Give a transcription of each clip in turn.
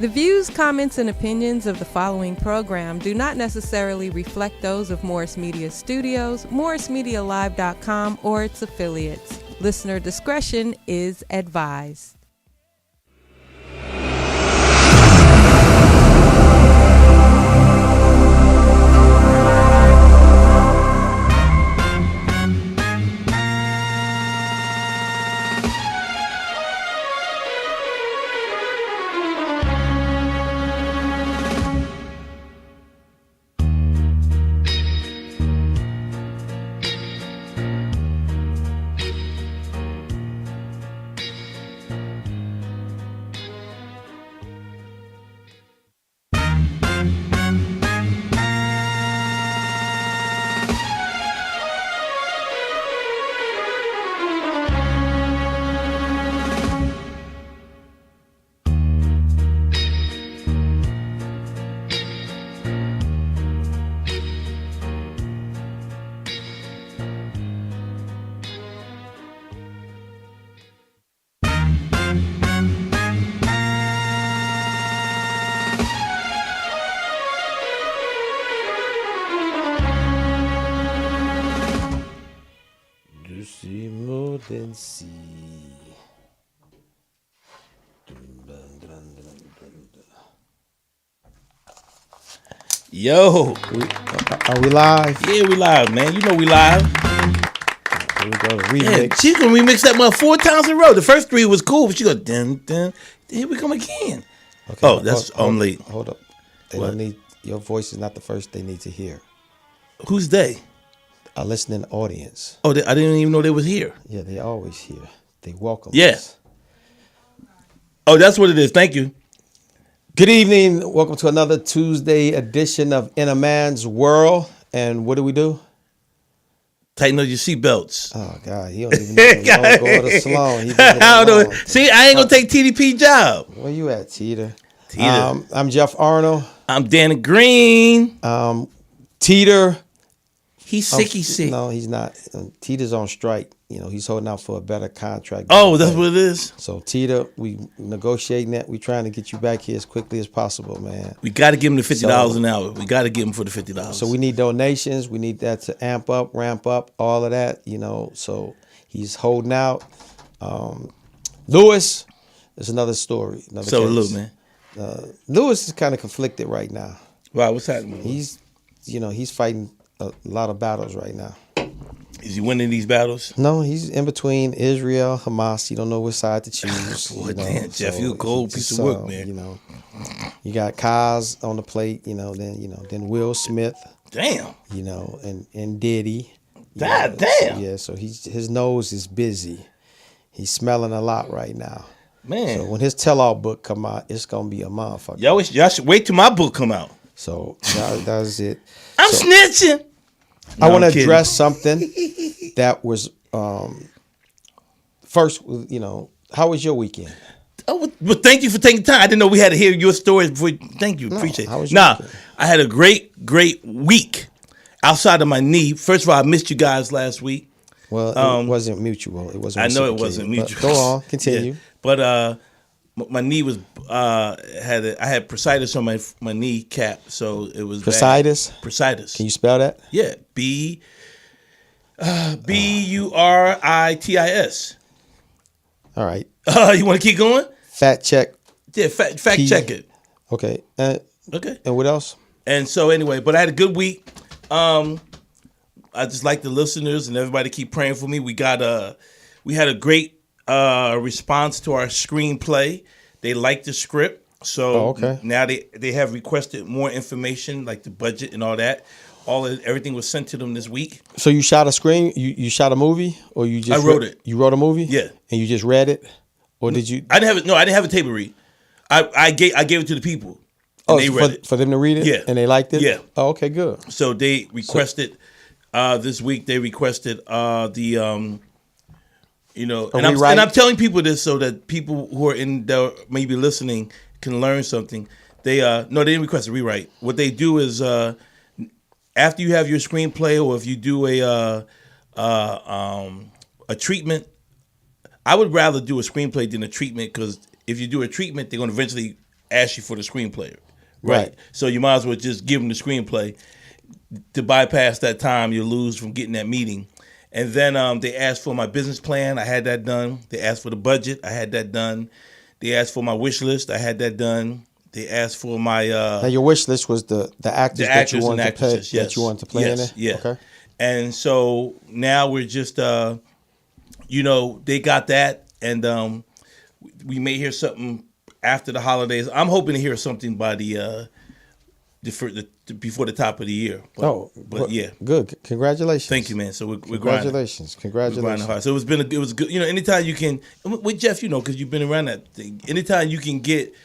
The views, comments, and opinions of the following program do not necessarily reflect those of Morris Media Studios, MorrisMediaLive.com, or its affiliates. Listener discretion is advised. See. Yo, are we live? Yeah, we live, man. You know we live. Here we go. Remix. Yeah, she's gonna remix that mother 4 times in a row. The first 3 was cool, but she go dun dun. Here we come again. Okay, oh, that's only. Hold up. They don't need your voice is not the first they need to hear. Who's they? A listening audience. Oh, I didn't even know they was here. Yeah, they always here. They welcome us. Yeah. Oh, that's what it is. Thank you. Good evening. Welcome to another Tuesday edition of In a Man's World. And what do? Tighten up your seatbelts. Oh, God. He don't even know. He don't go to salon. I don't know. See, I ain't going to take TDP job. Where you at, Teeter? I'm Jeff Arnold. I'm Dannon Green. Teeter. He's sick. No, he's not. Teeter's on strike. You know, he's holding out for a better contract. Oh, that's what it is? So, Teeter, we negotiating that. We trying to get you back here as quickly as possible, man. We got to give him the $50 an hour. We got to give him for the $50. So, we need donations. We need that to amp up, ramp up, all of that, you know. So, he's holding out. Lewis, there's another story. So, look, man. Lewis is kind of conflicted right now. Wow, what's happening? He's fighting a lot of battles right now. Is he winning these battles? No, he's in between Israel, Hamas. You don't know which side to choose. Boy, damn, Jeff, you a cold piece of work, man. You know, you got Kaz on the plate. Then Will Smith. Damn. You know, and Diddy. God damn. So his nose is busy. He's smelling a lot right now. Man. So when his tell-all book come out, it's gonna be a motherfucker. Y'all should wait till my book come out. So that's it. I'm snitching. I want to address something that was first. You know, how was your weekend? Oh, well, thank you for taking time. I didn't know we had to hear your stories before. Thank you, appreciate it. I had a great week outside of my knee. First of all, I missed you guys last week. Well, it wasn't mutual. It wasn't. I know it wasn't mutual. Go on, continue. Yeah. But my knee was I had bursitis on my knee cap, so it was bursitis. Bad. Bursitis. Can you spell that? Yeah, Buritis. All right. You want to keep going? Fact check. Yeah, fact check it. Okay. Okay. And what else? And so anyway, but I had a good week. I just like the listeners and everybody keep praying for me. We had a great response to our screenplay. They liked the script, so now they have requested more information, like the budget and all that. Everything was sent to them this week. So you shot a screen? You shot a movie, or you just? I wrote it. You wrote a movie? Yeah. And you just read it, or did you? I didn't have it. No, I didn't have a table read. I gave it to the people. And they read it for them to read it. Yeah. And they liked it. Yeah. Oh, okay, good. So they requested this week. They requested and I'm telling people this so that people who are maybe listening can learn something. They didn't request a rewrite. What they do is after you have your screenplay, or if you do a treatment, I would rather do a screenplay than a treatment, because if you do a treatment, they're going to eventually ask you for the screenplay, right? So you might as well just give them the screenplay. To bypass that time you lose from getting that meeting. And then they asked for my business plan. I had that done. They asked for the budget. I had that done. They asked for my wish list. I had that done. They asked for my... now, your wish list was the actors that you wanted to play, yes. that you wanted to play in it? Yeah. Okay. And so now we're just, they got that. And we may hear something after the holidays. I'm hoping to hear something by before the top of the year. But yeah. Good. Congratulations. Thank you, man. So we're Congratulations. grinding. Congratulations. Hard. So it was good. Anytime you can, with Jeff, because you've been around that thing, anytime you can get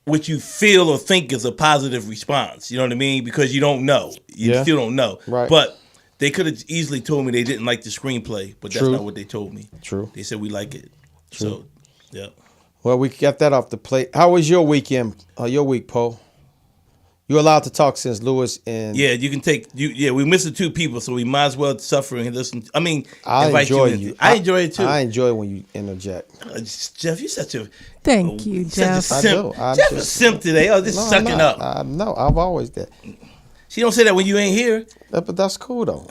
what you feel or think is a positive response, you know what I mean? Because you don't know. You still don't know. Right. But they could have easily told me they didn't like the screenplay, but that's not what they told me. True. They said we like it. True. So, yeah. Well, we got that off the plate. How was your weekend? Your week, Poe? You're allowed to talk since Lewis and... Yeah, you can take... we missed the two people, so we might as well suffer and listen. I mean, I enjoy you. I enjoy it, too. I enjoy when you interject. Jeff, you're such a... Thank you, Jeff. Such a simp. Jeff is simp today. Just sucking up. No, I've always did. She don't say that when you ain't here. But that's cool, though.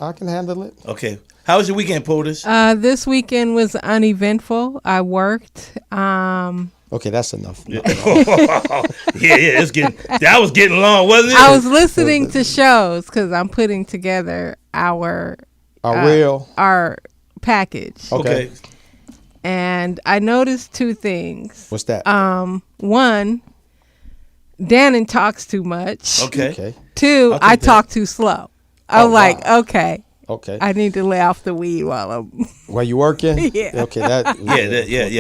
I can handle it. Okay. How was your weekend, POTUS? This weekend was uneventful. I worked. Okay, that's enough. Yeah, that was getting long, wasn't it? I was listening to shows because I'm putting together our package. Okay. And I noticed two things. What's that? One, Dannon talks too much. Okay. Two, I talk too slow. I'm okay. Okay. I need to lay off the weed while you working? Yeah. Okay.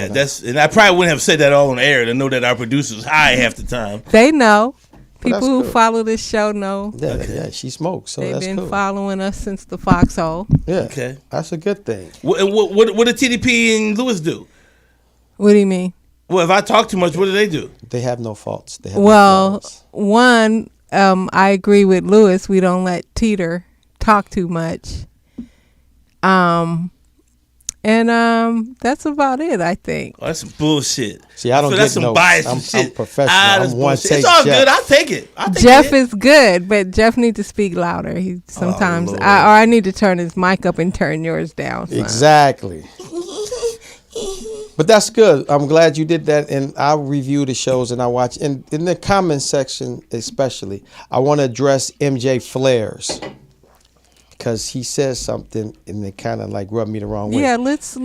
That's, and I probably wouldn't have said that all on air to know that our producer's high half the time. They know. People who good. Follow this show know. Yeah, she smokes, so they've that's been following us since the foxhole. Yeah. Okay. That's a good thing. What did TDP and Lewis do? What do you mean? Well, if I talk too much, what do they do? They have no faults. They have no flaws. One, I agree with Lewis. We don't let Teeter talk too much. And that's about it, I think. Oh, that's some bullshit. See, I don't get that's some biased shit. I'm professional. I'm one take. It's all Jeff. good. I'll take it. Jeff is good, but Jeff needs to speak louder. He sometimes, I need to turn his mic up and turn yours down. Son. Exactly. But that's good. I'm glad you did that, and I review the shows and I watch. And in the comment section, especially, I want to address MJ Flares. Because he says something and it kind of like rubbed me the wrong way. Yeah, let's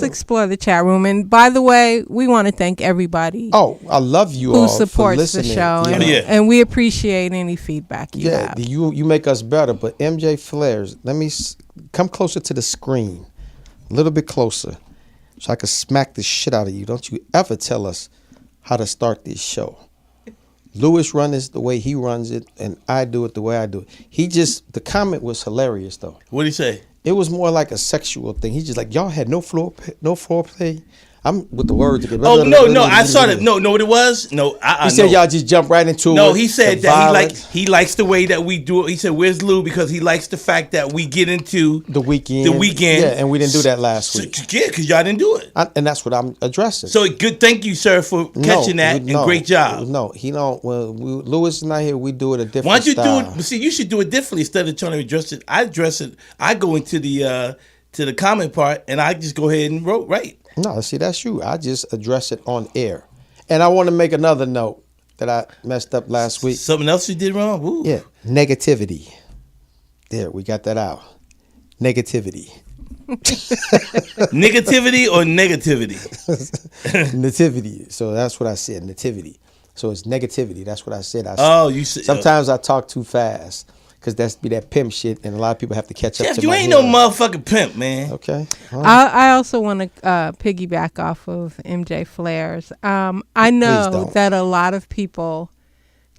explore the chat room. And by the way, we want to thank everybody. Oh, I love you who all supports for listening. the show, and we appreciate any feedback you have. You make us better. But MJ Flares, let me come closer to the screen, a little bit closer, so I can smack the shit out of you. Don't you ever tell us how to start this show. Lewis runs it the way he runs it, and I do it the way I do it. The comment was hilarious, though. What did he say? It was more like a sexual thing. He's just like, y'all had no foreplay. I'm with the words again. Oh, no, I saw that. No, what it was? No, he said y'all just jump right into it. No, he said that he likes the way that we do it. He said, where's Lou? Because he likes the fact that we get into the weekend. Yeah, and we didn't do that last week. Yeah, because y'all didn't do it. And that's what I'm addressing. So good. Thank you, sir, for catching that, and great job. No, he don't. Well, Lewis is not here. We do it a different Why don't you style. do it? See, you should do it differently instead of trying to address it. I address it. I go into the comment part, and I just go ahead and write. No, see, that's you. I just address it on air. And I want to make another note that I messed up last week. Something else you did wrong? Ooh. Yeah, negativity. There, we got that out. Negativity. Negativity or negativity? Nativity. So that's what I said, nativity. So it's negativity. That's what I said. You said. Sometimes I talk too fast. Because that's be that pimp shit, and a lot of people have to catch up Jeff, to you my ain't hearing. no motherfucking pimp, man. Okay. I also want to piggyback off of MJ Flares. I know that a lot of people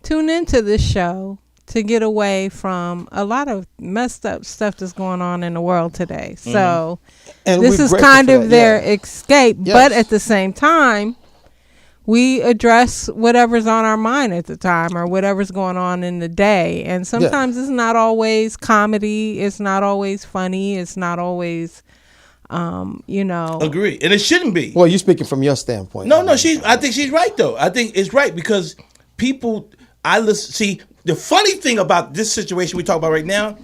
tune into this show to get away from a lot of messed up stuff that's going on in the world today. So this is kind of their escape, but at the same time, we address whatever's on our mind at the time or whatever's going on in the day. And sometimes it's not always comedy. It's not always funny. It's not always Agree, and it shouldn't be. Well, you're speaking from your standpoint. No, I think she's right though. I think it's right because people. I listen. See, the funny thing about this situation we talk about right now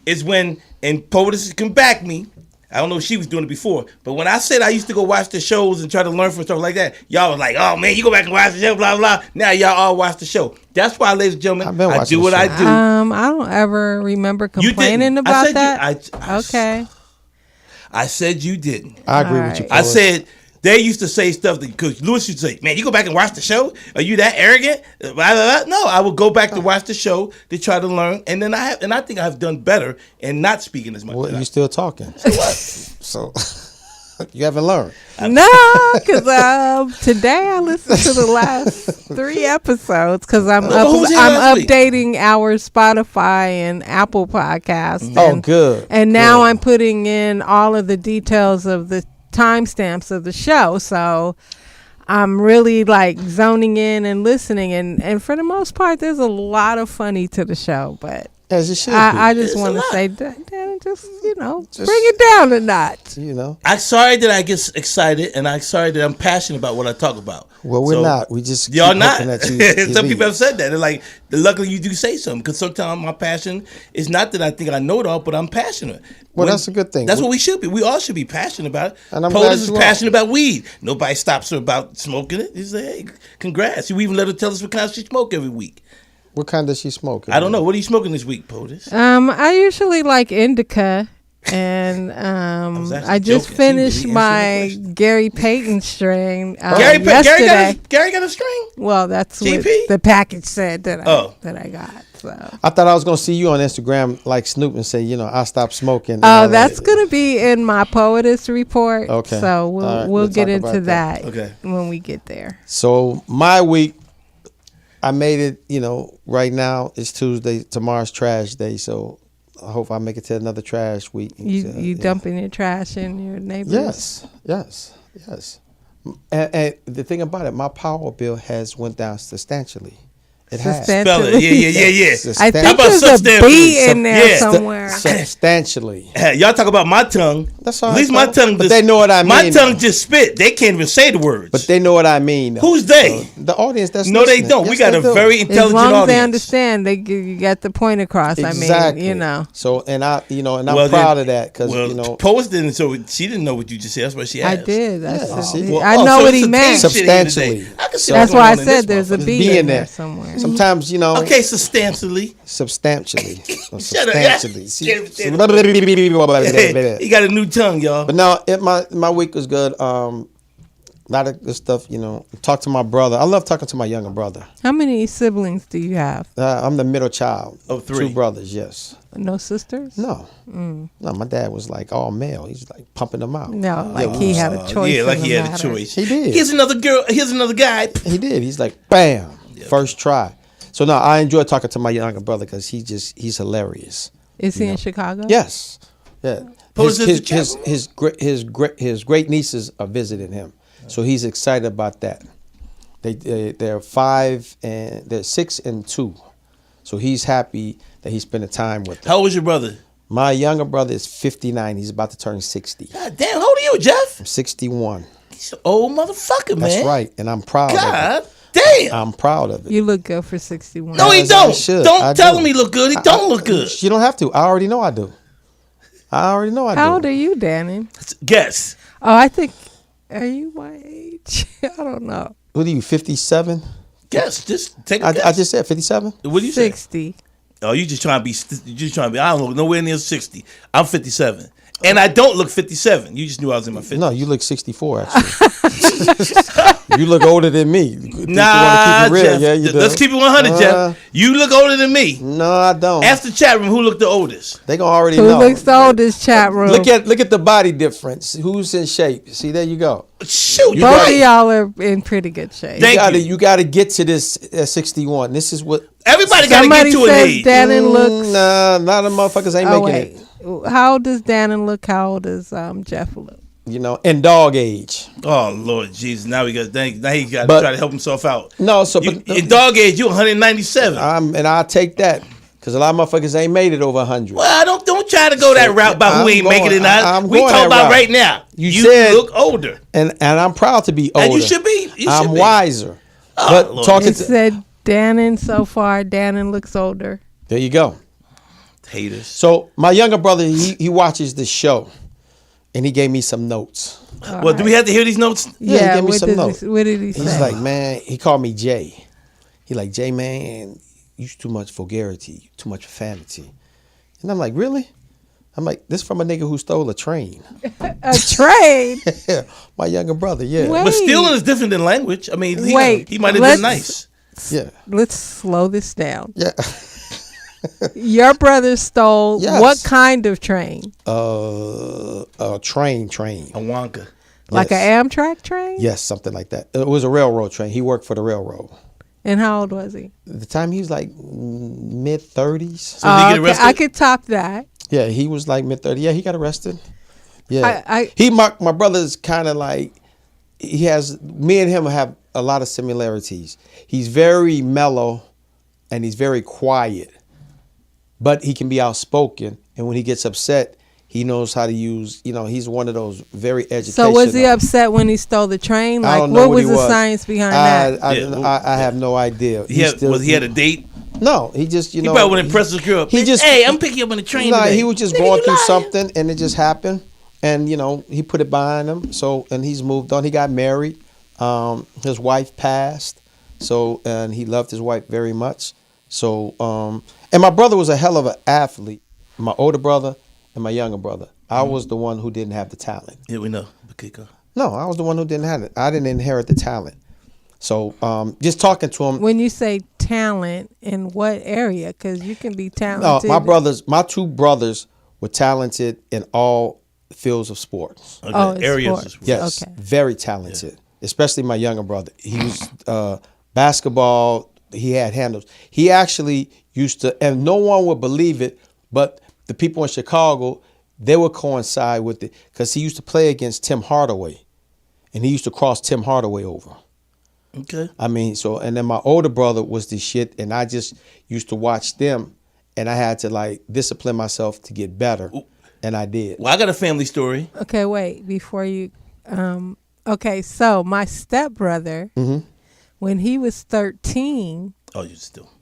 is when, and POTUS can back me. I don't know if she was doing it before, but when I said I used to go watch the shows and try to learn from stuff like that, y'all was like, "Oh man, you go back and watch the show, blah blah." Now y'all all watch the show. That's why, ladies and gentlemen, I do what I do. I don't ever remember complaining about that. Okay. I said you didn't. I agree with you. I said they used to say stuff that because Lewis used to say, "Man, you go back and watch the show? Are you that arrogant?" Blah, blah, blah. No, I would go back to watch the show to try to learn, and then I think I've done better in not speaking as much. Well, you still talking. So you haven't learned. No, because today I listened to the last 3 episodes because I'm updating our Spotify and Apple podcasts. Oh, good. And now I'm putting in all of the details of the timestamps of the show, so I'm really like zoning in and listening, and for the most part there's a lot of funny to the show, but as it should I just want to say that just bring it down a notch. I'm sorry that I get excited, and I'm sorry that I'm passionate about what I talk about. Well, we're not. We just y'all not. You Some people have said that. They're like, luckily you do say something, because sometimes my passion is not that I think I know it all, but I'm passionate. Well, that's a good thing. That's what we should be. We all should be passionate about it. And I'm POTUS glad is you are. passionate about weed. Nobody stops her about smoking it. He's like, hey, congrats. You even let her tell us what kind she smoke every week. What kind does she smoke? I don't know. What are you smoking this week, POTUS? I usually like indica, and I just finished my Gary Payton strain yesterday. Gary got a strain? Well, that's GP? what the package said that I got. So I thought I was gonna see you on Instagram like Snoop and say, I stopped smoking. Oh, that's gonna be in my POTUS report. Okay. So we'll get into that okay. when we get there. So my week, I made it. Right now it's Tuesday. Tomorrow's trash day. So I hope I make it to another trash week. You dumping your trash in your neighbors? Yes. And the thing about it, my power bill has went down substantially. It has. Spell it. Yeah. I think there's a B in there somewhere. Substantially. Y'all talk about my tongue. That's all At right. least my tongue. But they know what I mean. My tongue just spit. They can't even say the words. But they know what I mean. Who's they? The audience. That's no, listening. they don't. Yes, we got a do. very intelligent as long audience. as they understand, you got the point across. Exactly. I mean, So and I'm proud of that because POTUS didn't. So she didn't know what you just said. That's why she asked. I did. I know what he meant. Substantially. That's why I said there's a B in there somewhere. Sometimes Okay, substantially. Substantially. Shut up. He got a new tongue, y'all. But no, my week was good. A lot of good stuff, Talk to my brother. I love talking to my younger brother. How many siblings do you have? I'm the middle child. Of 3. 2 brothers, yes. No sisters? No. No, my dad was like all male. He's like pumping them out. No, he had a choice. Yeah, like he had a choice. He did. Here's another girl. Here's another guy. He did. He's like, bam, first try. So no, I enjoy talking to my younger brother because he's hilarious. Is he in Chicago? Yes. Yeah. His great nieces are visiting him, so he's excited about that. They're 5 and they're 6 and 2, so he's happy that he's spending time with them. How old is your brother? My younger brother is 59. He's about to turn 60. God damn, how old are you, Jeff? I'm 61. He's an old motherfucker, man. That's right, and I'm proud of it. God damn. I'm proud of it. You look good for 61. No, he As don't. I should. Don't I tell do. him he look good. He don't look good. You don't have to. I already know I do. How old are you, Dannon? Guess. Oh, I think. Are you my age? I don't know. What are you, 57? Guess. Just take a guess. I just said 57. What do you say? 60. Oh, you just trying to be. I don't know. Nowhere near 60. I'm 57, and I don't look 57. You just knew I was in my 50s. No, you look 64. Actually, you look older than me. Nah, Jeff. Yeah, you do. Let's keep it 100, Jeff. You look older than me. No, I don't. Ask the chat room who looked the oldest. They gonna already Who know. looks the oldest, chat room? Look at the body difference. Who's in shape? See, there you go. Shoot, you Both right. of y'all are in pretty good shape. You gotta get to this at 61. This is what Everybody got to get to an age. Dannon looks. Nah, not the motherfuckers ain't making it. How does Dannon look? How old does Jeff look? In dog age. Oh Lord Jesus! Now he got to try to help himself out. No, so in dog age, you 197. And I'll take that because a lot of motherfuckers ain't made it over 100. Well, don't don't try to go that route about who ain't making it now. We talking about right now. You said, look older. And I'm proud to be older. And you should be. I'm wiser. Oh, but Lord. talking to said Dannon so far, Dannon looks older. There you go. Haters. So my younger brother, he watches the show, and he gave me some notes. Well, do we have to hear these notes? Yeah, he gave me some notes. What did he say? He's like, man, he called me Jay. He like, Jay, man, you too much vulgarity, too much profanity. And I'm like, really? I'm like, this from a nigga who stole a train. A train? Yeah, my younger brother, yeah. Wait. But stealing is different than language. I mean, he might have been nice. Yeah. Let's slow this down. Yeah. Your brother stole what kind of train? A train. A Wonka. Like an Amtrak train? Yes, something like that. It was a railroad train. He worked for the railroad. And how old was he? At the time, he was like mid-30s. So did he get arrested? I could top that. Yeah, he was like mid-30s. Yeah, he got arrested. Yeah. My brother's kind of like, me and him have a lot of similarities. He's very mellow and he's very quiet, but he can be outspoken. And when he gets upset, he knows how to use, he's one of those very educational. So was he upset when he stole the train? Like, I don't know what was the science behind that? I have no idea. He had a date? No, he just, He probably wouldn't impress his girl. Hey, I'm picking you up on the train today. He was just going through something, and it just happened. And, he put it behind him. So, and he's moved on. He got married. His wife passed. So, and he loved his wife very much. So, and my brother was a hell of an athlete. My older brother and my younger brother. I was the one who didn't have the talent. Yeah, we know. No, I was the one who didn't have it. I didn't inherit the talent. So, just talking to him. When you say talent, in what area? Because you can be talented. No, my two brothers were talented in all fields of sports. Okay. Areas of sports. Yes, very talented. Especially my younger brother. He was basketball. He had handles. He actually used to, and no one would believe it, but the people in Chicago, they would coincide with it because he used to play against Tim Hardaway, and he used to cross Tim Hardaway over. Okay. I mean, and then my older brother was the shit, and I just used to watch them, and I had to discipline myself to get better, and I did. Well, I got a family story. Okay, wait, before you, okay, so my stepbrother, when he was 13,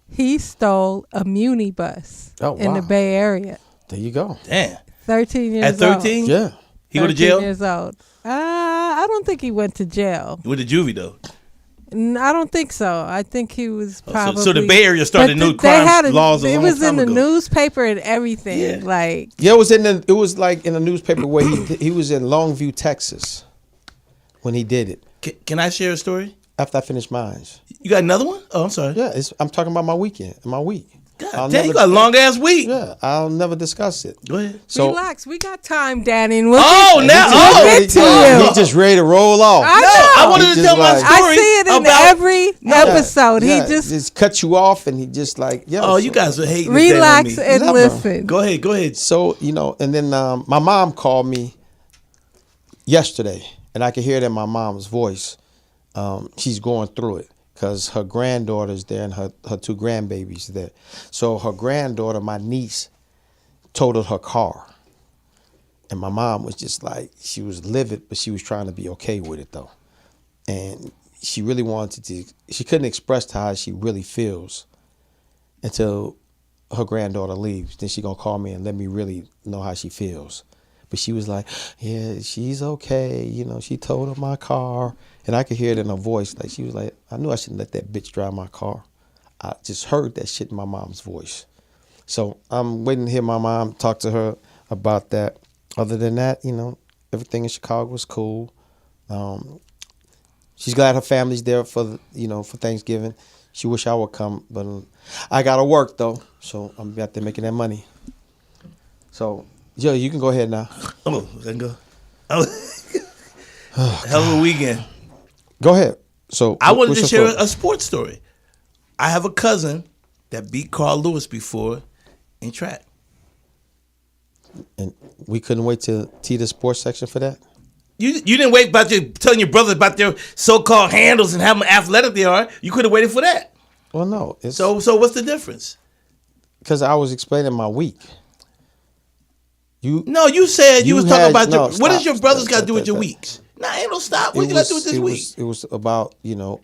he stole a Muni bus in the Bay Area. There you go. Damn. 13 years old. At 13? Yeah. He went to jail? 13 years old. I don't think he went to jail. He went to juvie, though. I don't think so. I think he was probably. So the Bay Area started new crime laws a long time ago. It was in the newspaper and everything. Yeah. It was in the newspaper where he was in Longview, Texas, when he did it. Can I share a story? After I finish mine. You got another one? Oh, I'm sorry. Yeah, I'm talking about my week. God damn, you got a long ass week. Yeah, I'll never discuss it. Go ahead. So, relax, we got time, Dannon. We'll get to you. He just ready to roll off. I wanted to tell my story. I see it in every episode. Yeah, he just cut you off, and he just you guys are hating. Relax and listen. Go ahead. So and then my mom called me yesterday, and I could hear it in my mom's voice. She's going through it. Because her granddaughter's there and her two grandbabies there. So her granddaughter, my niece, totaled her car. And my mom was just she was livid, but she was trying to be okay with it, though. And she really she couldn't express to how she really feels until her granddaughter leaves. Then she going to call me and let me really know how she feels. But she was like, yeah, she's okay. She totaled my car. And I could hear it in her voice. She was like, I knew I shouldn't let that bitch drive my car. I just heard that shit in my mom's voice. So I'm waiting to hear my mom talk to her about that. Other than that, everything in Chicago was cool. She's glad her family's there for Thanksgiving. She wish I would come, but I got to work, though. So I'm out there making that money. So, Joe, you can go ahead now. Oh, I can go. Hell of a weekend. Go ahead. So I wanted to share a sports story. I have a cousin that beat Carl Lewis before in track. And we couldn't wait to the sports section for that? You didn't wait about telling your brothers about their so-called handles and how athletic they are. You could have waited for that. Well, no. So what's the difference? Because I was explaining my week. No, you said you was talking about no, your. What does stop, your brothers stop, got to stop, do with stop, your stop. weeks? Nah, ain't no stop. What you got to do with this week? It was about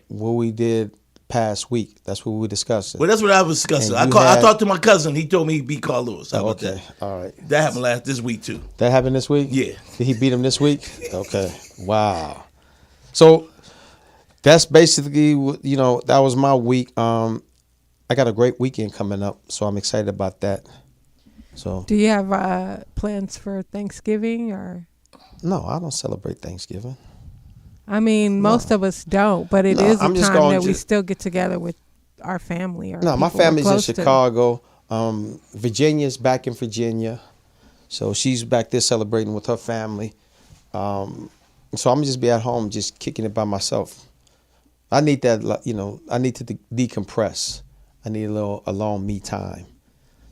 what we did past week. That's what we were discussing. Well, that's what I was discussing. And I talked to my cousin. He told me he beat Carl Lewis. How about okay, that? all right. That happened this week too. That happened this week? Yeah. Did he beat him this week? Okay. Wow. So that's basically that was my week. I got a great weekend coming up, so I'm excited about that. So Do you have plans for Thanksgiving or? no, I don't celebrate Thanksgiving. I mean, most of us don't, but it is a I'm just time going that we to- still get together with our family. Or No, my people we're family's in close to. Chicago. Virginia's back in Virginia, so she's back there celebrating with her family. So I'm just be at home, just kicking it by myself. I need that, I need to decompress. I need a little alone me time.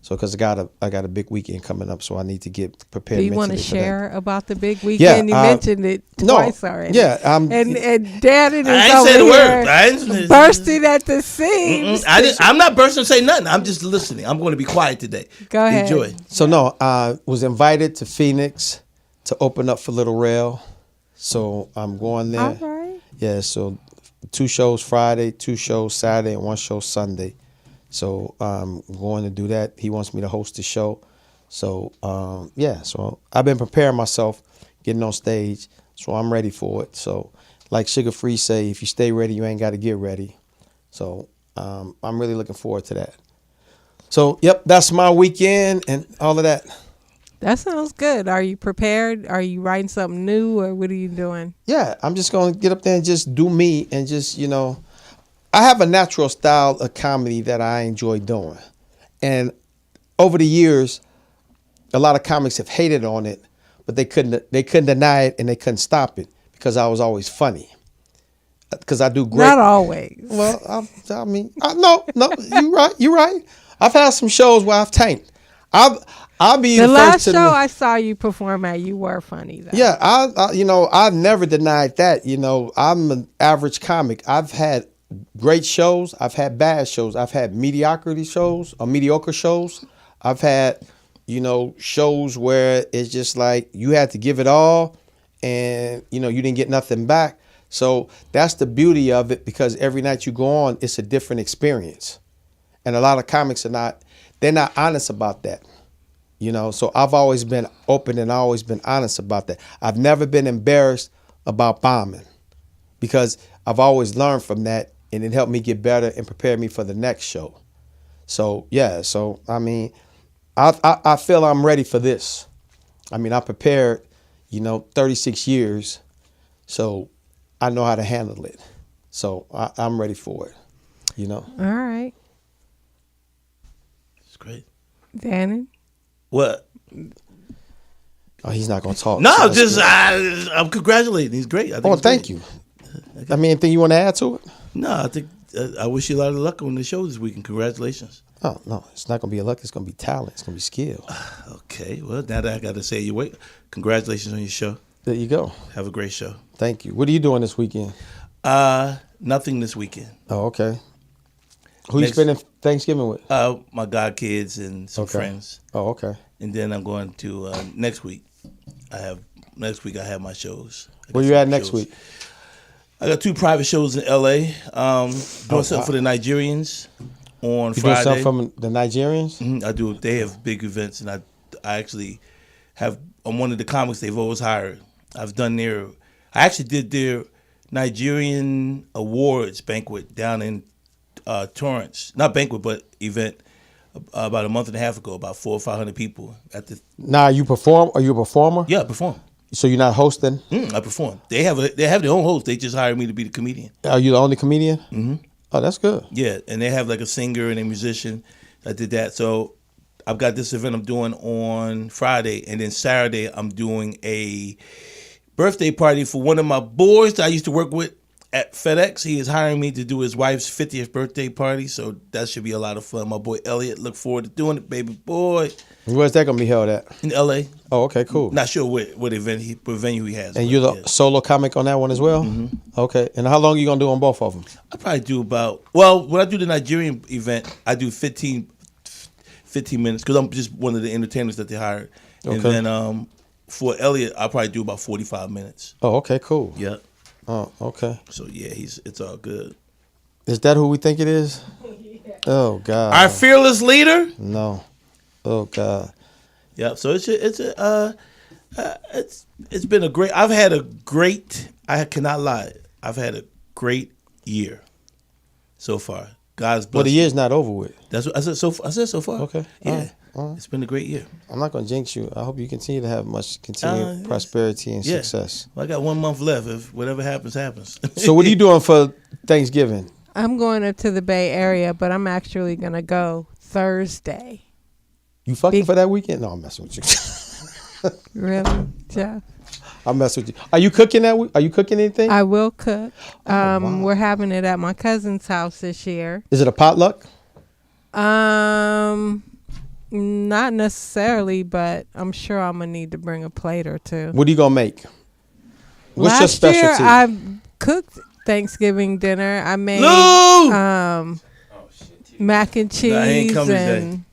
So because I got a big weekend coming up, so I need to get prepared. Do you want to mentally for that. share about the big weekend? You mentioned it twice already. Yeah, and Dannon is I ain't over said a here word. I ain't- bursting at the seams. I'm not bursting to say nothing. I'm just listening. I'm going to be quiet today. Go ahead. Enjoy. So no, I was invited to Phoenix to open up for Little Rail. So I'm going there. All right. Yeah, so 2 shows Friday, 2 shows Saturday, and 1 show Sunday. So I'm going to do that. He wants me to host the show. So so I've been preparing myself, getting on stage. So I'm ready for it. So like Sugar Free say, if you stay ready, you ain't got to get ready. So I'm really looking forward to that. So, yep, that's my weekend and all of that. That sounds good. Are you prepared? Are you writing something new, or what are you doing? Yeah, I'm just going to get up there and just do me and just, I have a natural style of comedy that I enjoy doing. And over the years, a lot of comics have hated on it, but they couldn't deny it and they couldn't stop it because I was always funny. Because I do great. Not always. Well, no, you're right. I've had some shows where I've tanked. I'll be The the last first to show I saw you perform at, you were funny though. Yeah, I never denied that. I'm an average comic. I've had great shows. I've had bad shows. I've had mediocre shows. I've had, shows where it's just like you had to give it all and, you didn't get nothing back. So that's the beauty of it because every night you go on, it's a different experience. And a lot of comics they're not honest about that. So I've always been open and always been honest about that. I've never been embarrassed about bombing because I've always learned from that and it helped me get better and prepare me for the next show. So, yeah. So, I feel I'm ready for this. I prepared, 36 years. So I know how to handle it. So I'm ready for it, All right. It's great. Dannon? What? Oh, he's not going to talk. No, so that's good. I'm congratulating. He's great. I think he's Thank great. you. Anything you want to add to it? No, I think I wish you a lot of luck on the show this week and congratulations. Oh, no, it's not going to be a luck. It's going to be talent. It's going to be skill. Okay, well, now that I got to say you wait, congratulations on your show. There you go. Have a great show. Thank you. What are you doing this weekend? Nothing this weekend. Oh, okay. Who you spending Thanksgiving with? My god kids and some friends. Oh, okay. And then I'm going to next week. I have my shows. Where you at next week? I got 2 private shows in LA. Doing something for the Nigerians on You Friday. doing something from the Nigerians? Mm-hmm. I do. They have big events, and I actually have. I'm one of the comics they've always hired. I actually did their Nigerian awards banquet down in Torrance. Not banquet, but event about a month and a half ago. About 400 or 500 people at the. Now, you perform? Are you a performer? Yeah, I perform. So you're not hosting? I perform. They have their own host. They just hired me to be the comedian. Are you the only comedian? Mm-hmm. Oh, that's good. Yeah, and they have like a singer and a musician that did that. So I've got this event I'm doing on Friday, and then Saturday I'm doing a birthday party for one of my boys that I used to work with at FedEx. He is hiring me to do his wife's 50th birthday party, so that should be a lot of fun. My boy Elliot, look forward to doing it, baby boy. Where's that going to be held at? In LA. Oh, okay, cool. Not sure what venue he has. And you're the solo comic on that one as well? Mm-hmm. Okay. And how long are you going to do on both of them? I probably do when I do the Nigerian event, I do 15 minutes because I'm just one of the entertainers that they hired. And then for Elliot, I'll probably do about 45 minutes. Oh, okay, cool. Yeah. Oh, okay. So yeah, it's all good. Is that who we think it is? Yeah. Oh God. Our fearless leader? No. Oh God. Yeah. So it's been a great. I cannot lie. I've had a great year so far. God's blessed. Well, the year's not over with. That's what I said. I said so far. Okay. Yeah. All right. It's been a great year. I'm not gonna jinx you. I hope you continue to have much continued prosperity and success. Well, I got 1 month left. If whatever happens, happens. So what are you doing for Thanksgiving? I'm going up to the Bay Area, but I'm actually going to go Thursday. You fucking for that weekend? No, I'm messing with you. Really, Jeff? I'm messing with you. Are you cooking that week? Are you cooking anything? I will cook. wow. We're having it at my cousin's house this year. Is it a potluck? Not necessarily, but I'm sure I'm gonna need to bring a plate or two. What are you gonna make? What's your Last year specialty? I cooked Thanksgiving dinner. I made mac and cheese and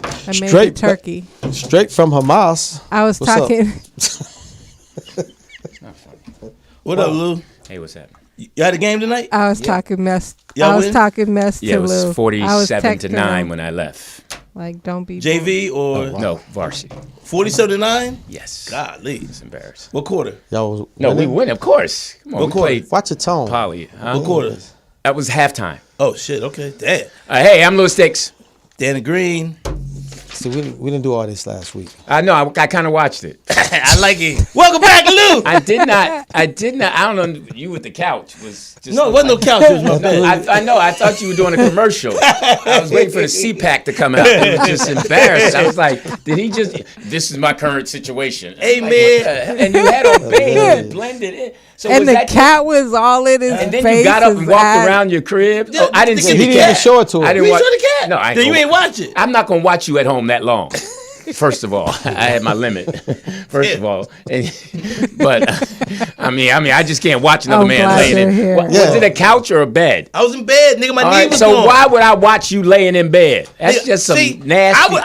I made the turkey. Straight from Hamas. I was talking. What up, Lou? Hey, what's happening? You had a game tonight? I was talking mess. Y'all I was win? talking mess Yeah, to it was Lou. 47 to texting 9 him, when I left. like, don't be JV or No, varsity. 47 to 9? Yes. Golly. It's embarrassed. What quarter? Y'all was No, we winning? win, of course. Come on, What we quarter? played Watch your tone. Poly. Huh? What quarter? That was halftime. Oh, shit. Okay. Damn. Hey, I'm Lou Sticks. Danny Green. See, we didn't do all this last week. I know. I kind of watched it. I like it. Welcome back, Lou. I did not. I don't know. You with the couch was just. No, it wasn't no couch. It was my bed. I know. I thought you were doing a commercial. I was waiting for the CPAC to come out. I was just embarrassed. I was like, did he just? This is my current situation. Hey, Like, man. and you had on beige and blended in. So and was the that cat was all in his And then face. you got up and his walked eyes. around your crib. Yeah, Oh, I didn't he see He the didn't even cat. show it to I her. didn't You watch. saw the cat? No, I ain't Then you gonna- ain't watch it. I'm not gonna watch you at home that long. First of all, I had my limit. First of all, but I mean, I just can't watch another I'm man glad laying you're in. here. Was it a couch or a bed? I was in bed, nigga. My All knee right, was so gone. why would I watch you laying in bed? That's Nigga, just some see, nasty.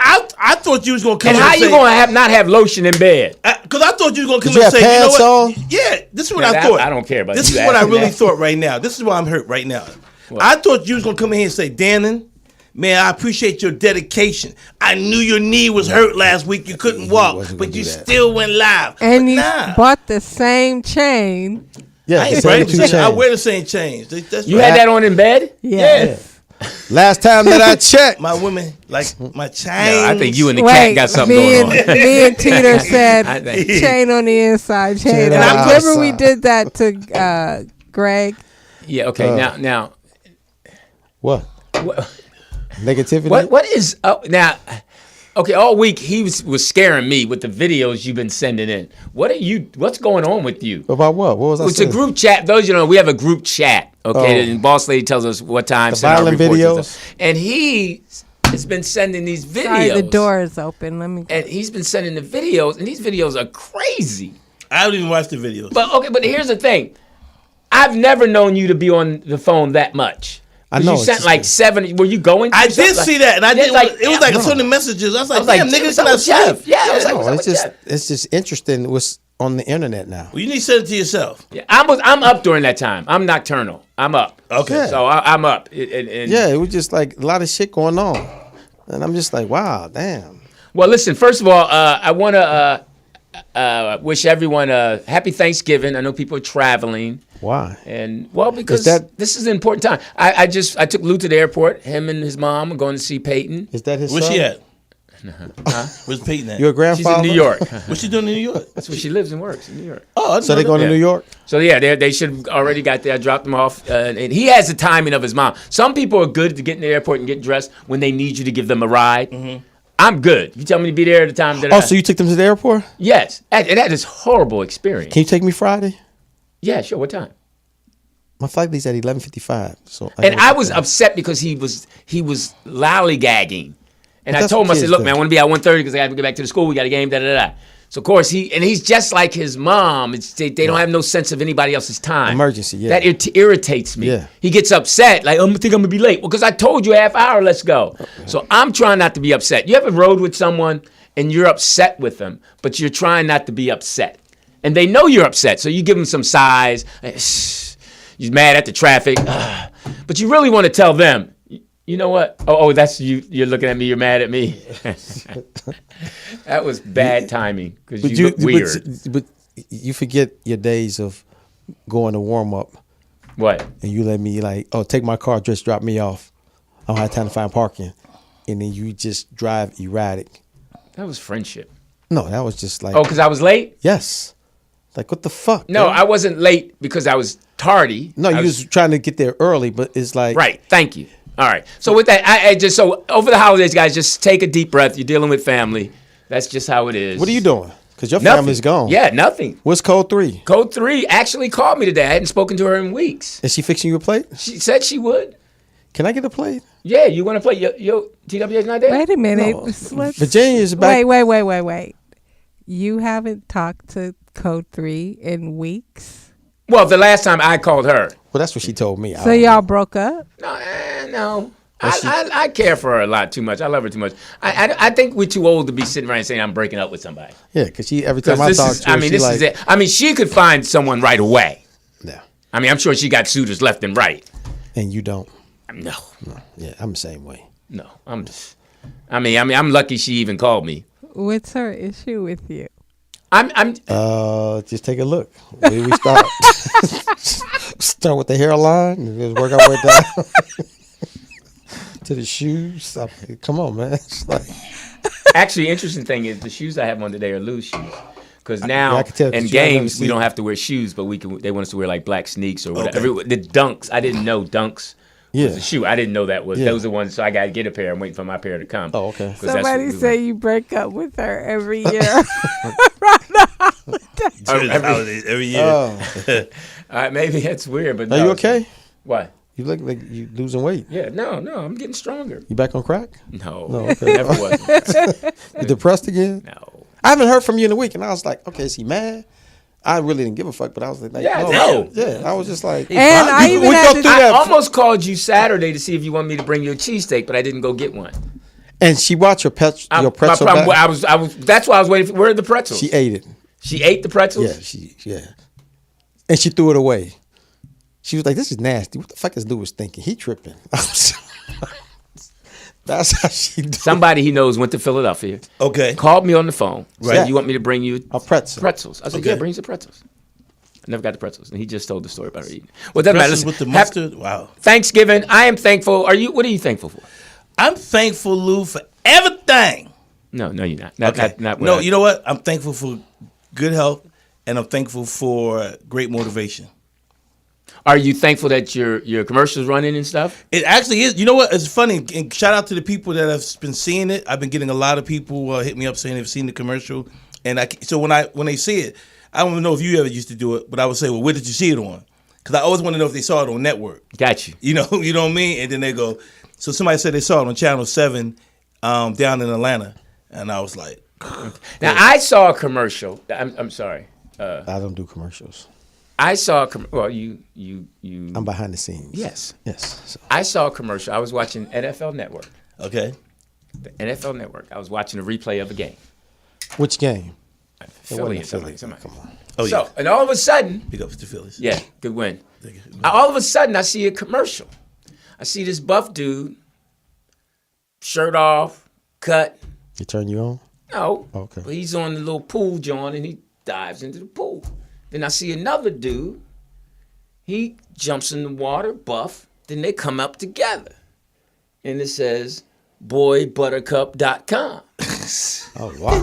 I thought you was gonna come and in how and you say, gonna not have lotion in bed? Because I thought you was gonna come Did you in and have say, you know pants what? on? Yeah, this is what Yeah, I that- thought. I don't care about this you is what I asking really that. thought right now. This is why I'm hurt right now. I thought you was gonna come in here and say, Dannon, man, I appreciate your dedication. I knew your knee was hurt last week. You couldn't walk, wasn't but gonna you do that. still went live. And But you nah. bought the same chain. Yeah, I ain't the afraid of 72 chains. I chain. wear the same chains. That's You right. had that on in bed? Yes. Last time that I checked, My women like my chains. No, I think you and the Wait, cat got something me going and, on. me and Teeter said I think- chain on the inside, chain. Chain And on I the remember we outside. did that to Greg. Yeah. Okay. Now, what? Negativity? what is now? Okay, all week he was scaring me with the videos you've been sending in. What's going on with you? About what? What was I It's a saying? group chat. Those you know, we have a group chat. Okay, Oh. and Boss Lady tells us what time. The send our violent reports and videos? stuff. And he has been sending these videos. Sorry, the door is open. Let me. And he's been sending the videos, and these videos are crazy. I don't even watch the videos. But here's the thing. I've never known you to be on the phone that much. I 'Cause know, You it's sent just like that. 7. Were you going? I through did something? see that, and I Yeah, did. It was like some of the messages. I was like, damn, niggas what's can up I with Jeff? sleep? Yeah, I was like, No, what's up it's with just Jeff? it's just interesting what's on the internet now. Well, you need to send it to yourself. Yeah, I'm up during that time. I'm nocturnal. I'm up. Okay. Yeah. So I'm up. And Yeah, it was just like a lot of shit going on, and I'm just like, wow, damn. Well, listen. First of all, I want to wish everyone a happy Thanksgiving. I know people are traveling, Why? and well, because that- this is an important time. I took Lou to the airport. Him and his mom are going to see Peyton. Is that his Where's son? she at? Where's Peyton at? Your She's grandfather? in New York. What's she doing in New York? That's where she lives and works in New York. Oh, I So they didn't know going that. to New York? So yeah, they should have already got there. I dropped them off, and he has the timing of his mom. Some people are good to get in the airport and get dressed when they need you to give them a ride. Mm-hmm. I'm good. You tell me to be there at the time that. Oh, so you took them to the airport? Yes, and that is horrible experience. Can you take me Friday? Yeah, sure. What time? My flight leaves at 11:55. So And I was upset because he was lollygagging, and I that's told him, what I said, kids "Look, do. man, I want to be out 1:30 because I got to get back to the school. We got a game. Da da da." So of course he's just like his mom. They don't have no sense of anybody else's time. Emergency, yeah. That irritates me. Yeah. He gets upset, like, I think I'm gonna be late. Well, because I told you a half hour. Let's go. So I'm trying not to be upset. You ever rode with someone and you're upset with them, but you're trying not to be upset. And they know you're upset, so you give them some sighs. You're mad at the traffic, but you really want to tell them, you know what? Oh, that's you. You're looking at me. You're mad at me. That was bad timing because you look weird. But you forget your days of going to warm up. What? And you let me take my car, just drop me off. I don't have time to find parking, and then you just drive erratic. That was friendship. No, that was just like. Oh, because I was late? Yes. Like, what the fuck? No, man? I wasn't late because I was tardy. No, you was trying to get there early, but it's like. Right. Thank you. All right. So with that, I just over the holidays, guys, just take a deep breath. You're dealing with family. That's just how it is. What are you doing? Because your Nothing. family's gone. Yeah, nothing. What's Code 3? Code 3 actually called me today. I hadn't spoken to her in weeks. Is she fixing you a plate? She said she would. Can I get a plate? Yeah, you want to play? Yo, TWA's not there? Wait a minute. No. Let's- Virginia's back. Wait. You haven't talked to Code 3 in weeks? Well, the last time I called her. Well, that's what she told me. So y'all broke up? No. I care for her a lot too much. I love her too much. I think we're too old to be sitting around saying I'm breaking up with somebody. Yeah, because she every time I talk to her, this is it. I mean, she could find someone right away. Yeah. I mean, I'm sure she got suitors left and right. And you don't. No. Yeah, I'm the same way. No, I'm just. I'm lucky she even called me. What's her issue with you? I'm. Just take a look. Where we start? Start with the hairline and just work our way down to the shoes. Come on, man. It's like, Actually, interesting thing is the shoes I have on today are loose shoes. Because now I can tell in that you haven't games we seen- don't have to wear shoes, but they want us to wear like black sneaks or whatever. Okay. The dunks, I didn't know dunks Yeah. was a shoe. I didn't know that was. Yeah. Those are the ones. So I got to get a pair. I'm waiting for my pair to come. Oh, okay. 'Cause that's Somebody what we say want. you break up with her every year. Every year. Oh. Maybe that's weird, but Are no, you it's- okay? What? You look like you losing weight. Yeah, no, I'm getting stronger. You back on crack? No, okay. never was. You depressed again? No. I haven't heard from you in a week, and I was like, okay, is he mad? I really didn't give a fuck, but I was like, Yeah, no. no. Yeah, I was just like, And I even we had go to- through I that. almost called you Saturday to see if you want me to bring you a cheesesteak, but I didn't go get one. And she brought your My pretzel problem, back. I was. That's why I was waiting for. Where are the pretzels? She ate it. She ate the pretzels. Yeah. And she threw it away. She was like, this is nasty. What the fuck is Lewis thinking? He tripping. That's how she do it. Somebody he knows went to Philadelphia. Okay. Called me on the phone. Right. Said, you want me to bring you A pretzel. pretzels? I said, Okay. yeah, bring you some pretzels. I never got the pretzels. And he just told the story about her eating. Well, it doesn't matter. Pretzels Listen, with the mustard. Wow. Thanksgiving. I am thankful. What are you thankful for? I'm thankful, Lou, for everything. No, you're not. Not No, you know what? I'm thankful for good health, and I'm thankful for great motivation. Are you thankful that your commercials running and stuff? It actually is. You know what? It's funny. And shout out to the people that have been seeing it. I've been getting a lot of people hit me up saying they've seen the commercial. And so when they see it, I don't even know if you ever used to do it, but I would say, well, where did you see it on? Because I always want to know if they saw it on network. Got you. You know what I mean? And then they go, so somebody said they saw it on Channel 7 down in Atlanta. And I was like, Now, I saw a commercial. I'm sorry. I don't do commercials. I saw well, you. I'm behind the scenes. Yes. So. I saw a commercial. I was watching NFL Network. okay. The NFL Network. I was watching a replay of a game. Which game? Philly or wasn't something. Philly. Come on. Oh, So, yeah. and all of a sudden, Big ups to Phillies. yeah, good win. All of a sudden, I see a commercial. I see this buff dude, shirt off, cut. You turn you on? No. Okay. But he's on the little pool joint and he dives into the pool. Then I see another dude. He jumps in the water, buff. Then they come up together. And it says, boybuttercup.com. Oh, wow.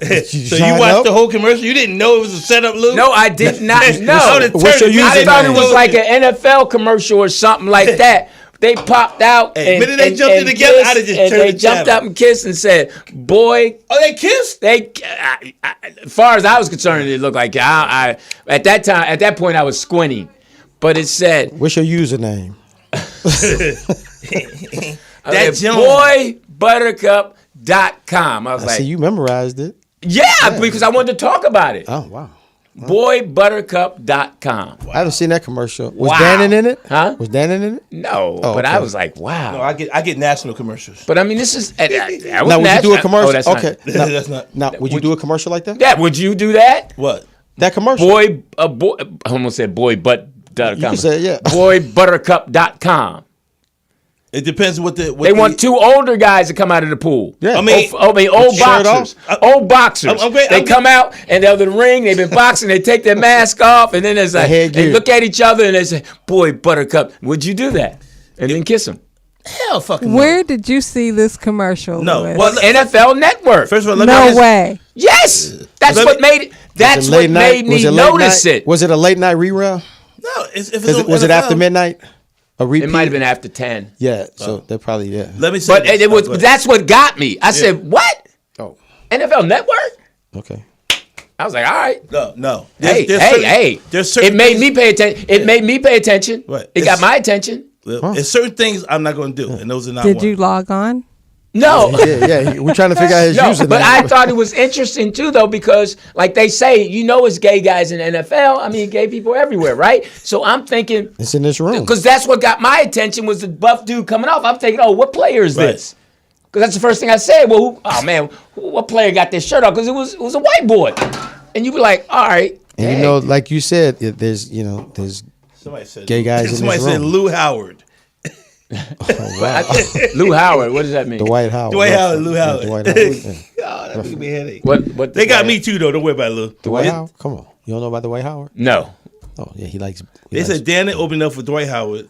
So you watched the whole commercial? You didn't know it was a setup, Lou? No, I did not know. What's your I thought it username? was like an NFL commercial or something like that. They popped out Hey, and, minute they and, jumped in and together, kissed, I'd have just and turned they the jumped channel. up and kissed and said, boy, Oh, they kissed? as far as I was concerned, it looked like I at that point I was squinting. But it said, What's your username? boybuttercup.com. I was I like, see you memorized it. yeah, because I wanted to talk about it. Oh, wow. Boybuttercup.com. I haven't seen that commercial. Was Wow. Dannon in it? Huh? Was Dannon in it? No, Oh, but okay. I was like, wow. No, I get national commercials. But I mean, this is. I Now, would you do a commercial? Oh, that's okay. Not, That's not. Now, would you do a commercial like that? yeah, would you do that? What? That commercial? Boy, I almost said boybutt.com. You can say it, yeah. Boybuttercup.com. It depends what They want two older guys to come out of the pool. Yeah. I mean, old shirt boxers. off. Old boxers. I'm great- They I'm come out and they're in the ring. They've been boxing. They take their mask off, and then there's like headgear. they look at each other and they say, "Boy, Buttercup, would you do that?" And then kiss them. hell fucking no. Where did you see this commercial? No. Louis? Well, NFL Network. First of all, let me No ask- way. Yes, that's Let what me- made it. That's what made me notice it. Was it a late night rerun? No, if it's Was it after midnight? A repeat? It might have been after 10. Yeah, so they're probably, yeah. Let me say But this. it was. Go ahead. That's what got me. I said, "What? Oh, NFL Network?" okay. I was like, "All right." No. Hey, There's certain It made things- me pay attention. It made me pay attention. Right. It got my attention. There's certain things I'm not going to do, and those are not Did one. you log on? No. Yeah. We're trying to figure out his No, username. but I thought it was interesting too, though, because like they say, it's gay guys in the NFL. I mean, gay people everywhere, right? So I'm thinking, It's in this room. because that's what got my attention was the buff dude coming off. I'm thinking, what player is Right. this? Because that's the first thing I said. Well, what player got this shirt off? Because it was a white boy, and you be like, all right. And dang. you know, like you said, there's Somebody said gay guys in Somebody this said room. Lou Howard. oh, wow. Lou Howard. What does that mean? Dwight Howard. Dwight Yeah, Howard, Lou yeah, Howard. Dwight Howard. Yeah. Oh, that gave me a headache. What They got me too, though. Don't worry about it, Lou. Dwight Howard? Come on. You don't know about Dwight Howard? No. Oh, yeah, he likes. They said Dannon opened up for Dwight Howard.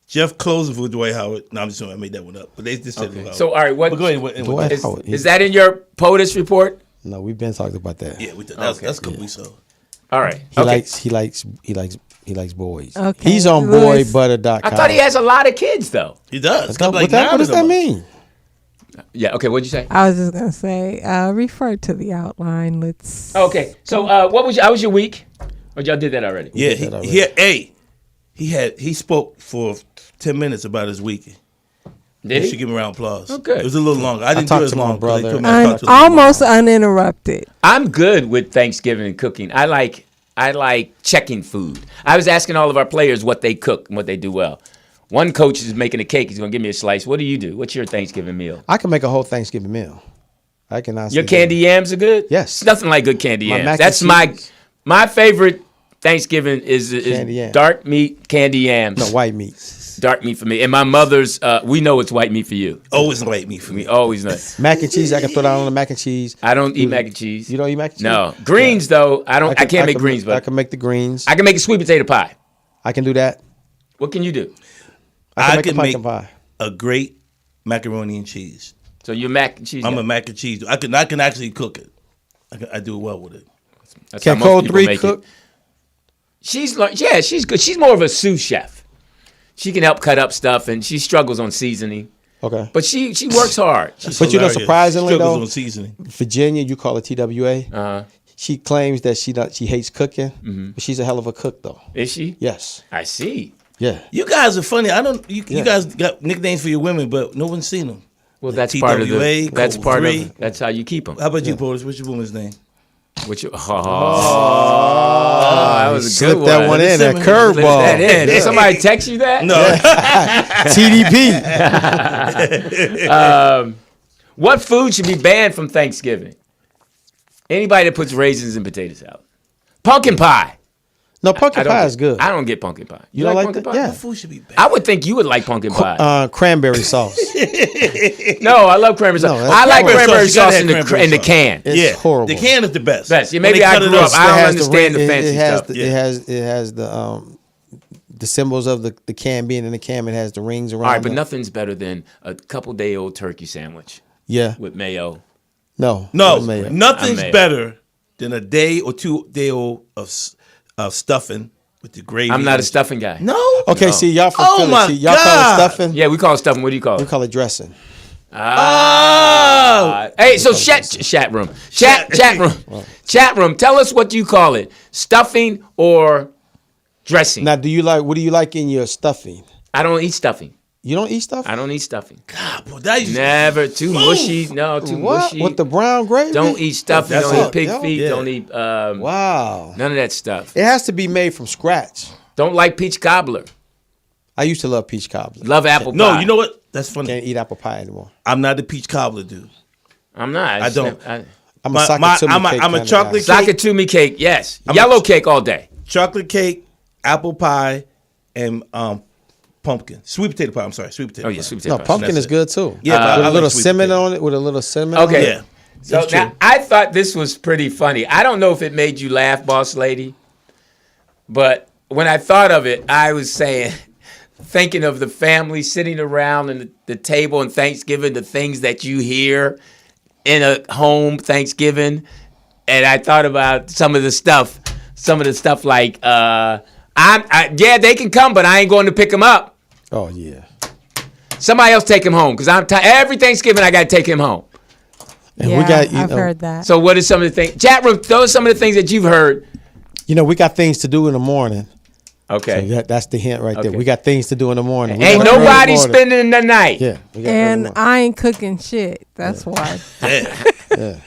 Jeff closing for Dwight Howard. No, I'm just I made that one up. But they just said Lou Howard. So all right, what But go ahead. Dwight is, Howard. is that in your POTUS report? No, we've been talking about that. Yeah, we did. That's a couple weeks ago. All right. He likes boys. Okay. He's on Louis. boybutter.com. I thought he has a lot of kids though. He does. What does that mean? Yeah. Okay. What'd you say? I was just gonna say, refer to the outline. Let's. Okay. So what was how was your week? Or y'all did that already? Yeah, did that already. he spoke for 10 minutes about his week. Did You should he? give him a round of applause. Oh, good. It was a little longer. I didn't do talked it as to my long. brother. They told me I I'm talked to him. almost uninterrupted. I'm good with Thanksgiving and cooking. I like checking food. I was asking all of our players what they cook and what they do well. One coach is making a cake. He's going to give me a slice. What do you do? What's your Thanksgiving meal? I can make a whole Thanksgiving meal. I can honestly. Your candy yams are good? Yes. It's nothing like good candy My yams. mac and That's cheese. my favorite Thanksgiving is Candy yams. dark meat candy yams. No, white meat. Dark meat for me. And my mother's, we know it's white meat for you. Always white meat for me. We always know. Mac and cheese. I can throw that on the mac and cheese. I don't eat mac and cheese. You don't eat mac and cheese? No. Greens, though, I can't make greens, I but can make the greens. I can make a sweet potato pie. I can do that. What can you do? I I can can make a make pumpkin pie. a great macaroni and cheese. So you're mac and cheese I'm guy. a mac and cheese. I can actually cook it. I do well with it. That's Can how most Code people 3 make it. cook? She's good. She's more of a sous chef. She can help cut up stuff, and she struggles on seasoning. Okay. But she works hard. She's But you know, hilarious. surprisingly, Struggles though- on seasoning. Virginia, you call it TWA. Uh-huh. She claims that she hates cooking, but she's a hell of a cook, though. Is she? Yes. I see. Yeah. You guys are funny. You Yeah. guys got nicknames for your women, but no one's seen them. Well, Like that's part of TWA, the. That's Code part 3. of. That's how you keep them. How about you, Polish? What's your woman's name? That was a good Slipped one. that one in, that Slip Slip curveball. that in. Did somebody text you that? No. TDP. What food should be banned from Thanksgiving? Anybody that puts raisins in potato salad. Pumpkin pie. No, pumpkin pie is good. I don't get pumpkin pie. You don't like pumpkin that? pie? Yeah. What food should be bad? I would think you would like pumpkin pie. Cranberry sauce. No, I love cranberry sauce. that's I like cranberry cranberry sauce. You gotta sauce have in the cranberry sauce. can. It's horrible. The can is the best. Best. Yeah, When maybe they I cut it grew up, up. I don't It has understand the it fancy has stuff. it has the symbols of the can being in the can. It has the rings around. All right, but them. nothing's better than a couple-day-old turkey sandwich Yeah. with mayo. No. No, mayo. nothing's I'm mayo. better than a day or 2 day old of stuffing with the gravy. I'm not a stuffing guy. No. Okay, see y'all from Oh Philly. my See, y'all call God. it stuffing. Yeah, we call it stuffing. What do you call We it? call it dressing. Oh. Hey, so chat room. Chat room. Tell us what you call it. Stuffing or dressing? Now, what do you like in your stuffing? I don't eat stuffing. You don't eat stuffing? I don't eat stuffing. God, boy, that used Never. Too mushy. No, too What? mushy. With the brown gravy? Don't eat stuffing. That's Don't it. eat pig Yo. feet. Yeah. Don't eat Wow. none of that stuff. It has to be made from scratch. Don't like peach cobbler. I used to love peach cobbler. Love apple pie. No, you know what? That's funny. Can't eat apple pie anymore. I'm not the peach cobbler dude. I'm not. I don't. I'm My- a socket my- to me I'm a- cake I'm a kinda chocolate guy. cake. Sakatumi cake, yes. Yellow cake all day. Chocolate cake, apple pie, and pumpkin. Sweet potato pie. I'm sorry, sweet potato. Oh, yeah, pie. sweet potato No, pie. pumpkin That's is it. good too. Yeah, but I with a like little sweet cinnamon potato. on it. With a little cinnamon. on Okay. it. Yeah. So That's true. now, I thought this was pretty funny. I don't know if it made you laugh, boss lady, but when I thought of it, I was thinking of the family sitting around in the table on Thanksgiving, the things that you hear in a home Thanksgiving, and I thought about some of the stuff like, yeah, they can come, but I ain't going to pick them up. Oh yeah. Somebody else take him home, because every Thanksgiving I got to take him home. And yeah, we got I've heard that. So what are some of the things? Chat room, those are some of the things that you've heard. we got things to do in the morning. Okay. So that's the hint right there. Okay. We got things to do in the morning. We Ain't got early nobody morning. spending the night. Yeah. We got early And morning. I ain't cooking shit. That's why. Yeah.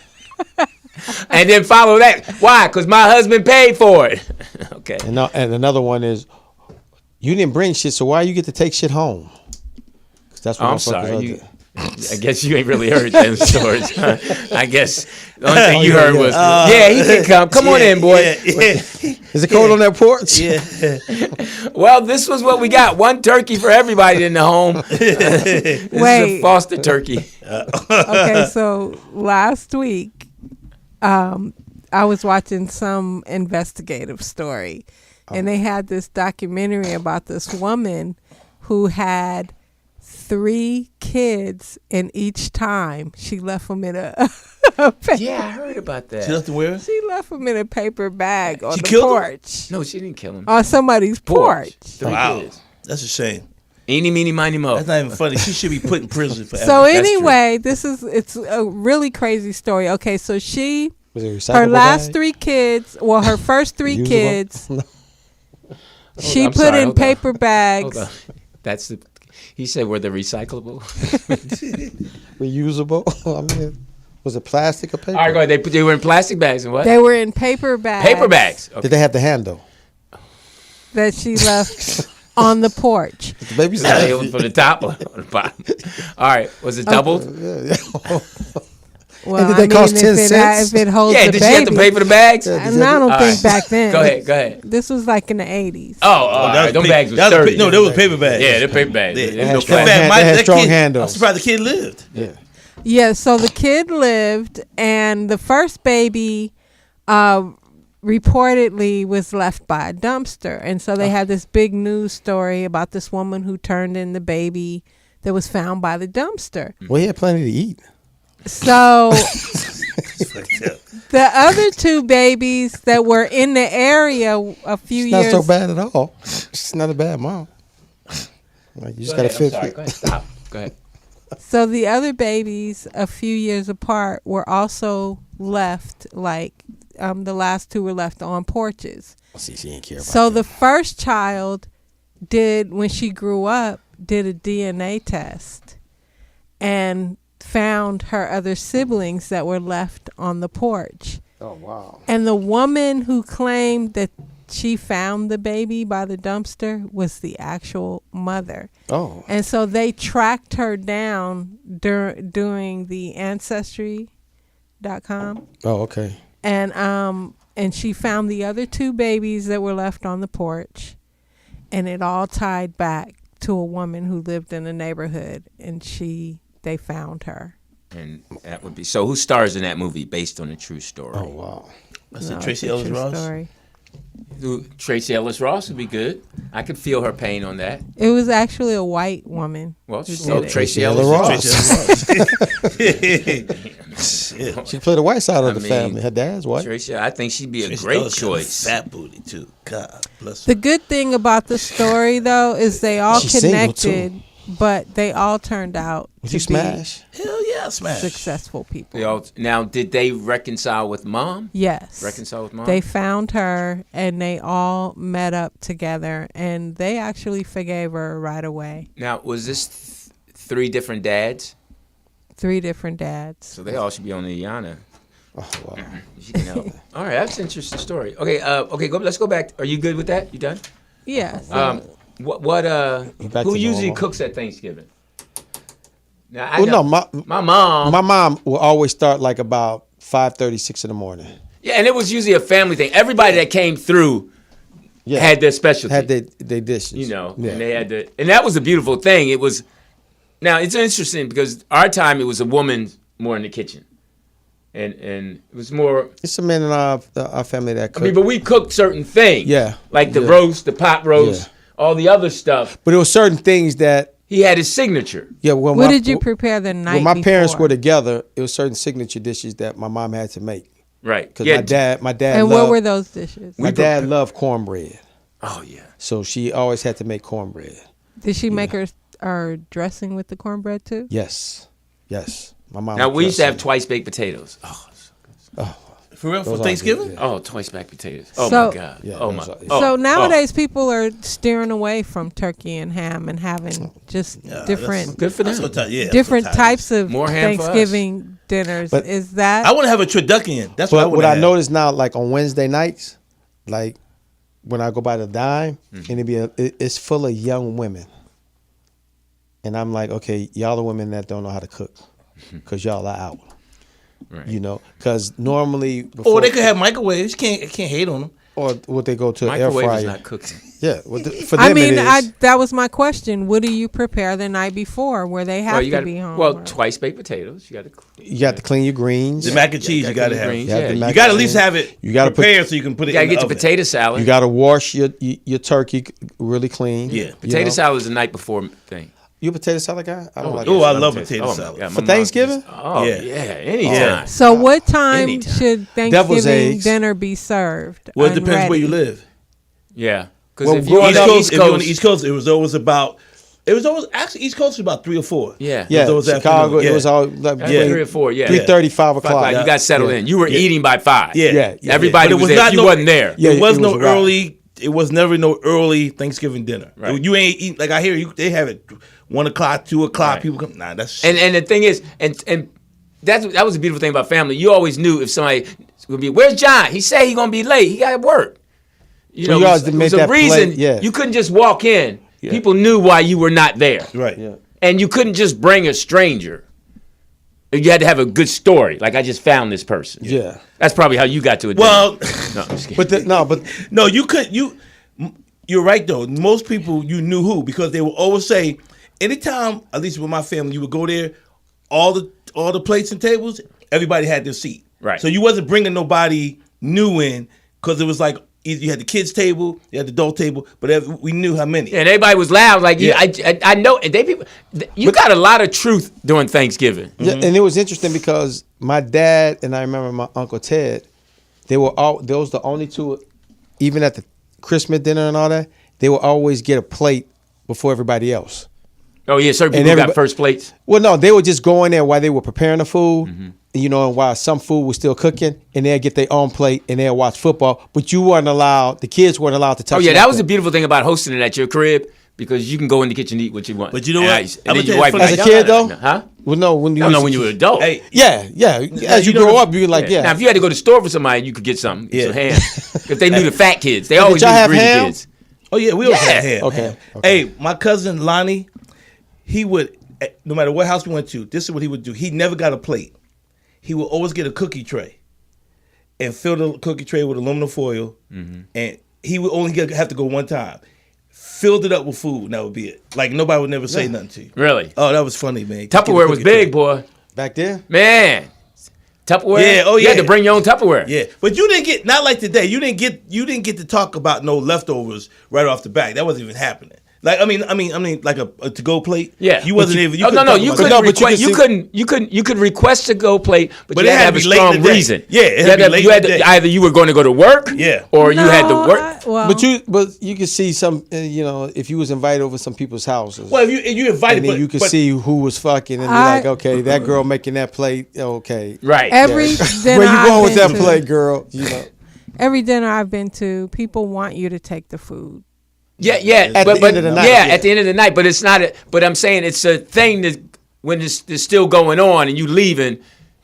And then follow that. Why? Because my husband paid for it. Okay. And another one is, you didn't bring shit, so why you get to take shit home? 'Cause that's what I'm motherfuckers sorry. are You, doing. I guess you ain't really heard them stories. I guess the only thing you yeah, heard yeah. was, yeah, he can come. Come on in, boy. Yeah. Is it cold on that porch? Yeah. Well, this was what we got. One turkey for everybody in the home. This is a Wait. foster turkey. Okay, so last week, I was watching some investigative story, and they had this documentary about this woman who had 3 kids, and each time she left them in a Yeah, I heard about She that. left the where? she left them in a paper bag on She the killed 'em? porch, No, she didn't kill him. on somebody's porch. 3 Wow. kids. That's a shame. Eeny, meeny, miny, mo. That's not even funny. She should be put in prison forever. So That's anyway, it's a really crazy story. Okay, so Was it a her recyclable last bag? 3 kids, well, her first 3 Reusable? kids, she I'm put sorry, in hold on. paper bags. Hold on. That's the. He said, "Were they recyclable?" Reusable? I mean, was it plastic or paper? All right, go ahead. They were in plastic bags and what? They were in paper bags. Paper bags. Okay. Did they have the handle? That she left on the porch. The baby's It was from the top or the bottom. All right. Was it doubled? Well, did they cost 10 cents? If it holds Yeah. the Did baby. she have to pay for the bags? And I don't All think right. back then. Go ahead. Go ahead. This was like in the 80s. Oh, all right. Them bags was that was sturdy. no, they was paper bags. Yeah, they're paper bags. Yeah. There's no strong plastic. hand- they had that strong kid, handles. I'm surprised the kid lived. Yeah. Yeah, so the kid lived, and the first baby reportedly was left by a dumpster. And so they had this big news story about this woman who turned in the baby that was found by the dumpster. Well, he had plenty to eat. So the other 2 babies that were in the area a few It's years not so bad at all. She's not a bad mom. Like, you just Go got to ahead. I'm fit. sorry. Go ahead. Stop. Go ahead. So the other babies, a few years apart, were also left, like the last 2 were left on porches. See, she ain't care about So that. the first child when she grew up, did a DNA test and found her other siblings that were left on the porch. Oh, wow. And the woman who claimed that she found the baby by the dumpster was the actual mother. Oh. And so they tracked her down during the Ancestry.com. Oh, okay. And she found the other 2 babies that were left on the porch. And it all tied back to a woman who lived in the neighborhood, and they found her. And that would be so. Who stars in that movie based on a true story? Oh, wow. That's No, it. Tracy it's a Ellis true Ross. story. Tracy Ellis Ross would be good. I could feel her pain on that. It was actually a white woman. Well, who so did it. Tracy Ellis Ellis Ross. Shit. She played the white side of the mean, family. Her dad's white. Tracy, I think she'd be a Tracy great Ellis got a choice. Fat booty too. God bless her. The good thing about the story, though, is they all She's single, connected. but they all turned out Did to you be smash? Hell yeah, smash. successful people. Now, did they reconcile with mom? Yes. Reconcile with mom? They found her and they all met up together and they actually forgave her right away. Now, was this 3 different dads? 3 different dads. So they all should be on the Iana. Oh, wow. She can help. All right, that's an interesting story. Okay, let's go back. Are you good with that? You done? Yes. back Who to usually normal. cooks at Thanksgiving? Now, I Well, know no, my mom. my mom will always start like about 5:30, 6 in the morning. Yeah, and it was usually a family thing. Everybody that came through Yeah, had their specialty. had their dishes. You know, yeah. and they had and that was a beautiful thing. It was. Now it's interesting because our time it was a woman more in the kitchen, and it was more. It's a man in our family that cook. I mean, but we cooked certain things. Yeah. Like the Yeah. roast, the pot roast, Yeah. all the other stuff. But there were certain things that He had his signature. what did you prepare the night when my parents before? were together? It was certain signature dishes that my mom had to make Right. because Yeah. my dad And loved, what were those dishes? my dad loved cornbread, Oh yeah. so she always had to make cornbread. Did she make her dressing with the cornbread too? Yes. My mom. Now would we used to dress have twice baked potatoes. Oh, For real? For Those are Thanksgiving? good, yeah. oh, twice baked potatoes. Oh So- my God. Yeah, oh those my. are- oh, So oh. nowadays people are steering away from turkey and ham and having just Yeah, different Good for That's them. what time, yeah. different that's what time it is. types of More ham for us. Thanksgiving dinners. But Is that I want to have a turducken. That's what I But want what to I have. notice now, like on Wednesday nights, like when I go by the dime, and it's full of young women, and I'm like, okay, y'all are women that don't know how to cook, because y'all are out. Right. You know, because normally, Or before, they could have microwaves. Can't hate on them. or would they go to an air Microwave fryer? is not cooking. Yeah, for them I mean, it is. that was my question. What do you prepare the night before where they have Well, you to got be home? well twice baked potatoes. You got to. You got to clean your greens. The mac and cheese you got to have. greens, You have yeah. the You mac got to at and least cheese. have it You gotta put- prepared so you can put it You got to in the get the oven. potato salad. You got to wash your turkey really clean. Yeah. you potato know? salad is the night before thing. You a potato salad guy? I don't like. Oh, it. I love Potato- potato oh, my salad. God, For my mom Thanksgiving? just- Oh Yeah. yeah, anytime. Yeah. So what time Anytime. should Devil's Thanksgiving eggs. dinner be served? Well, it and depends where you ready? live. Yeah, because Well, if you're on East the Coast, East if you're on the Coast, East Coast, it was always actually East Coast was about 3 or 4. yeah, Yeah, It was those Chicago. afternoon, It yeah. was all like That's Yeah. 3 or 4. Yeah, 3:30, 5 5 o'clock. o'clock. You got settled in. You were Yeah. eating by 5. Yeah. Everybody But it was there. not You wasn't there. Yeah, it was it no was a wrap. early. It was never no early Thanksgiving dinner. Right. You ain't eating like I hear you. They have it 1 o'clock, 2 o'clock. Right. People come. Nah, that's And the thing is, and that was a beautiful thing about family. You always knew if somebody would be, where's John? He said he gonna be late. He got to work. You Well, know, you it always was made a that play, reason. yeah. You couldn't just walk in. Yeah. People knew why you were not there. right. Yeah. And you couldn't just bring a stranger. You had to have a good story. Like, I just found this person. Yeah. That's probably how you got to it. Well, no, I'm just kidding. But no, you could. You're right though. Most people you knew who because they would always say, anytime, at least with my family, you would go there, all the plates and tables, everybody had their seat. Right. So you wasn't bringing nobody new in because it was like either you had the kids table, you had the adult table, but we knew how many. And everybody was loud. Like, Yeah. I know. And you got a lot of truth during Thanksgiving. yeah, and it was interesting because my dad and I remember my Uncle Ted, those the only two, even at the Christmas dinner and all that, they would always get a plate before everybody else. Oh, yeah. Certain And people got everybody- first plates. Well, no, they would just go in there while they were preparing the food, you know, and while some food was still cooking, and they'd get their own plate and they'd watch football. But you weren't allowed, the kids weren't allowed to touch Oh, yeah. nothing. That was the beautiful thing about hosting it at your crib because you can go in the kitchen and eat what you want. But you know And what? I- and I'ma then tell your you wife funny- was As a like, kid, "No, though? Huh? Well, no, when you No, when you were an adult. Hey, Yeah. As you you grow know- up, you're like, yeah. Now, if you had to go to the store for somebody, you could get something. Yeah. Some ham. If they knew the fat kids, they always y'all knew the have greedy ham? kids. oh yeah, we always Yeah. had ham. Okay, ham. okay. Hey, my cousin Lonnie, he would no matter what house we went to, this is what he would do. He never got a plate. He would always get a cookie tray and fill the cookie tray with aluminum foil, and he would only have to go one time. Filled it up with food, and that would be it. Like nobody would never say nothing to you. Really? Oh, that was funny, man. Just get a Tupperware was cookie big, tray. boy. Back then? Man. Tupperware? Yeah, oh, You had yeah. to bring your own Tupperware. Yeah, but you didn't get to talk about no leftovers right off the bat. That wasn't even happening. Like I mean, like a to-go plate. Yeah, you wasn't able. You no, you couldn't. No, but You could request to go plate, but you it had to have a strong reason. Yeah, it had to be late you had in the to, day. either you were going to go to work, or you had to work. But you could see some, if you was invited over some people's houses. Well, if you invited, and then you could see who was fucking, and you're like, okay, that girl making that plate, okay, right? Every dinner where you going with that to, plate, girl? Every dinner I've been to, people want you to take the food. Yeah. At the end of the night. At the end of the night. But it's not. But I'm saying it's a thing that when it's still going on and you leaving,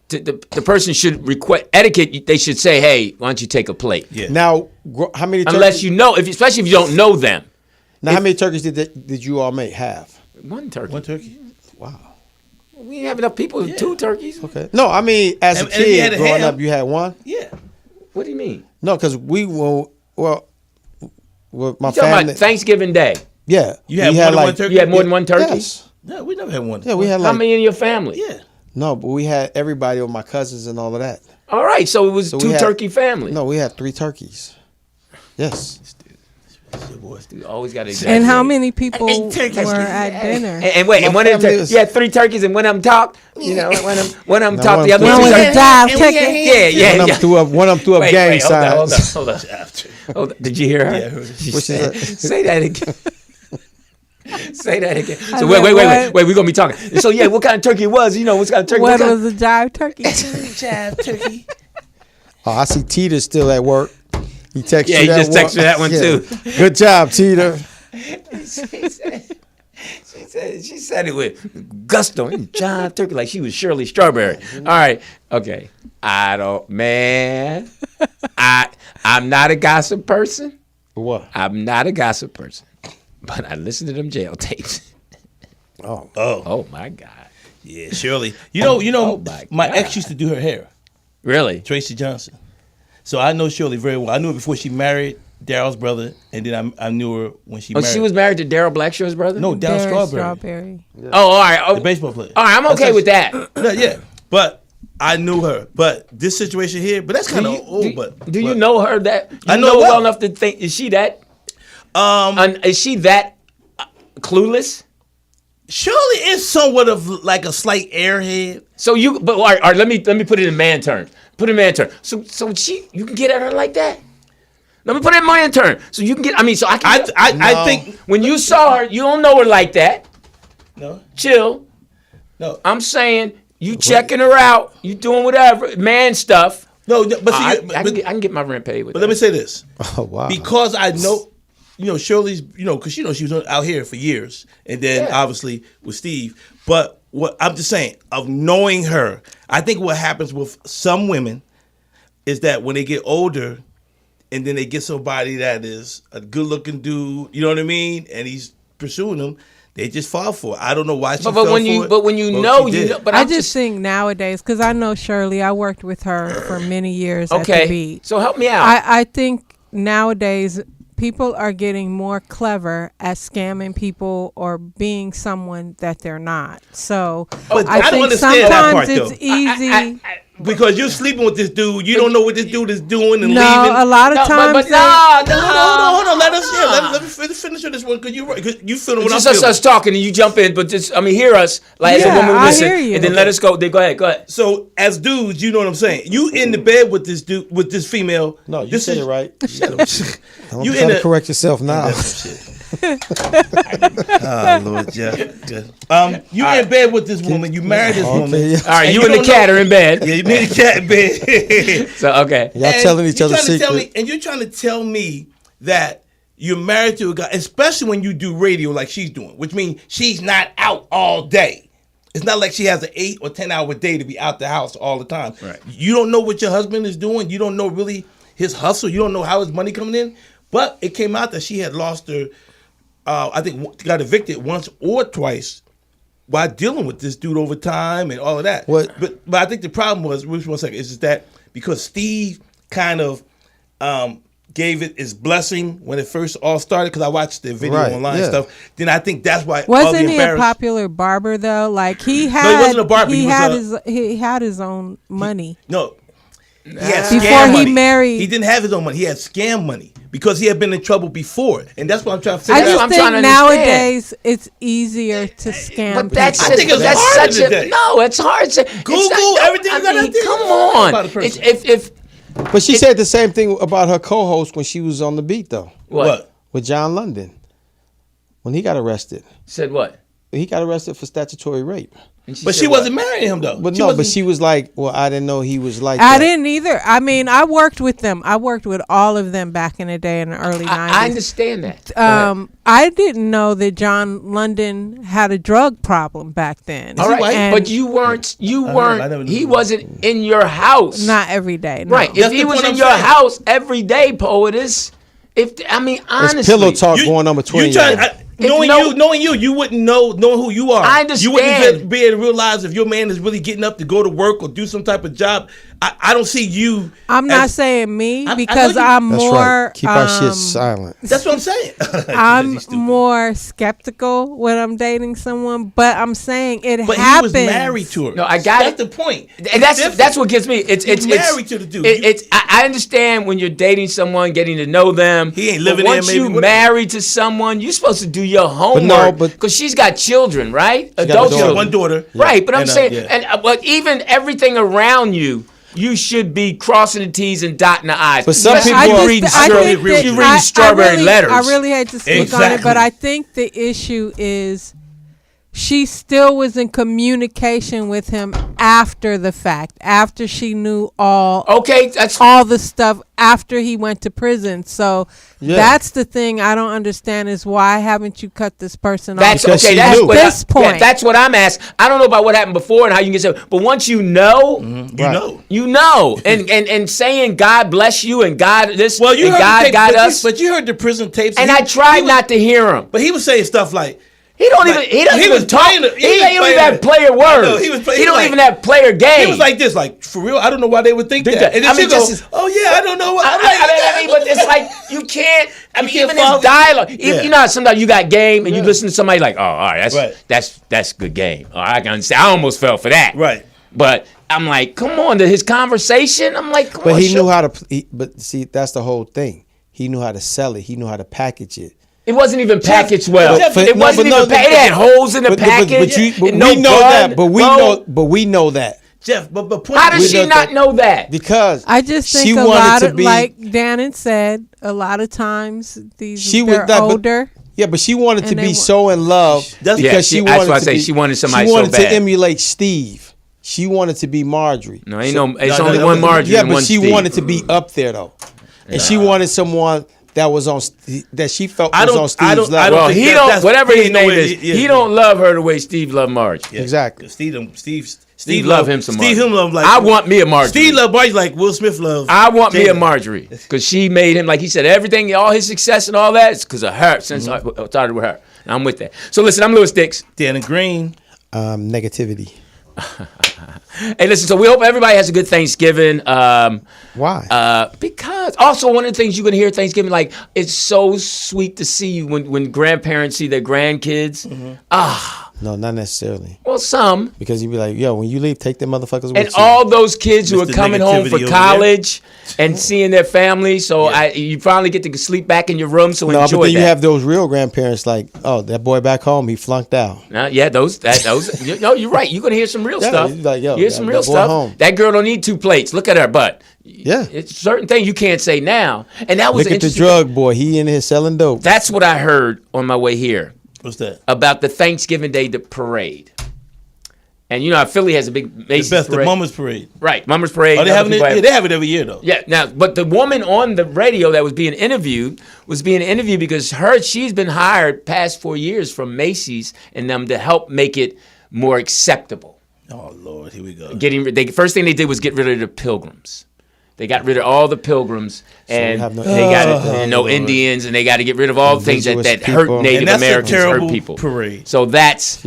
the person should request etiquette. They should say, "Hey, why don't you take a plate?" Yeah. Now, how many? Unless you know, especially if you don't know them. Now, how many turkeys did you all have? One turkey. One turkey. Wow. We didn't have enough people with 2 turkeys. Okay. No, I mean, as a kid growing up, you had one. Yeah. What do you mean? No, because we were with my You talking family. about Thanksgiving Day? Yeah. You had more than one turkey. You had more than one turkey? Yes. No, we never had one. Yeah, we had How many in your family? Yeah. No, but we had everybody with my cousins and all of that. All right, so it was So we 2 had- turkey family. No, we had 3 turkeys. Yes. Dude, always got to exaggerate. And how many people And turkeys. were at dinner? And wait, and My one of them, family was- you had 3 turkeys, and one of them talked. One of them talked. The other One two was started- a jive turkey. Yeah. One of them threw up Wait, gang hold on, signs. hold on. Did you hear her? Yeah, I heard her. She What's said, that? say that again. Say that again. So said, wait. what? We're gonna be talking. So yeah, what kind of turkey it was? What kind of turkey? What kind was a jive turkey? Jive turkey. Oh, I see Teeter's still at work. He texted Yeah, you he that just one. texted that one too. Good job, Teeter. She said it with gusto. Jive turkey, like she was Shirley Strawberry. All right, okay. I'm not a gossip person. What? I'm not a gossip person, but I listen to them jail tapes. Oh. Oh my God. Yeah, Shirley. You know, Oh, my God. ex used to do her hair, Really? Tracy Johnson. So I know Shirley very well. I knew her before she married Daryl's brother, and then I knew her when she married. She was married to Daryl Blackshaw's brother? No, Darryl Very Strawberry, Oh, all right. the baseball player. All right, I'm okay with that. Yeah, but I knew her. But this situation here, but that's kind of old. Do you know her that? I know her well. well enough to think, is she that clueless? Shirley is somewhat of like a slight airhead. So but all right, let me put it in man terms. So you can get at her like that? Let me put it in man terms. So you can get, so I can. I think When you saw her, you don't know her like that. no. Chill. No. I'm saying you checking her out, you doing whatever, man stuff. No, but see, I can get my rent paid with but that. let me say this. Oh, wow. Because I know, Shirley's, because she was out here for years, and then obviously with Steve. But what I'm just saying, of knowing her, I think what happens with some women is that when they get older, and then they get somebody that is a good-looking dude, you know what I mean, and he's pursuing them, they just fall for it. I don't know why she fell for it. But when you she know, did. But I just think nowadays, because I know Shirley, I worked with her for many years at the beat. So help me out. I think nowadays people are getting more clever at scamming people or being someone that they're not. So But I I don't think understand that sometimes part, it's though. easy. Because you're sleeping with this dude, you don't know what this dude is doing and No, leaving. a lot of times. Hold on. Let us finish this one because you feeling what I'm Just us feeling. talking and you jump in, but hear us like as a Yeah, woman I listen, hear you. and then let us go. Then go ahead. So as dudes, you know what I'm saying. You in the bed with this dude, with this female. No, you this said is, it right. You You in to the correct yourself now. Oh Lord, Jeff. Good. You in bed with this woman. You married this woman. Okay, yeah. All right, And you and the don't cat know- are in bed. Yeah, you need a cat in bed. So okay. Y'all And telling each you're other trying to tell secrets. me, and you're trying to tell me that you're married to a guy, especially when you do radio like she's doing, which means she's not out all day. It's not like she has an 8 or 10 hour day to be out the house all the time. Right. You don't know what your husband is doing. You don't know really his hustle. You don't know how his money coming in. But it came out that she had lost her, I think got evicted once or twice while dealing with this dude over time and all of that. What? But I think the problem was, wait 1 second, is just that because Steve kind of gave it his blessing when it first all started, because I watched the video Right, online yeah. and stuff, then I think that's why all the Wasn't he a embarrassed- popular barber though? Like he had. No, he wasn't a barber. He He was had a- he had his own money. No, He had Before scam he money. married- He didn't have his own money. He had scam money because he had been in trouble before, and that's what I'm trying to I figure just out. I'm think trying to understand. nowadays it's easier to scam But that's people. I think it's that's harder such today. no, it's hard. Google everything you got out there. Come About on. a person. If But she said the same thing about her co-host when she was on the beat, though, What? with John London. When he got arrested. said what? He got arrested for statutory rape. And But said she what? wasn't marrying him though. But wasn't- she was like, well, I didn't know he was like I that. didn't either. I mean, I worked with them. I worked with all of them back in the day in the early 90s. I understand that. Go ahead. I didn't know that John London had a drug problem back then. All right, white? And but you weren't. You I weren't. never knew He that. wasn't in your house. not every day. No. right. If That's he the was point in I'm your saying. house every day, poetess. Honestly, It's pillow talk You- going on between you. Trying, y'all. knowing you wouldn't knowing who you are. I You wouldn't understand. be able to realize if your man is really getting up to go to work or do some type of job. I don't see you. I'm not as- saying me I because know you- I'm That's more. right. Keep our shit silent. That's what I'm saying. I'm He's stupid. more skeptical when I'm dating someone, but I'm saying it But happens. he was married to her. No, I got That's it. the point. And It's that's different. what gets me. It's married to the dude. I understand when you're dating someone, getting to know them. He ain't living but there, once maybe, you whatever. married to someone, you're supposed to do your no, homework. but- Because she's got children, right? got a Adult daughter. children. One daughter. Right, but I'm And, saying, yeah. but even everything around you, you should be crossing the T's and dotting the I's. But some Especially people if are- you reading I strawberry, think that- you reading strawberry letters. I really hate to speak on it, Exactly. but I think the issue is she still was in communication with him after the fact, after she knew Okay, that's all the stuff after he went to prison. So Yeah. that's the thing I don't understand is why haven't you cut this person That's off? Because okay. she That's knew. what This point. that's what I'm asking. I don't know about what happened before and how you can say, but once you know, You Right. know. you know, and saying God bless you and God this Well, you and heard God the tape, got but us, but you heard the prison tapes. and He- I tried he was- not to hear him. But he was saying stuff like, He don't Like, even. He doesn't he even was talk. playing it- He, he was don't even playing have it. player I words. know, he was play- he he don't like- even have player game. he was like this, like for real. I don't know why they would think Think that. that. And then I she mean, goes, just- "Oh yeah, I don't know what." I I'm like, mean, but it's like you can't. I mean, can't even follow- his dialogue. Yeah. You know how sometimes you got game and you listen to somebody like, oh, all right, Right. that's good game. Oh, I can understand. I almost fell for that. Right. But I'm like, come on, to his conversation. I'm like, come But on. he knew how to. But see, that's the whole thing. He knew how to sell it. He knew how to package it. It wasn't even packaged well. Jeff, It no, wasn't but no, even. It had holes in the package. But no we know gun, that. But we no- know. But we know that Jeff, but point How is- does she know not that- know that? because I just think she a wanted lot to of, be like Dannon said, a lot of times She was they're that- but- older. Yeah, but she wanted to And they be wa- so in love That's- Yeah, because she- she that's wanted why I to say be, she wanted somebody she so wanted bad. to emulate Steve. She wanted to be Marjorie. No, ain't no. It's no, only that one was- Marjorie Yeah, and but one she Steve. wanted to be up there though, and she wanted someone that was on that she felt I was don't- on Steve's I don't- I level. don't Well, think he that- don't. that's- Whatever he his ain't no name way- is, yeah, he yeah. don't love her the way Steve loved Marge. Yeah. Exactly. Steve love him some Steve Marjorie. him love like I want me a Marjorie. Steve love Marjorie like Will Smith love. I want me a Jada. Marjorie because she made him, like he said, everything, all his success and all that is because of her. Since I started with her, and I'm with that. So listen, I'm Lewis Dix. Dannon Green. Negativity. Hey, listen. So we hope everybody has a good Thanksgiving. Why? Because also one of the things you're gonna hear at Thanksgiving, like it's so sweet to see you when grandparents see their grandkids. No, not necessarily. Well, some. Because you'd be like, yo, when you leave, take them motherfuckers with And you. all those kids who are Mr. coming home for Negativity over college and seeing their family, so you finally get to sleep back in your room. So no, enjoy but then that. you have those real grandparents like, oh, that boy back home, he flunked out. Yeah, those. No, you're right. You're gonna hear some real Yeah, stuff. you're like, yo, hear that- some real that boy stuff. home. That girl don't need 2 plates. Look at her butt. Yeah. It's certain things you can't say now. And that was Look at the interesting. drug boy. He in here selling dope. That's what I heard on my way here What's that? about the Thanksgiving Day parade. And you know, Philly has a big The Macy's best, the parade. Mummers Parade. Right, Mummers Parade. Oh, they other having it? people Yeah, they have it every year though. Yeah, now, but the woman on the radio that was being interviewed because she's been hired past 4 years from Macy's and them to help make it more acceptable. Oh Lord, here we go. First thing they did was get rid of the pilgrims. They got rid of all the pilgrims and have no- they got no Indians and they got to get rid of all the things that Indigenous hurt people. Native And that's a Americans, hurt terrible people. parade. So that's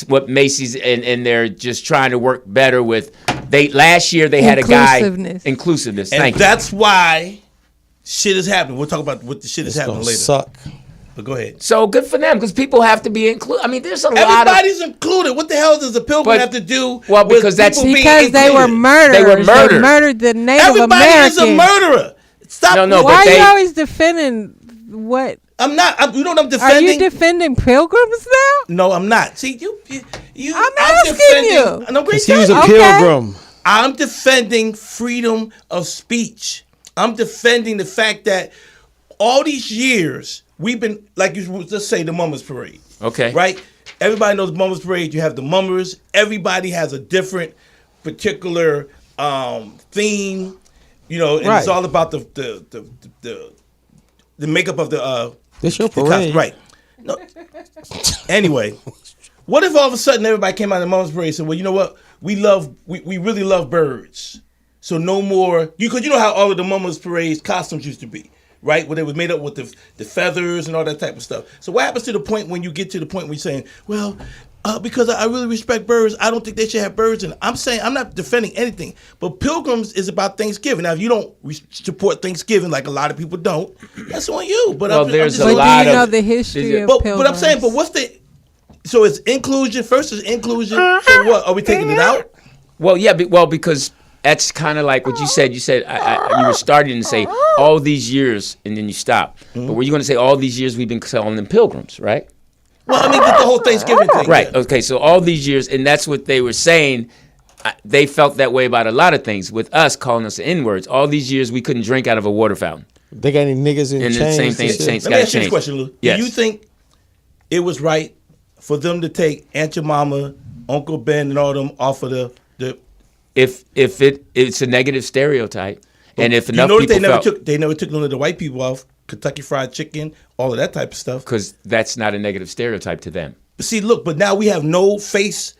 what Macy's and they're just trying to work better with. Last year they had a guy inclusiveness. And Thank you. that's why shit is happening. We'll talk about what the shit is It's happening gonna later. suck. But go ahead. So good for them because people have to be included. I mean, there's a lot of. Everybody's included. What the hell does a pilgrim have to do? Well, because with that's people being because they were included? murderers. They were murdered. They murdered the Native Everybody Americans. is a murderer. Stop. No, Why but are you they- always defending what? I'm not. You know what I'm Are defending? you defending pilgrims now? No, I'm not. See, you. I'm asking you. No, great 'Cause he was a job. Okay. pilgrim. I'm defending freedom of speech. I'm defending the fact that all these years we've been, like you let's say, the Mummers Parade. Okay. Right? Everybody knows Mummers Parade. You have the Mummers. Everybody has a different particular theme. You know, and Right. it's all about the makeup of the This your the costume. parade. Right. No. Anyway, what if all of a sudden everybody came out of the Mummers Parade and said, well, you know what? We really love birds. So no more, because you know how all of the Mummers Parade's costumes used to be, right? Where they was made up with the feathers and all that type of stuff. So what happens to the point when you get to the point where you're saying, well, because I really respect birds, I don't think they should have birds in it. I'm saying, I'm not defending anything, but Pilgrims is about Thanksgiving. Now, if you don't support Thanksgiving, like a lot of people don't, that's on you. But Well, I'm there's just a But lot do you know of- the history of but pilgrims? I'm saying, but what's the? So it's inclusion. First is inclusion. So what? Are we taking it out? Well, yeah, because that's kind of like what you said. You said you were starting to say all these years, and then you stop. But were you going to say all these years we've been calling them pilgrims, right? Well, I mean, the whole Thanksgiving thing. Right. yeah. Okay. So all these years, and that's what they were saying. They felt that way about a lot of things. With us calling us N-words, all these years we couldn't drink out of a water fountain. They got any niggas in And the chains? same and thing- shit? same- Let me gotta ask you this change. question, Lou. Yes. Do you think it was right for them to take Aunt Jemima, Uncle Ben, and all them off of the? If it's a negative stereotype, and if You enough notice people felt, they never took none of the white people off. Kentucky Fried Chicken, all of that type of stuff. because that's not a negative stereotype to them. But see, look, but now we have no face,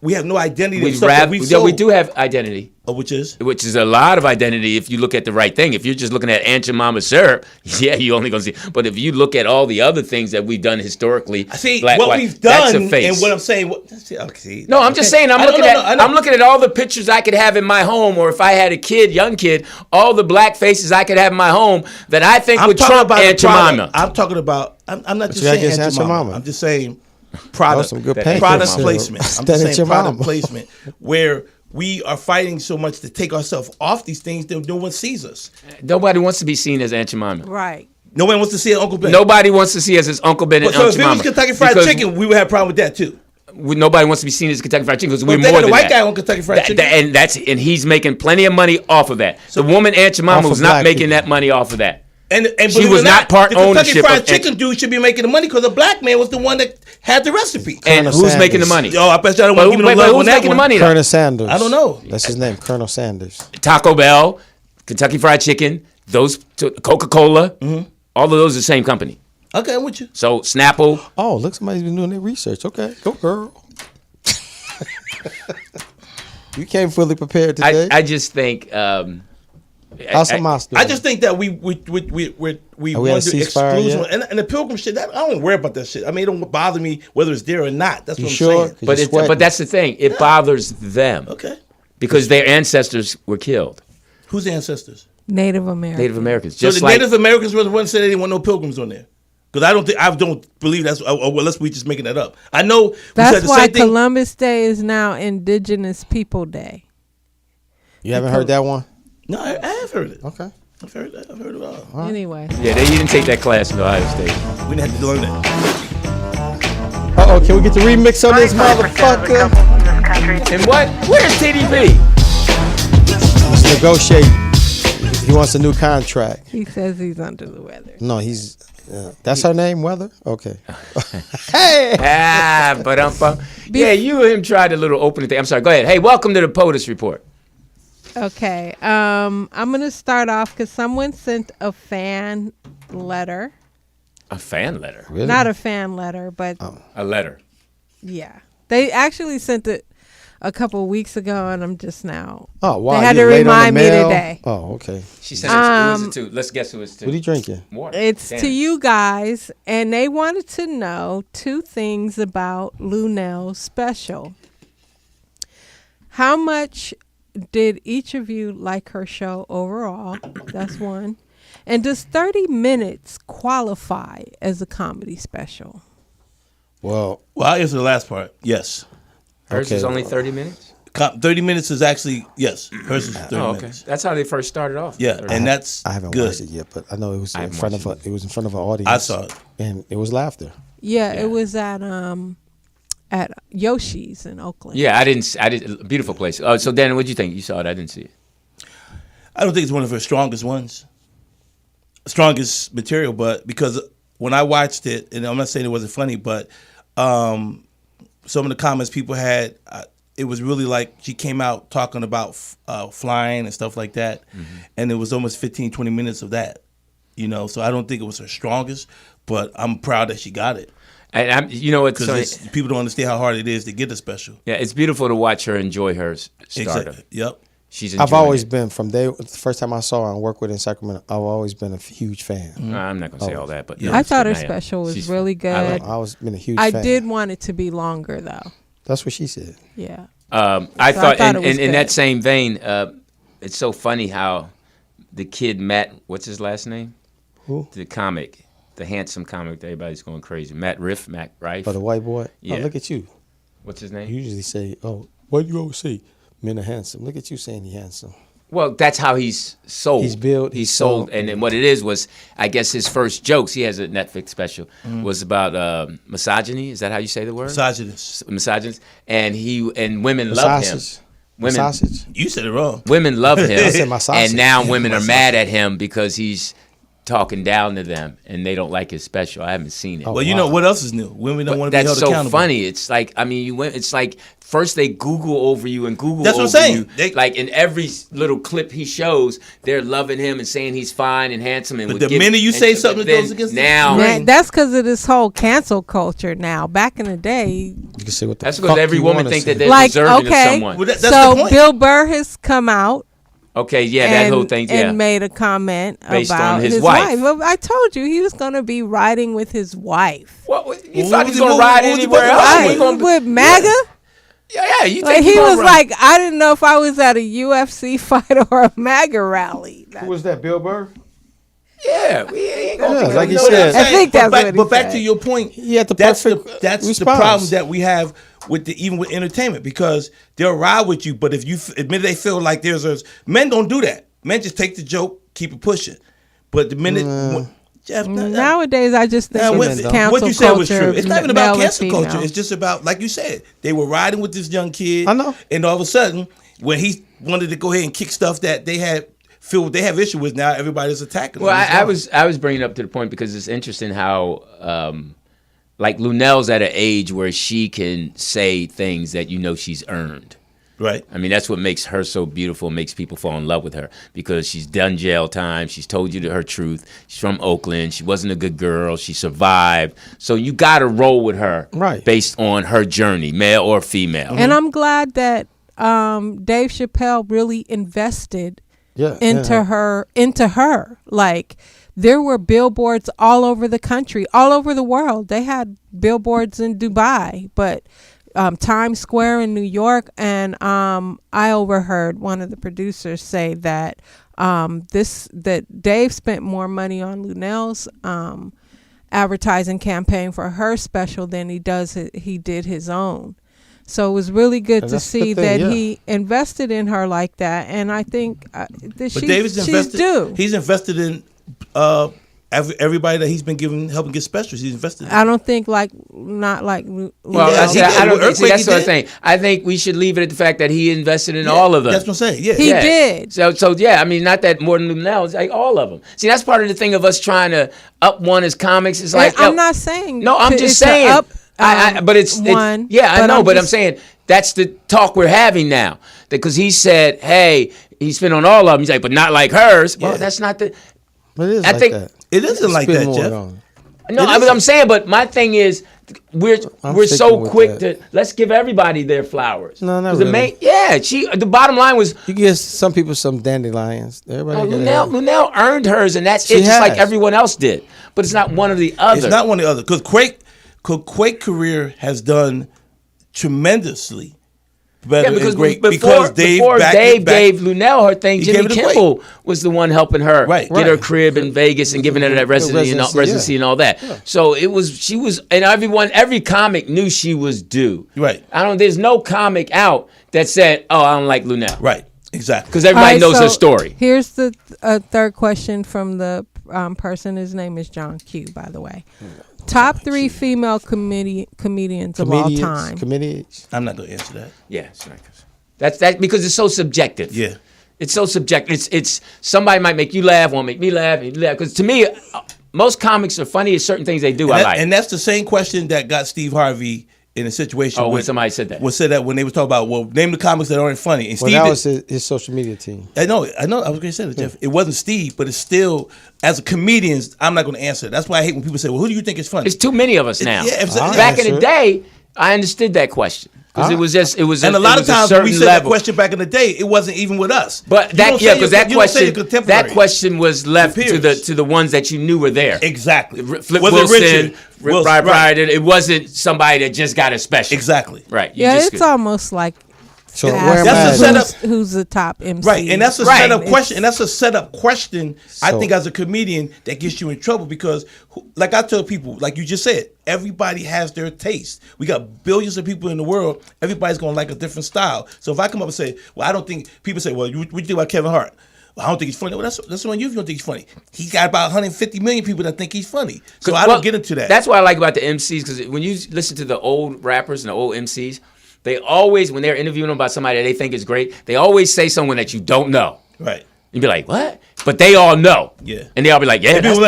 we have no identity. of We stuff that we sold. do have identity. Which is? Which is a lot of identity if you look at the right thing. If you're just looking at Aunt Jemima syrup, yeah, you only gonna see. But if you look at all the other things that we've done historically, See, black, what white, we've that's done a face. and what I'm saying. Okay. No, I'm just saying. I know, I'm looking at all the pictures I could have in my home, or if I had a young kid, all the black faces I could have in my home that I think would trump Aunt Jemima. I'm talking about. I'm not just you got saying against Aunt Aunt Jemima. Jemima? I'm just saying product. some good paint product chips. placement. I'm That just ain't saying your product mama. placement where we are fighting so much to take ourselves off these things that no one sees us. Nobody wants to be seen as Aunt Jemima. Right. No one wants to see Uncle Ben. Nobody wants to see us as Uncle Ben and But so Aunt if it Jemima. was Kentucky Fried Because Chicken, we would have a problem with that too. Nobody wants to be seen as Kentucky Fried Chicken because we're But they more got a than white that. guy on Kentucky Fried Chicken. And he's making plenty of money off of that. The woman Aunt Jemima Off of was not black making people. that money off of that. And She believe it was or not part the Kentucky ownership Fried of Chicken dude should be making the money because a black man was the one that had the recipe. And Colonel who's making the Sanders. money? Oh, I bet you I don't want to give him no Wait, love on who's that making the one. money though? Colonel Sanders. I don't know. That's his name, Colonel Sanders. Taco Bell, Kentucky Fried Chicken, Coca-Cola, all of those are the same company. Okay, I'm with you. So Snapple, Oh, look, somebody's been doing their research. Okay, go girl. You came fully prepared today. I just think How's the monster? I just think that we want Are we to at a ceasefire exclusion yet? and the pilgrim shit. I don't worry about that shit. I mean, it don't bother me whether it's there or not. That's You what I'm sure? saying. 'Cause you're sweating. but that's the thing. It bothers them Okay, because their ancestors were killed. who's the ancestors? Native American. Native Americans. So Just the like Native Americans were the ones that said they didn't want no pilgrims on there. Because I don't believe that's. Well, unless we just making that up. I know. We said That's the why same thing. Columbus Day is now Indigenous People Day. You haven't heard that one? No, I have heard it. Okay. I've heard that. I've heard it all. Anyway. yeah, he didn't take that class in Ohio State. We didn't have to learn that. Uh-oh, can we get the remix on this motherfucker? And what? Where's TDP? Let's negotiate. He wants a new contract. He says he's under the weather. No, he's... that's her name, Weather? Okay. Hey! Yeah, you and him tried a little opening thing. I'm sorry. Go ahead. Hey, welcome to the POTUS Report. Okay. I'm going to start off because someone sent a fan letter. A fan letter. Really? Not a fan letter, but A letter. yeah. They actually sent it a couple weeks ago, and I'm just now. Oh, wow. They had you to late on the remind me mail? today. Oh, okay. She said, who is it to? Let's guess who it's to. What are you drinking? Water. It's Damn. to you guys, and they wanted to know 2 things about Lunell's special. How much did each of you like her show overall? That's one. And does 30 minutes qualify as a comedy special? Well, I'll answer the last part. Yes. Hers Okay. is only 30 minutes? 30 minutes is actually, yes. Hers is 30 Oh, okay. minutes. That's how they first started off. Yeah, 30 and that's I haven't good. watched it yet, but I know it was I in haven't front of watched it was in front of an audience. I saw it. And it was laughter. Yeah, it was at Yoshi's in Oakland. Yeah, I didn't. Beautiful place. So Dannon, what'd you think? You saw it? I didn't see it. I don't think it's one of her strongest ones, strongest material. But because when I watched it, and I'm not saying it wasn't funny, but some of the comments people had, it was really like she came out talking about flying and stuff like that, and it was almost 15, 20 minutes of that. So I don't think it was her strongest, but I'm proud that she got it. And it's Because people don't understand how hard it is to get a special. yeah, it's beautiful to watch her enjoy her stardom. Exactly. Yep. She's I've enjoying always it. been the first time I saw her and worked with her in Sacramento. I've always been a huge fan. I'm not gonna say all that, but I thought her it's good. special was She's really fun. I good. like I've always been a huge I fan. did want it to be longer though. That's what she said. Yeah. I So thought, it was in good. that same vein, it's so funny how the kid Matt, what's his last name? Who? The comic, the handsome comic that everybody's going crazy. Matt Rife. For the white boy? Yeah. Oh, look at you. What's his You name? usually say, oh, what do you always say? Men are handsome. Look at you saying he's handsome. Well, that's how he's sold. He's built, He's he's sold. sold. And then what it is was, I guess his first jokes, he has a Netflix special, was about misogyny. Is that how you say the word? Misogynist. Misogynist. And women love him. Sausage. Women, Sausage. You said it wrong. women love him. I said my sausage. And now Yeah, women my are mad at him because he's talking down to them and they don't like his special. I haven't seen it. Oh, Well, you know what else is new? Women don't want to be That's held so accountable. funny. It's like, I mean, it's like first they Google over you and Google That's what over I'm saying. you. They- Like in every little clip he shows, they're loving him and saying he's fine and handsome. And But would the give- minute you and- say but something that then goes against the now, grain- That's because of this whole cancel culture now. Back in the day, You can say what the that's fuck because every you woman wanna think say. that they're like deserving of okay, someone. Well, that's the so point. Bill Burr has come out Okay, yeah, that and, whole thing, yeah. and made a comment Based about on his wife. Well, I told you he was going to be riding with his wife. What, you Well, thought what he was was going he- to ride what was he anywhere supposed to else? ride He gonna be- with MAGA? Yeah, you Like, think he gonna was ride- like, I didn't know if I was at a UFC fight or a MAGA rally. Who was that, Bill Burr? Yeah, we ain't gonna Yeah, think like of he no- said. I think that's but back, what he but back said. to your point. He had the that's perfect the response. problem that we have with even with entertainment, because they'll ride with you, but if you admit they feel like there's a men don't do that. Men just take the joke, keep it pushing. But the minute Jeff, Nowadays, I just think now, it's what- cancel what you said was culture, true. It's not even male about and cancel culture. female. It's just about, like you said, they were riding with this young kid. I know. And all of a sudden, when he wanted to go ahead and kick stuff that they have issue with, now everybody's attacking him. Well, It's I wrong. was bringing it up to the point because it's interesting how, like Lunell's at an age where she can say things that she's earned. right. I mean, that's what makes her so beautiful, makes people fall in love with her, because she's done jail time. She's told you her truth. She's from Oakland. She wasn't a good girl. She survived. So you got to roll with her Right. based on her journey, male or female. And I'm glad that Dave Chappelle really invested into her. Like, there were billboards all over the country, all over the world. They had billboards in Dubai, but Times Square in New York. And I overheard one of the producers say that that Dave spent more money on Lunell's advertising campaign for her special than he did his own. So it was really good And to that's the see thing, that yeah. he invested in her like that, and I think that But she's David's due. He's invested in everybody that he's been helping get specials. He's invested in. I don't think not like. Well, Yeah, see, he I did. don't With see, that's Earthquake, what I'm he saying. I think we should leave it at the fact that he invested in Yeah, all of them. That's what I'm saying. Yeah. He did. So yeah, I mean, not that more than Lunell, it's like all of them. See, that's part of the thing of us trying to up one as comics. It's like, I'm yo, not saying. No, I'm just it's to saying. Up, but it's one. yeah, I know, but I'm just- saying that's the talk we're having now. Because he said, hey, he spent on all of them. He's like, but not like hers. Well, Yeah. that's not the. But it is I like think- that. It isn't like Spend that, more Jeff. on it. No, It but I'm saying, but my thing is, we're I'm so sticking with quick that. to let's give everybody their flowers. No, not 'Cause really. the bottom line was You give some people some dandelions. Everybody get it. Lunell earned hers, and that's She it, just like has. everyone else did. But it's not one or the other. It's not one or the other. Because Quake career has done tremendously better because and great before Dave gave Lunell her thing, He Jimmy gave it away. Kimmel was the one helping her Right. get her crib in Vegas and giving her that residency and all that. Yeah. So she was, and every comic knew she was due. Right. There's no comic out that said, "Oh, I don't like Lunell." Right. Exactly. Because everybody All right, knows so her story. Here's the third question from the person. His name is John Q, by the way. Top 3 female comedians of all time. Comedians. I'm not going to answer that. Yeah, it's not, that's because it's so subjective. Yeah. It's so subjective. It's somebody might make you laugh, won't make me laugh. Because to me, most comics are funny. It's certain things they do I like. And that's the same question that got Steve Harvey in a situation. When somebody said that. Said that when they was talking about, name the comics that aren't funny. And That was his social media team. I know. I was going to say that, Jeff. It wasn't Steve, but it's still, as a comedian, I'm not going to answer. That's why I hate when people say, well, who do you think is funny? There's too many of us now. Yeah, back in the day, I understood that question. Because it was and a lot of times when we said level. that question back in the day, it wasn't even with us. But that question was left to the ones that you knew were there. Exactly. Flip was Wilson, it Richard? Right. It wasn't somebody that just got a special. Exactly. Right. It's almost like So that's a setup. Who's the top MC? Right, and that's a setup question. And that's a setup question. I think as a comedian that gets you in trouble because, like I tell people, like you just said, everybody has their taste. We got billions of people in the world. Everybody's gonna like a different style. So if I come up and say, well, I don't think people say, well, what do you think about Kevin Hart? Well, I don't think he's funny. Well, that's on you if you don't think he's funny. He's got about 150 million people that think he's funny. So I don't get into that. That's what I like about the MCs because when you listen to the old rappers and the old MCs. They always, when they're interviewing them about somebody that they think is great, they always say someone that you don't know. Right. You'd be like, what? But they all know. Yeah. And they all be like, yeah, that's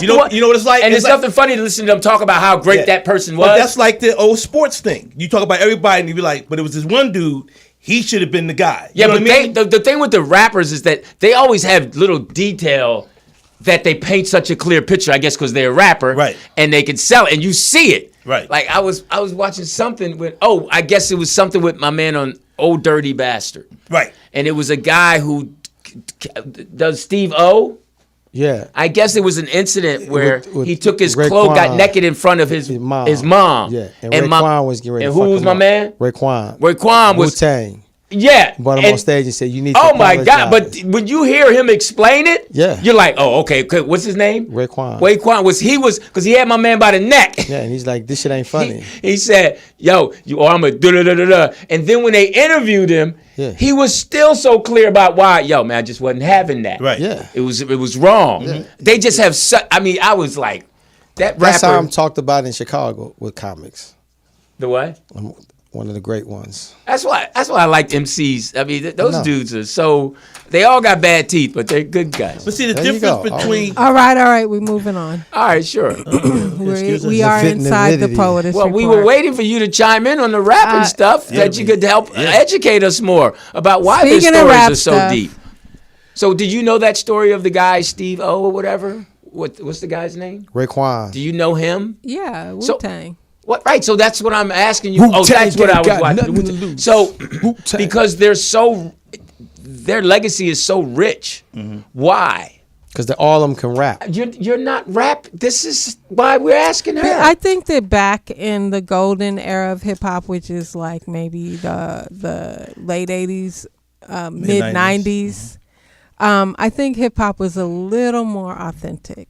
you know what it's like? And it's nothing funny to listen to them talk about how great that person was. But that's like the old sports thing. You talk about everybody and you be like, but it was this one dude, he should have been the guy. You know what I mean? The thing with the rappers is that they always have little detail that they paint such a clear picture, I guess, because they're a rapper. Right. And they can sell it, and you see it. Right. Like I was watching something with I guess it was something with my man on Old Dirty Bastard. Right. And it was a guy who does Steve O. Yeah. I guess it was an incident where with he took his Raekwon, clothes, got naked in front of his mom. Yeah. And Raekwon was getting ready and to who was my man? Raekwon. Raekwon was Wu-Tang. Yeah. Brought him on stage and said, you need to Oh my God. apologize. But when you hear him explain it, you're like, oh, okay. What's his name? Raekwon. Because he had my man by the neck. Yeah, and he's like, this shit ain't funny. He said, yo, I'm a da-da-da-da-da. And then when they interviewed him, he was still so clear about why, yo, man, I just wasn't having that. Right. Yeah. It was wrong. Mm-hmm. They just have I was like, that That's rapper. how I'm talked about in Chicago with comics. The what? I'm one of the great ones. That's why I like MCs. I mean, those dudes are they all got bad teeth, but they're good guys. But see, the difference between... All right, we're moving on. All right, sure. we are inside the poetess Well, we were waiting for you to chime in on the rapping stuff that you could help educate us more about why these stories are so deep. So did you know that story of the guy, Steve O or whatever? What's the guy's name? Raekwon. Do you know him? Yeah, Wu-Tang. What? Right. So that's what I'm asking you. That's what I was watching. So because their legacy is so rich. Mm-hmm. Why? Because all of them can rap. You're not rap. This is why we're asking her. I think that back in the golden era of hip hop, which is like maybe the late '80s, mid '90s, I think hip hop was a little more authentic.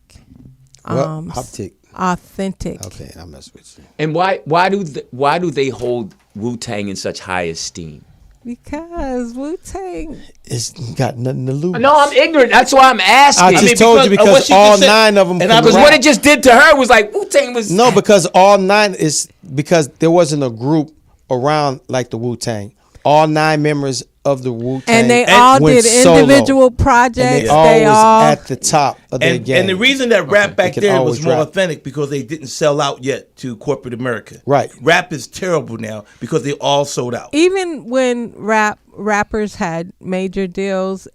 Authentic. Okay, I mess with you. And why do they hold Wu-Tang in such high esteem? Because Wu-Tang, it's got nothing to lose. No, I'm ignorant. That's why I'm asking. I just told you because all 9 of them. And because what it just did to her was like Wu-Tang was. No, because all 9 is because there wasn't a group around like the Wu-Tang. All 9 members of the Wu-Tang, and they all did individual projects. And they all was at the top of their game. And the reason that rap back then was more authentic because they didn't sell out yet to corporate America. Right. Rap is terrible now because they all sold out. Even when rappers had major deals,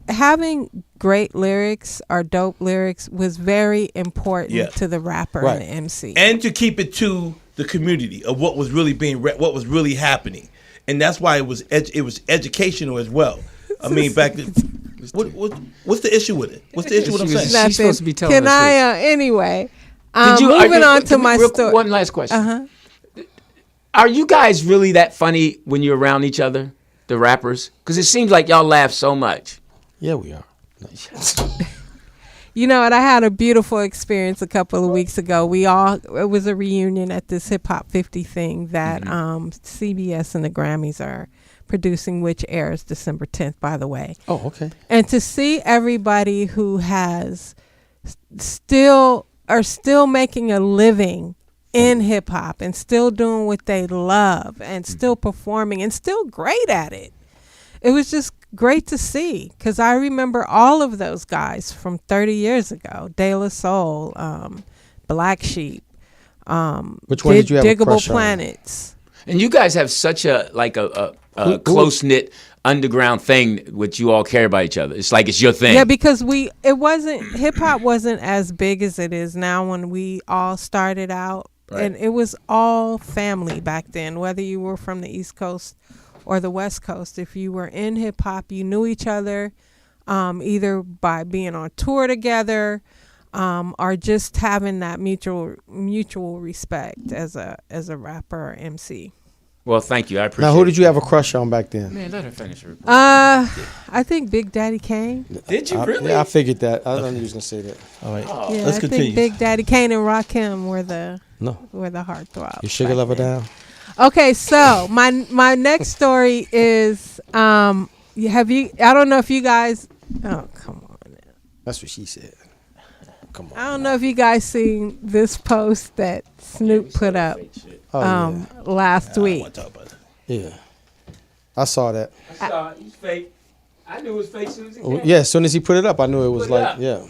having great lyrics or dope lyrics was very important to the rapper and the MC, and to keep it to the community of what was really what was really happening. And that's why it was educational as well. I mean, back then, what's the issue with it? What's the issue with what I'm saying? She's supposed to be telling us. Can I, anyway, moving on to my story. One last question. Are you guys really that funny when you're around each other, the rappers? Because it seems like y'all laugh so much. Yeah, we are. You know what? I had a beautiful experience a couple of weeks ago. It was a reunion at this Hip Hop 50 thing that CBS and the Grammys are producing, which airs December 10th, by the way. Oh, okay. And to see everybody who has still making a living in hip hop and still doing what they love and still performing and still great at it. It was just great to see, because I remember all of those guys from 30 years ago. De La Soul, Black Sheep, which one did you have a Diggable crush on? Planets. And you guys have such a close-knit underground thing which you all care about each other. It's like it's your thing. Yeah, because hip hop wasn't as big as it is now when we all started out. Right. And it was all family back then, whether you were from the East Coast or the West Coast. If you were in hip hop, you knew each other either by being on tour together or just having that mutual respect as a rapper or MC. Well, thank you. I appreciate it. Now, who did you have a crush on back then? Man, let her finish her report. I think Big Daddy Kane. Did you really? Yeah, I figured that. I knew you was going to say that. All right. Yeah, Let's I continue. think Big Daddy Kane and Rakim were the No. heartthrobs. Your sugar back level then. down? Okay, so my next story is I don't know if you guys. Oh, come on. That's what she said. Come on. I don't know if you guys seen this post that Snoop put up Oh, last I week. want to talk about that. yeah. I saw that. I saw it. He's fake. I knew it was fake as soon as it came. Yeah, as soon as he put it up, I knew it was Put it like, up. yeah.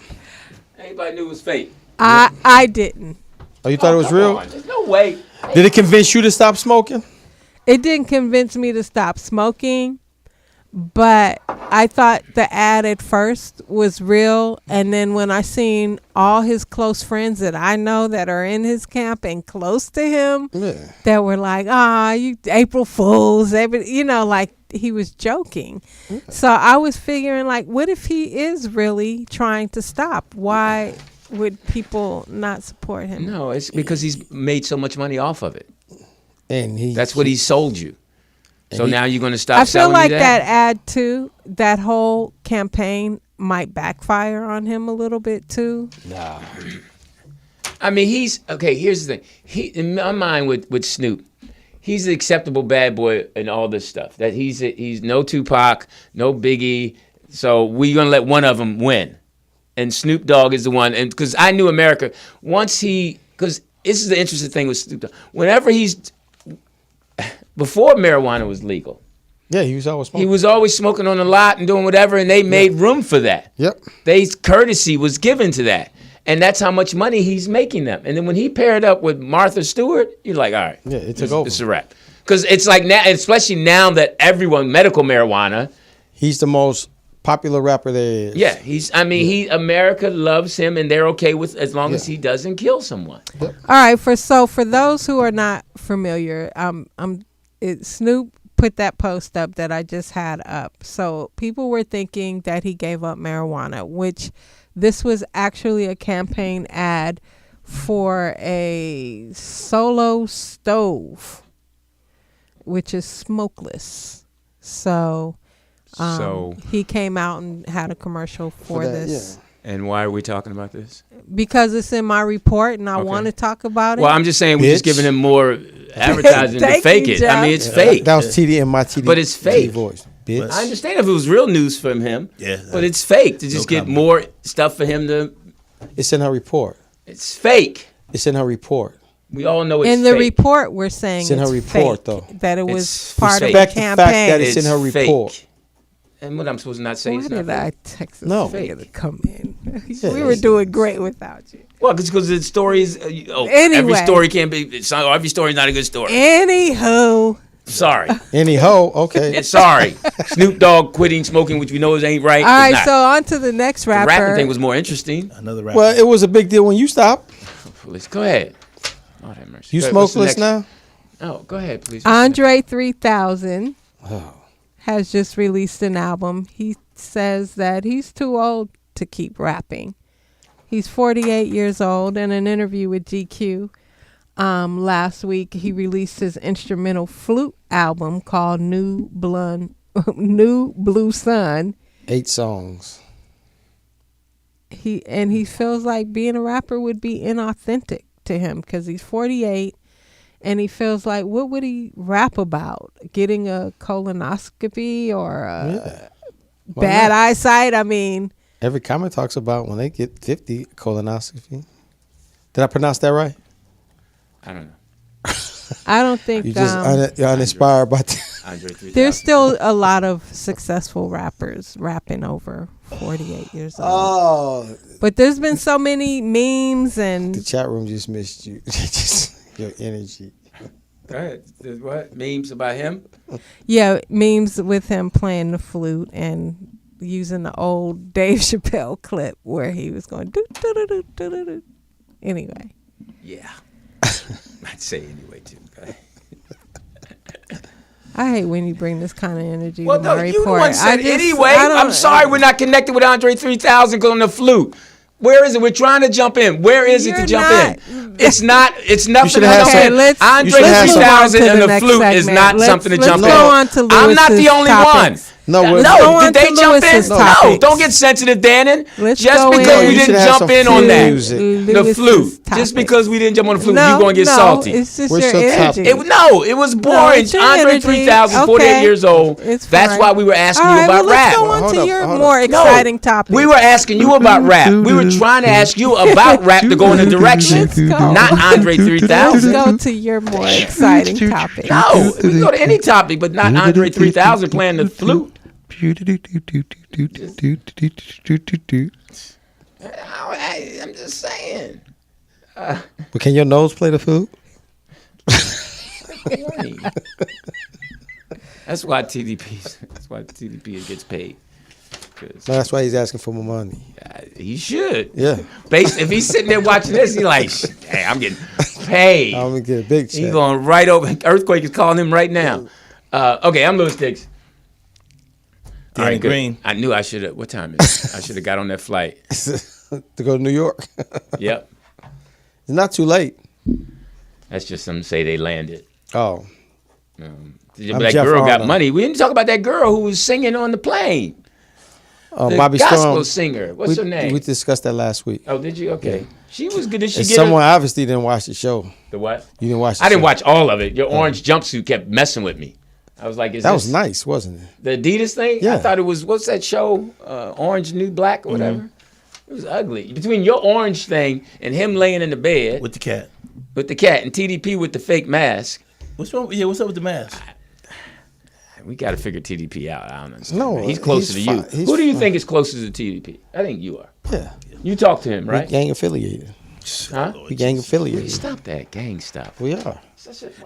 Everybody knew it was fake. I didn't. Oh, you thought it was Come real? on. There's no way. Did it convince you to stop smoking? It didn't convince me to stop smoking, but I thought the ad at first was real, and then when I seen all his close friends that I know that are in his camp and close to him, Yeah. that were like, you April Fools, like he was joking. So I was figuring, like, what if he is really trying to stop? Why would people not support him? No, it's because he's made so much money off of it. And That's what he sold you. So now you're going to stop I feel selling like you that ad too, that whole campaign might backfire on him a little bit too. Nah. I mean, here's the thing. In my mind with Snoop, he's the acceptable bad boy in all this stuff. That he's no Tupac, no Biggie. So we're going to let one of them win. And Snoop Dogg is the one. And because I knew America, because this is the interesting thing with Snoop Dogg. Before marijuana was legal, Yeah, he was always smoking. he was always smoking on the lot and doing whatever, and they made room for that. Yep. Courtesy was given to that. And that's how much money he's making them. And then when he paired up with Martha Stewart, you're like, all right. Yeah, it took over. It's a wrap. Because it's like now, especially now that medical marijuana. He's the most popular rapper there is. Yeah, America loves him, and they're okay with as long as he doesn't kill someone. All right, for those who are not familiar, Snoop put that post up that I just had up. So people were thinking that he gave up marijuana, which this was actually a campaign ad for a Solo stove, which is smokeless. So he came out and had a commercial for that, this. yeah. And why are we talking about this? Because it's in my report and I want to talk about it. Well, I'm just saying we're just giving him more advertising to Thank fake you, it. I mean, Jeff. it's fake. That was TD and my TD. But it's fake. TD voice. Bitch. I understand if it was real news from him. Yeah. But it's fake to just get comment. more stuff for him to. It's in her report. It's fake. It's in her report. We all know it's in the fake. report, we're saying It's in her report, fake, though. that it was It's part of fake. the Respect the fact campaign. that it's in her fake. report. And what I'm supposed to not say Why is not did I fake. text No. this nigga to come in? Yeah, We were doing great without you. Well, because the story is. Every Anyway. story can't be. Every story is not a good story. Anywho, Sorry. Any hoe, okay. And sorry. Snoop Dogg quitting smoking, which we know ain't right. all right, It's not. so on to the next The rapper. rapping thing was more interesting. Another rapper. Well, it was a big deal when you stopped. Please, go ahead. Lord have mercy. You Go ahead, what's the smokeless next- now? Oh, go ahead, please. Andre 3000 Oh. has just released an album. He says that he's too old to keep rapping. He's 48 years old. In an interview with GQ, last week he released his instrumental flute album called New Blue Sun. 8 songs. He feels like being a rapper would be inauthentic to him because he's 48, and he feels like, what would he rap about? Getting a colonoscopy or bad eyesight? I mean, every comic talks about when they get 50, colonoscopy. Did I pronounce that right? I don't know. I don't think You just you're uninspired by that. Andre 3000. there's still a lot of successful rappers rapping over 48 years old. Oh, But there's been so many memes and the chat room just missed you. Just your energy. Go ahead. There's what? Memes about him? memes with him playing the flute and using the old Dave Chappelle clip where he was going do do do do do do do. Anyway. Yeah. I'd say anyway, too. Okay. I hate when you bring this kind of energy Well, to no, my you the report. one said anyway. I don't- I'm sorry we're not connected with Andre 3000 on the flute. Where is it? We're trying to jump in. Where is it to You're jump not. in? It's not. It's nothing to should've had jump some- in. let's- Andre let's move on 3000 to and the the next flute is segment. not Let's- something to let's jump go in. on to I'm not the Lewis's only topics. one. No, Let's we're- go No, on did they to jump in? Lewis's No, topics. don't get sensitive, Dannon. Let's Just go because in. we You didn't should have jump some in on flute that. music. The Lewis's flute. Just topics. because we didn't jump on the flute, No, you're going to get no, salty. It's just What's your your energy. topic? It was boring. it's your Andre energy. 3000, 48 Okay. years old. It's That's fine. why we were asking All you right, about well, rap. let's go on Hold to up, your hold up. more No, exciting topic. we were asking you about rap. We were trying to ask you about rap to go in a direction, Let's go. not Andre Let's 3000. go to your more exciting topic. No, we can go to any topic, but not Andre 3000 playing the flute. I'm just saying. But can your nose play the flute? That's why TDP gets paid. 'Cause, No, that's why he's asking for more money. he should. Yeah. If he's sitting there watching this, he's like, hey, I'm getting paid. I'm gonna get a big check. He's going right over. Earthquake is calling him right now. Okay, I'm Lewis Diggs. All Danny good. Green. I knew I should have. What time is it? I should have got on that flight. to go to New York. Yep. It's not too late. That's just some say they landed. Oh, That Jeff girl got Arnold. money. We didn't talk about that girl who was singing on the plane. The Bobby gospel Storm. singer. What's her name? We discussed that last week. Oh, did you? Okay. She was good. Did she And get someone obviously didn't watch the show. the what? You didn't watch the I didn't show. watch all of it. Your orange jumpsuit kept messing with me. I was like, is That this was nice, wasn't it? the Adidas thing? Yeah. I thought it was, what's that show? Orange New Black or whatever. It was ugly. Between your orange thing and him laying in the bed With the cat. with the cat and TDP with the fake mask. What's wrong? Yeah, what's up with the mask? We got to figure TDP out. I don't understand. No, he's closer he's to you. fine. He's Who do you fine. think is closer to TDP? I think you are. Yeah. You talk to him, We right? gang affiliated. Huh? We gang affiliated. Stop that gang stuff. We are.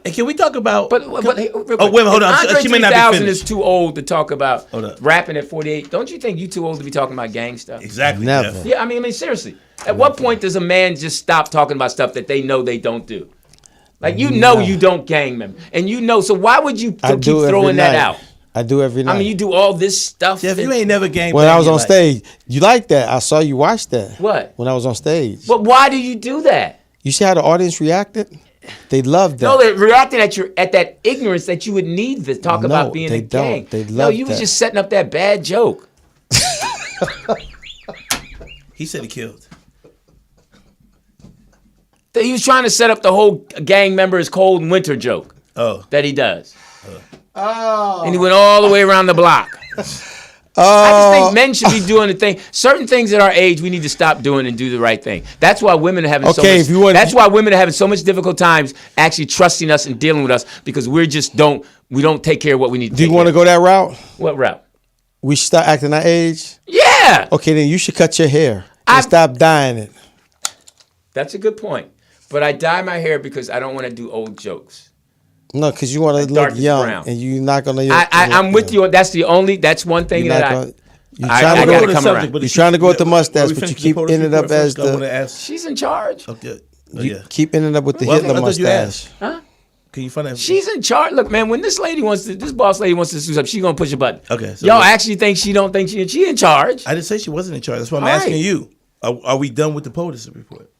Hey, can we talk about? But hey, oh, wait, hold on. Andre She may not be 3000 finished. is too old to talk about Hold up. rapping at 48. Don't you think you too old to be talking about gang stuff? Exactly. Never. Jeff. Yeah, I mean, seriously. At what point does a man just stop talking about stuff that they know they don't do? Like, you know you don't gang member. And you know, so why would you I keep do every throwing that night. out? I do every night. I mean, you do all this stuff. Jeff, that- you ain't never gang. when I was banged on like- stage, you like that. I saw you watch that. What? When I was on stage. But why do you do that? You see how the audience reacted? They loved that. No, they're reacting at that ignorance that you would need to talk No, about being they a gang. don't. They No, love you was that. just setting up that bad joke. He said he killed. He was trying to set up the whole gang member is cold and winter joke Oh. that he does. Oh. And he went all the way around the block. I just think men should be doing the thing. Certain things at our age we need to stop doing and do the right thing. That's why women are having so Okay, much. if you want- That's why women are having so much difficult times actually trusting us and dealing with us because we don't take care of what we need to. Do you want to go that route? What route? We should start acting our age? Yeah, Okay, then you should cut your hair and stop dyeing it. that's a good point. But I dye my hair because I don't want to do old jokes. No, because you want to look darkest young, brown. and you're not gonna. I'm with you. That's one thing You're that not I. gonna. You're I trying to gotta go. come around. You're trying to go with the mustache, but you keep ending up as I want to the. ask. She's in charge. Okay. Oh, You yeah. keep ending up with the Well, I Hitler thought you mustache. asked. Can you find that? She's in charge. Look, man, when this boss lady wants to do something, she's gonna push a button. Okay, so Y'all what- actually think she don't think she in charge. I didn't say she wasn't in charge. That's why I'm All asking right. you. Are we done with the POTUS report?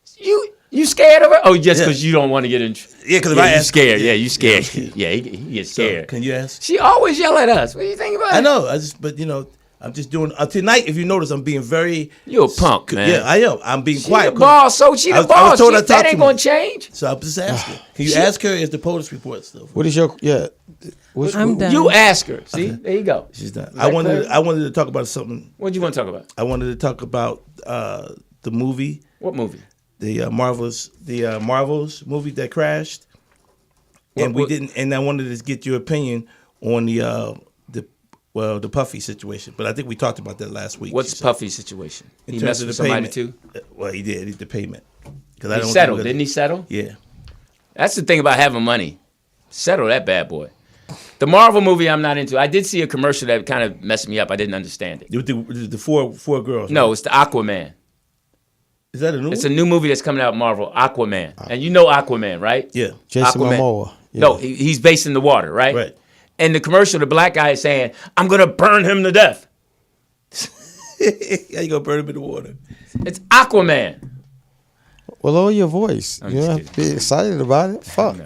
You scared of her? Oh, just because you don't want to get in. Yeah, because if Yeah, I you ask, scared. Yeah, you scared. I'm scared. Yeah, he gets So, scared. can you ask? She always yell at us. What do you think about it? I know. But I'm just doing tonight. If you notice, I'm being very. You a punk, man. Yeah, I am. I'm being She quiet. the boss, so she I the was- I was boss. told I That talked ain't too gonna much. change. So I'm just asking. Can you ask her if the POTUS report stuff? What is your I'm done. You ask her. See, there you go. She's done. Is I that wanted. clear? I wanted to talk about something. What'd you want to talk about? I wanted to talk about the movie, What movie? the Marvels movie that crashed, and we what- didn't. And I wanted to get your opinion on the Puffy situation. But I think we talked about that last week. What's she said. Puffy's situation? In He terms messed of with the somebody payment. too. Well, he did. The payment. Because He settled, didn't he? Settle. Yeah. That's the thing about having money. Settle that bad boy. The Marvel movie I'm not into. I did see a commercial that kind of messed me up. I didn't understand it. With the four girls. No, right? it's the Aquaman. Is that a new? It's a one? new movie that's coming out, Marvel, Aquaman. And you know Aquaman, right? Yeah. Jason Aquaman. Momoa? Yeah. No, he's based in the water, right? Right. And the commercial, the black guy is saying, I'm going to burn him to death. How you gonna burn him in the water? It's Aquaman. Well, lower your voice. I'm You just don't have to be excited about it. Fuck. No.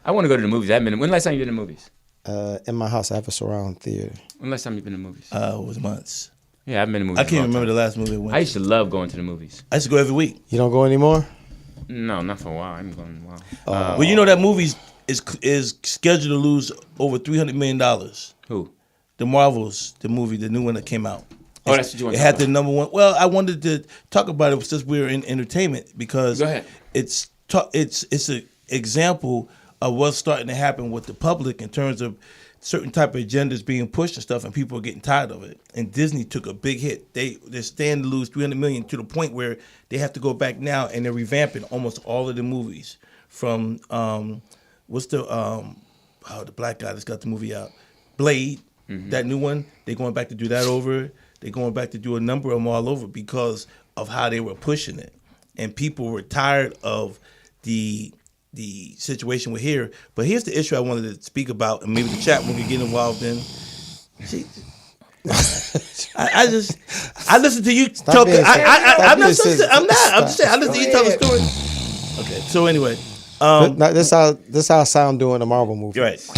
I want to go to the movies. When last time you been to the movies? In my house, I have a surround theater. When last time you been to the movies? It was months. Yeah, I've been to movies. I a can't long remember time. the last movie I went. I used to love going to the movies. I used to go every week. You don't go anymore? No, not for a while. I haven't gone in a while. Well, you know that movie is scheduled to lose over $300 million. Who? The Marvels, the movie, the new one that came out. Oh, that's what you want It to had talk the about. number one. Well, I wanted to talk about it since we were in entertainment because Go ahead. it's an example of what's starting to happen with the public in terms of certain type of agendas being pushed and stuff, and people are getting tired of it. And Disney took a big hit. They're standing to lose $300 million to the point where they have to go back now and they're revamping almost all of the movies from what's the black guy that's got the movie out, Blade, that new one. They're going back to do that over. They're going back to do a number of them all over because of how they were pushing it, and people were tired of the situation we're here. But here's the issue I wanted to speak about, and maybe the chat will get involved in. I listen to you talk. being I'm not. sensitive. I'm not. I'm just saying. I listen to you tell the story. Okay. So anyway, This how I sound doing the Marvel movie. you're right.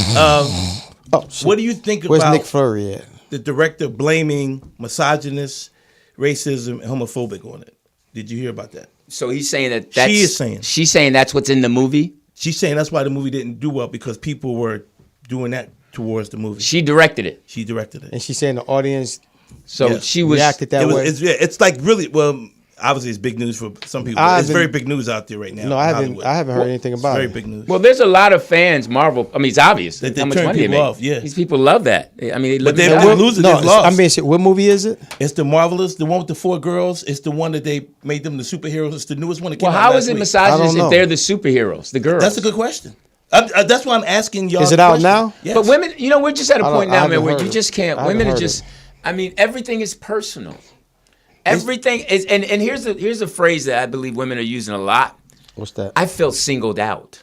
Oh, shit. What do you think Where's about Nick Fury at? the director blaming misogynist, racism, and homophobic on it? Did you hear about that? So he's saying that that's... She is saying. She's saying that's what's in the movie? She's saying that's why the movie didn't do well because people were doing that towards the movie. She directed it. She directed it. And she's saying the audience So Yeah. she was... reacted that way. It's like really well. Obviously, it's big news for some people. I It's haven't- very big news out there right now. No, in I Hollywood. haven't heard anything It's about very it. big news. Well, there's a lot of fans, Marvel. I mean, it's obvious They how much turn money they people make. off, yeah. These people love that. I mean, they But love they that. didn't lose it. No, They lost. I mean, shit, what movie is it? It's the Marvelous, the one with the 4 girls. It's the one that they made them the superheroes. It's the newest one that came Well, out how last is it week. misogynist I don't if know. they're the superheroes, the girls? That's a good question. That's why I'm asking y'all. Is it the out question. now? Yes. But women, we're just at a I point don't- I now, man, haven't where heard you it. just can't. I haven't Women are heard just. it. I mean, everything is personal. Everything is, and here's a phrase that I believe women are using a lot. What's that? I feel singled out.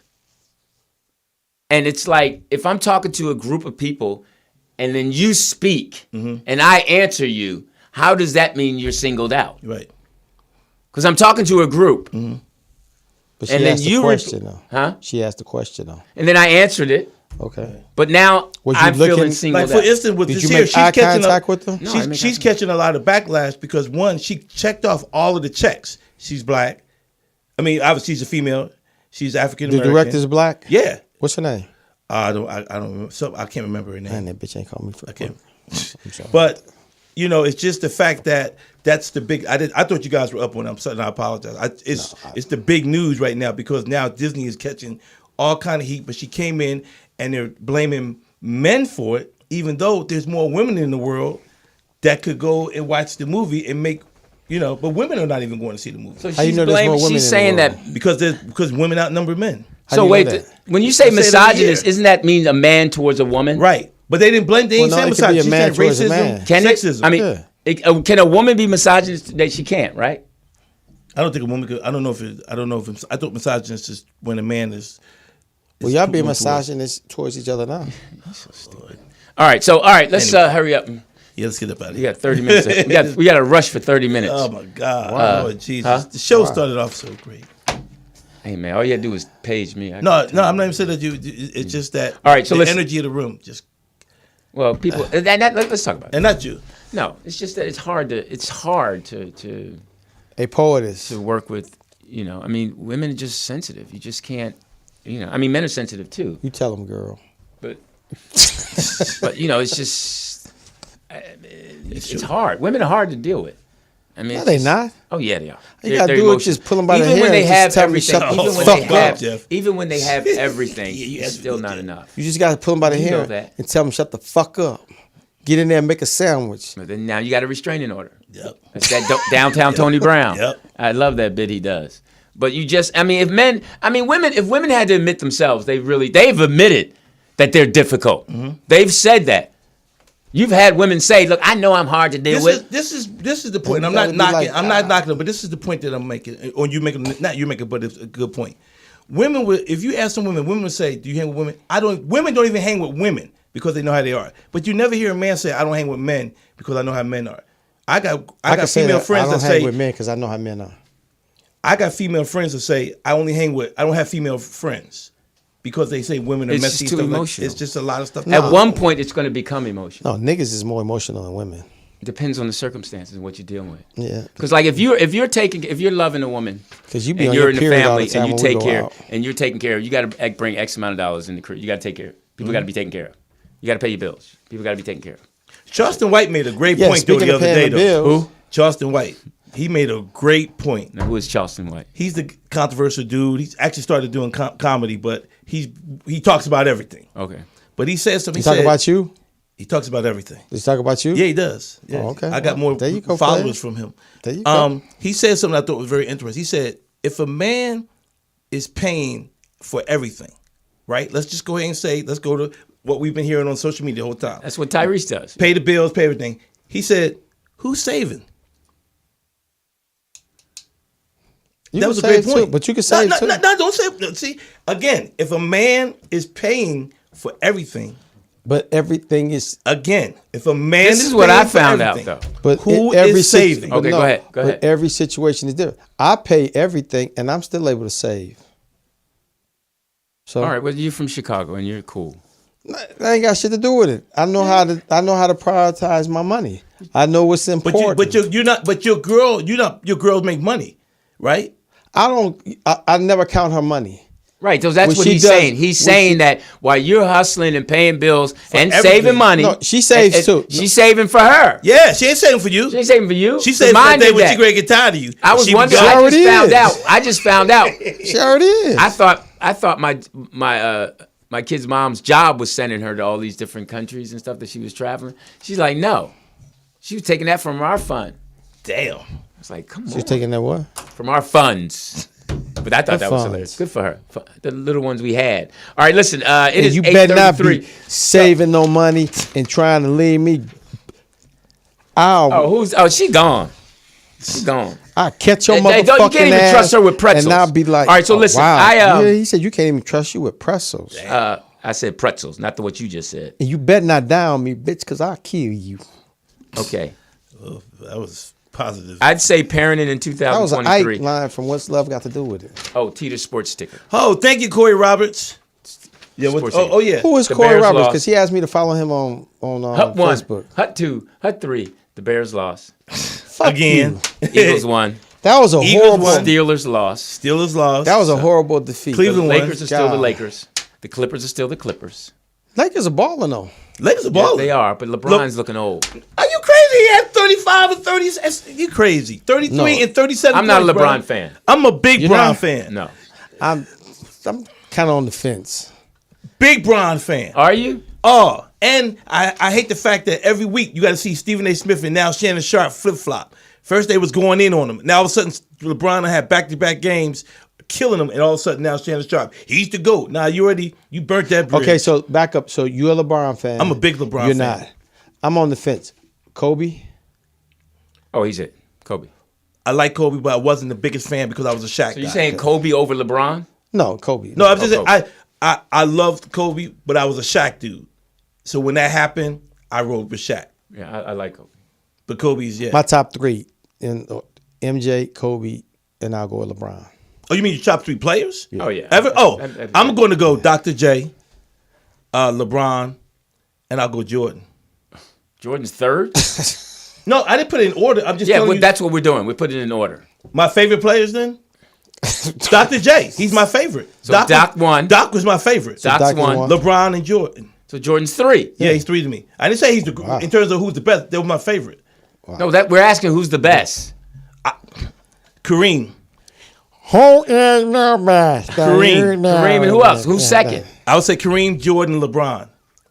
And it's like if I'm talking to a group of people, and then you speak, and I answer you, how does that mean you're singled out? Right. Because I'm talking to a group, But she and then asked the you question though. huh? She asked the question though. And then I answered it, Okay. but now Was you I'm feeling looking- singled Like for out. instance, with Did this you here, make she's eye catching contact with them? No, I make She's eye catching a lot of backlash because one, she checked off all of the checks. She's black. I mean, obviously she's a female. She's African The American. director's black? Yeah. What's her name? I don't remember. So I can't remember her name. Man, that bitch ain't called me for Okay. I'm sorry. But it's just the fact that that's the big. I thought you guys were up on. I'm sorry. I apologize. It's the big news right now because now Disney is catching all kind of heat. But she came in and they're blaming men for it, even though there's more women in the world that could go and watch the movie and make. But women are not even going to see the movie So How you she's know there's more blaming. women She's in the saying world? that. because women outnumber men. How do So you know wait, that? when you say I say it every misogynist, year. isn't that mean a man towards a woman? Right. But they didn't blame. They ain't Well, saying no, it could be a misogyny. man She said towards a racism, man. Can sexism. it? I mean, Yeah. can a woman be misogynist that she can't? Right? I don't think a woman could. I don't know if it's. I thought misogynist is when a man is. Well, y'all being going towards- misogynist towards each other now. All right. Let's Anyway. hurry up. Yeah, let's get up out of We here. got 30 minutes. We got a rush for 30 minutes. Oh my God, Wow. Lord Jesus! Huh? The show started off so great. Hey man, all you gotta do is page me. No, I'm not even saying that you. It's just that. All right, so the listen. energy of the room just. Well, people, let's talk about it. And not you. No, it's just that it's hard to A poetess. work with. I mean, women are just sensitive. You just can't. I mean, men are sensitive too. You tell them, girl. But it's just it's hard. Women are hard to deal with. I mean, No, they not. Oh yeah, they are. You gotta do it. Just pull them by the even hair. when they and have just tell them everything, shut the even when fuck they have, up, Jeff. even when they have everything, Yeah, it's still not enough. You just gotta pull them by the You know hair that. and tell them shut the fuck up. Get in there and make a sandwich. But then now you got a restraining order. Yep. That's that downtown Tony Brown. Yep. I love that bit he does. But if women had to admit themselves, they've admitted that they're difficult. Mm-hmm. They've said that. You've had women say, "Look, I know I'm hard to deal with." This is the point. You I'm not gotta be knocking. like, I'm not knocking them, but this is the point that I'm making. Or you making? Not you making, but it's a good point. Women would, if you ask some women would say, "Do you hang with women?" Women don't even hang with women because they know how they are. But you never hear a man say, "I don't hang with men because I know how men are." I got can say female that friends I that don't hang say, with men because I know how men are. I got female friends that say, I don't have female friends because they say women are It's messy. just too stuff like- emotional. it's just a lot of stuff. At one point, it's going to become emotional. No, niggas is more emotional than women. It depends on the circumstances and what you're dealing with. Yeah. Because like if you're loving a woman, Because you be and on you're your in the period all family the time and you when we take go care out. and you're taking care of, you got to bring X amount of dollars in the crib. You got to take care of. People got to be taken care of. You got to pay your bills. People got to be taken care of. Charleston White made a great Yeah, point though speaking the of other paying day the though. bills. Who? Charleston White. He made a great point. Now who is Charleston White? He's the controversial dude. He's actually started doing comedy, but he talks about everything. Okay. But he says something. He talk about you? He talks about everything. Does he talk about you? Yeah, he does. Yeah. Oh, okay. I got Well, more there you go, followers Flair. from him. There you go. He said something I thought was very interesting. He said, if a man is paying for everything, right? Let's just go ahead and say, let's go to what we've been hearing on social media the whole time. That's what Tyrese does. Pay the bills, pay everything. He said, who's saving? You That can was a great save point. too, but you can save too. No, don't say. See, again, if a man is paying for everything, But everything is. again, if a man This is is what paying I for found out, everything, though. But who every is saving? but Okay, go ahead, go ahead. But every situation is different. I pay everything, and I'm still able to save. So All right, well you're from Chicago and you're cool. that ain't got shit to do with it. I know how to. I know how to prioritize my money. I know what's important. You're not. But your girl, your girls make money, right? I don't. I never count her money. Right, so that's What what she he's does- saying. He's what saying she- that while you're hustling and paying bills and everything. saving money, No, she saves and too. She's saving for her. Yeah, she ain't saving for you. She ain't saving for you. She saving for Mine that day did when that. she gonna get tired of you. I was She wondering. She I already just found is. out. I just found out. She already is. I thought my kid's mom's job was sending her to all these different countries and stuff that she was traveling. She's like, no, she was taking that from our fund. Damn. I was like, come She's on, taking that what? from our funds. But I thought What that was funds? hilarious. Good for her. For the little ones we had. All right, listen. It And is you better not 8:33. be saving no money and trying to leave me. She gone. She gone. I catch your Hey, motherfucking you can't even ass, trust her with pretzels. And I'll be like, All right, so listen, wow. I, yeah, he said you can't even trust you with pretzels. I said pretzels, not what you just said. And you better not down me, bitch, because I'll kill you. Okay. Oh, that was positive. I'd say parenting in That was an Ike 2023. line from What's Love Got to Do with it. Oh, Teeter sports sticker. Oh, thank you, Corey Roberts. Yeah. Sports Oh, yeah. Who is The Corey Bears Roberts? lost. Because he asked me to follow him on Hut 1, Facebook. Hut 2, Hut 3. The Bears lost. Fuck Again. you. Eagles won. That was a Eagles horrible. won. Steelers lost. Steelers lost. That was a horrible defeat. The Cleveland won. Lakers are still the God. Lakers. The Clippers are still the Clippers. Lakers are balling though. Lakers are Yeah, balling. they are, but LeBron's looking old. Are you crazy? He had 35 or 30. You crazy? 33 No. and 37. I'm not a points, LeBron bro. fan. I'm a big You're Bron not? fan. No. I'm kind of on the fence. Big Bron fan. Are you? Oh, and I hate the fact that every week you got to see Stephen A. Smith and now Shannon Sharp flip flop. First they was going in on him. Now all of a sudden LeBron had back-to-back games killing him, and all of a sudden now Shannon Sharp. He's the GOAT. Now you burnt that bridge. Okay, so back up. So you're a LeBron fan. I'm a big LeBron You're fan. not. I'm on the fence. Kobe. Oh, he's it. Kobe. I like Kobe, but I wasn't the biggest fan because I was a Shaq So you guy. saying Kobe over LeBron? No, Kobe. No, I'm just saying, Kobe. I loved Kobe, but I was a Shaq dude. So when that happened, I rode with Shaq. Yeah, I like Kobe. But Kobe's, yeah. My top three in MJ, Kobe, and I'll go with LeBron. Oh, you mean your top 3 players? Oh yeah. Ever? Oh, I've- I'm going to go Dr. J, LeBron, and I'll go Jordan. Jordan's third. No, I didn't put it in order. I'm just Yeah, telling well, you that's what we're doing. We're putting it in order. my favorite players then. Dr. J, he's my favorite. So Doc won. Doc was my favorite. Doc's Doc is one. one. LeBron and Jordan. So Jordan's 3. Yeah, he's 3 to me. I didn't say he's the Wow. in terms of who's the best. They were my favorite. No, that we're asking who's the best. Kareem. Who is the best? Kareem. Kareem and who else? Who's second? I would say Kareem, Jordan, LeBron,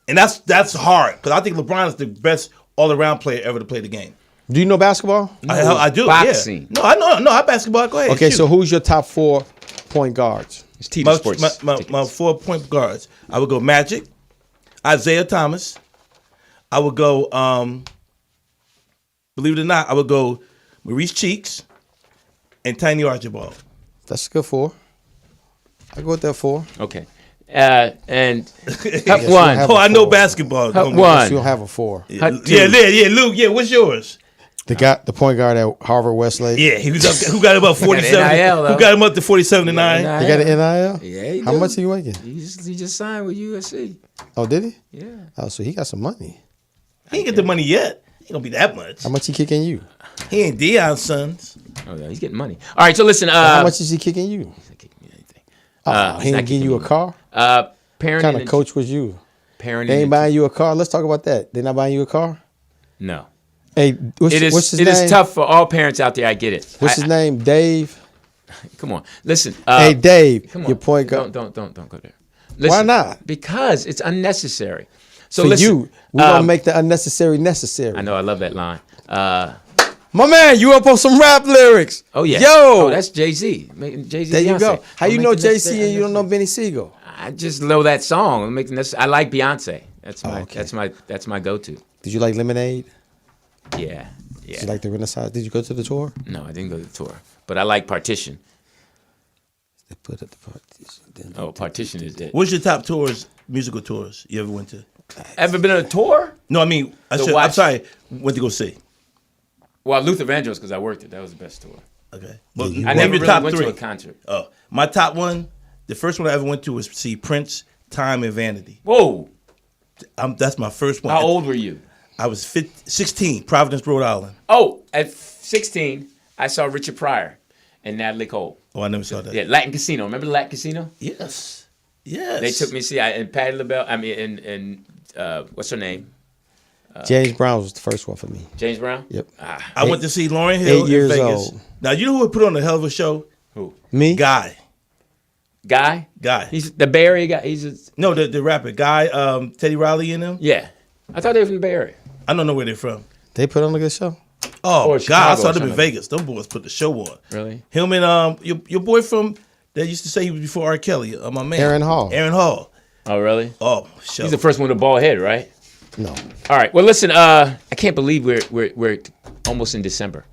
and that's hard because I think LeBron is the best all-around player ever to play the game. Do you know basketball? I do. boxing. Yeah. No, I know. No, I basketball. Go ahead. Okay, shoot. so who's your top 4 point guards? It's TV my, sports. my 4 point guards. I would go Magic, Isaiah Thomas. I would go. Believe it or not, I would go Maurice Cheeks and Tiny Archibald. That's a good 4. I go with that 4. Okay. And Hut you one. have- Oh, I know four. basketball. Hut Don't- one. You don't have a 4. Hut two. Yeah, Luke. Yeah, what's yours? The point guard at Harvard Westlake. Yeah, he was up. Who got about 47? NIL though. Who got him up to 47-9? Yeah, He got an NIL? Yeah, he How do. much are you making? He just signed with USC. Oh, did he? Yeah. Oh, so he got some money. He ain't get the money yet. Ain't gonna be that much. How much he kicking you? He ain't Deion's sons. Oh yeah, he's getting money. All right, so listen. How much is he kicking you? He's not kicking me anything. Oh, he he's not ain't getting you a kicking car? Parenting. What kind of coach was you? Parenting. They ain't buying you a car? Let's talk about that. They not buying you a car? No. Hey, what's It is. his It name? is tough for all parents out there. I get it. What's his name? Dave? Come on, listen. Hey, Dave, Come on. your point guard. Don't go there. Listen, Why not? Because it's unnecessary. So For listen, you, we're going to make the unnecessary necessary. I know. I love that line. My man, you up on some rap lyrics. Oh yeah. Yo. Oh, that's Jay-Z. Jay-Z. There you go. How you know Jay JC and you don't know Benny Siegel? I just know that song. I like Beyonce. That's my. okay. That's my go-to. Did you like Lemonade? Yeah. Did you like the Renaissance? Did you go to the tour? No, I didn't go to the tour, but I like Partition. They put at the partition. Oh, Partition is it. What's your top tours, musical tours you ever went to? Ever been on a tour? No, I mean, I'm watch- sorry. Went to go see. Well, Luther Vandross, because I worked it. That was the best tour. Okay. Well, you I name never your really top went 3. to a concert. Oh, my top one. The first one I ever went to was see Prince, Time and Vanity. Whoa! That's my first one. How old were you? I was 16, Providence, Rhode Island. Oh, at 16, I saw Richard Pryor and Natalie Cole. Oh, I never saw that. Yeah, Latin Casino. Remember the Latin Casino? Yes. Yes. They took me to see and Patti LaBelle. I mean, and what's her name? James Brown was the first one for me. James Brown. Yep. I went to see Lauryn Hill 8 years in Vegas. old. Now, you know who would put on a hell of a show? Who? Me? Guy. Guy. He's He's the Bay Area guy. He's the rapper. Guy, Teddy Riley and him. yeah. I thought they were from the Bay Area. I don't know where they're from. They put on a good show. Oh, Or God, I Chicago saw or them in something. Vegas. Them boys put the show on. Really? Him and your boy from that used to say he was before R. Kelly. My man. Aaron Hall. Aaron Hall. Oh, really? Oh, show. He's the first one with a bald head, right? No. All right. Well, listen. I can't believe we're almost in December.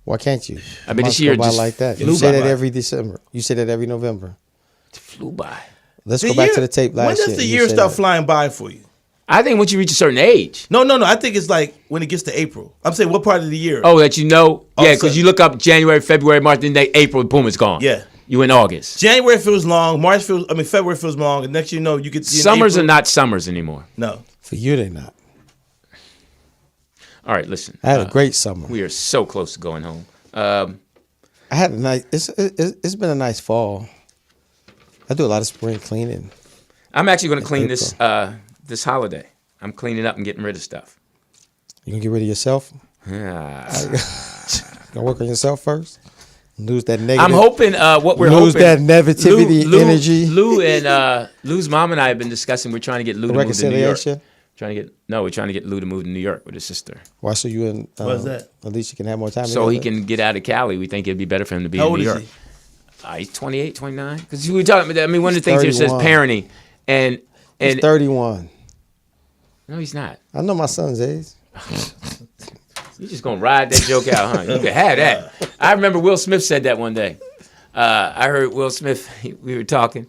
Why can't you? I mean, this Months go year by just like that. flew You say by. that every December. You say that every November. It flew by. Let's The go back year- to the tape last year. When does the You year said start that. flying by for you? I think once you reach a certain age. No. I think it's like when it gets to April. I'm saying what part of the year? Oh, that you know? All Yeah, of a because sudden. you look up January, February, March, then April, boom, it's gone. Yeah. You in August. January feels long. February feels long. And next you know, you get Summers are not summers anymore. No. For you, they not. All right, listen. I had a great summer. We are so close to going home. I had a nice. It's been a nice fall. I do a lot of spring cleaning. I'm actually going to clean April. this holiday. I'm cleaning up and getting rid of stuff. You gonna get rid of yourself? Ah. Gonna work on yourself first. Lose that negative. I'm hoping what we're lose hoping. that negativity energy. Lou and Lou's mom and I have been discussing. We're trying to get Lou to move to New York. Reconciliation. We're trying to get Lou to move to New York with his sister, Why? So you and What's that? at least you can have more time. so he together? can get out of Cali. We think it'd be better for him to be How in old New is York. he? He's 28, 29. Because we were talking. I mean, one of the He's things here says 31. parenting, and He's 31. no, he's not. I know my son's age. You're just gonna ride that joke out, huh? You can have that. I remember Will Smith said that one day. I heard Will Smith. We were talking,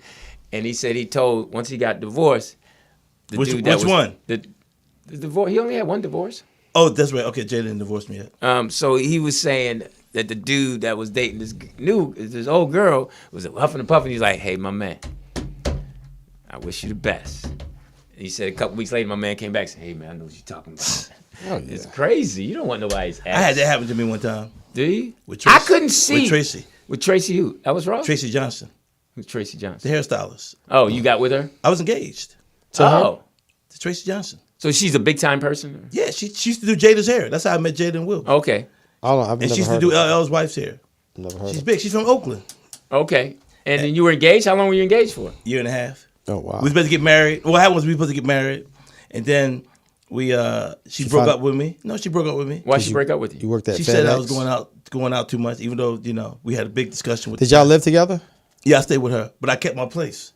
and he said he told once he got divorced. The Which dude that was, one? The divorce. He only had one divorce. Oh, that's right. Okay, Jay didn't divorce me yet. So he was saying that the dude that was dating this old girl was huffing and puffing. He's like, hey, my man, I wish you the best. And he said a couple weeks later, my man came back and said, hey, man, I know what you're talking about. Oh, yeah. It's crazy. You don't want nobody's ass. I had that happen to me one time. Do you? With Tracy. I couldn't see. With Tracy. With Tracy who? That was Ross? Tracy Johnson, Who's Tracy the Johnson? hairstylist. Oh, you got with her? I was engaged Oh. to Tracy Johnson. So she's a big time person? Yeah, she used to do Jada's hair. That's how I met Jada and Will. Okay. I've And never she used to heard do of that. LL's wife's hair. Never heard She's of big. She's from Oakland. Okay. And then you were engaged? How long were you engaged for? Year and a half. Oh, wow. We was supposed to get married. What happened was we were supposed to get married, and then she broke up with me. No, she broke up with me. Why'd she break up with you? You worked at She FedEx? said I was going out too much, even though we had a big discussion with. Did y'all live together? Yeah, I stayed with her, but I kept my place.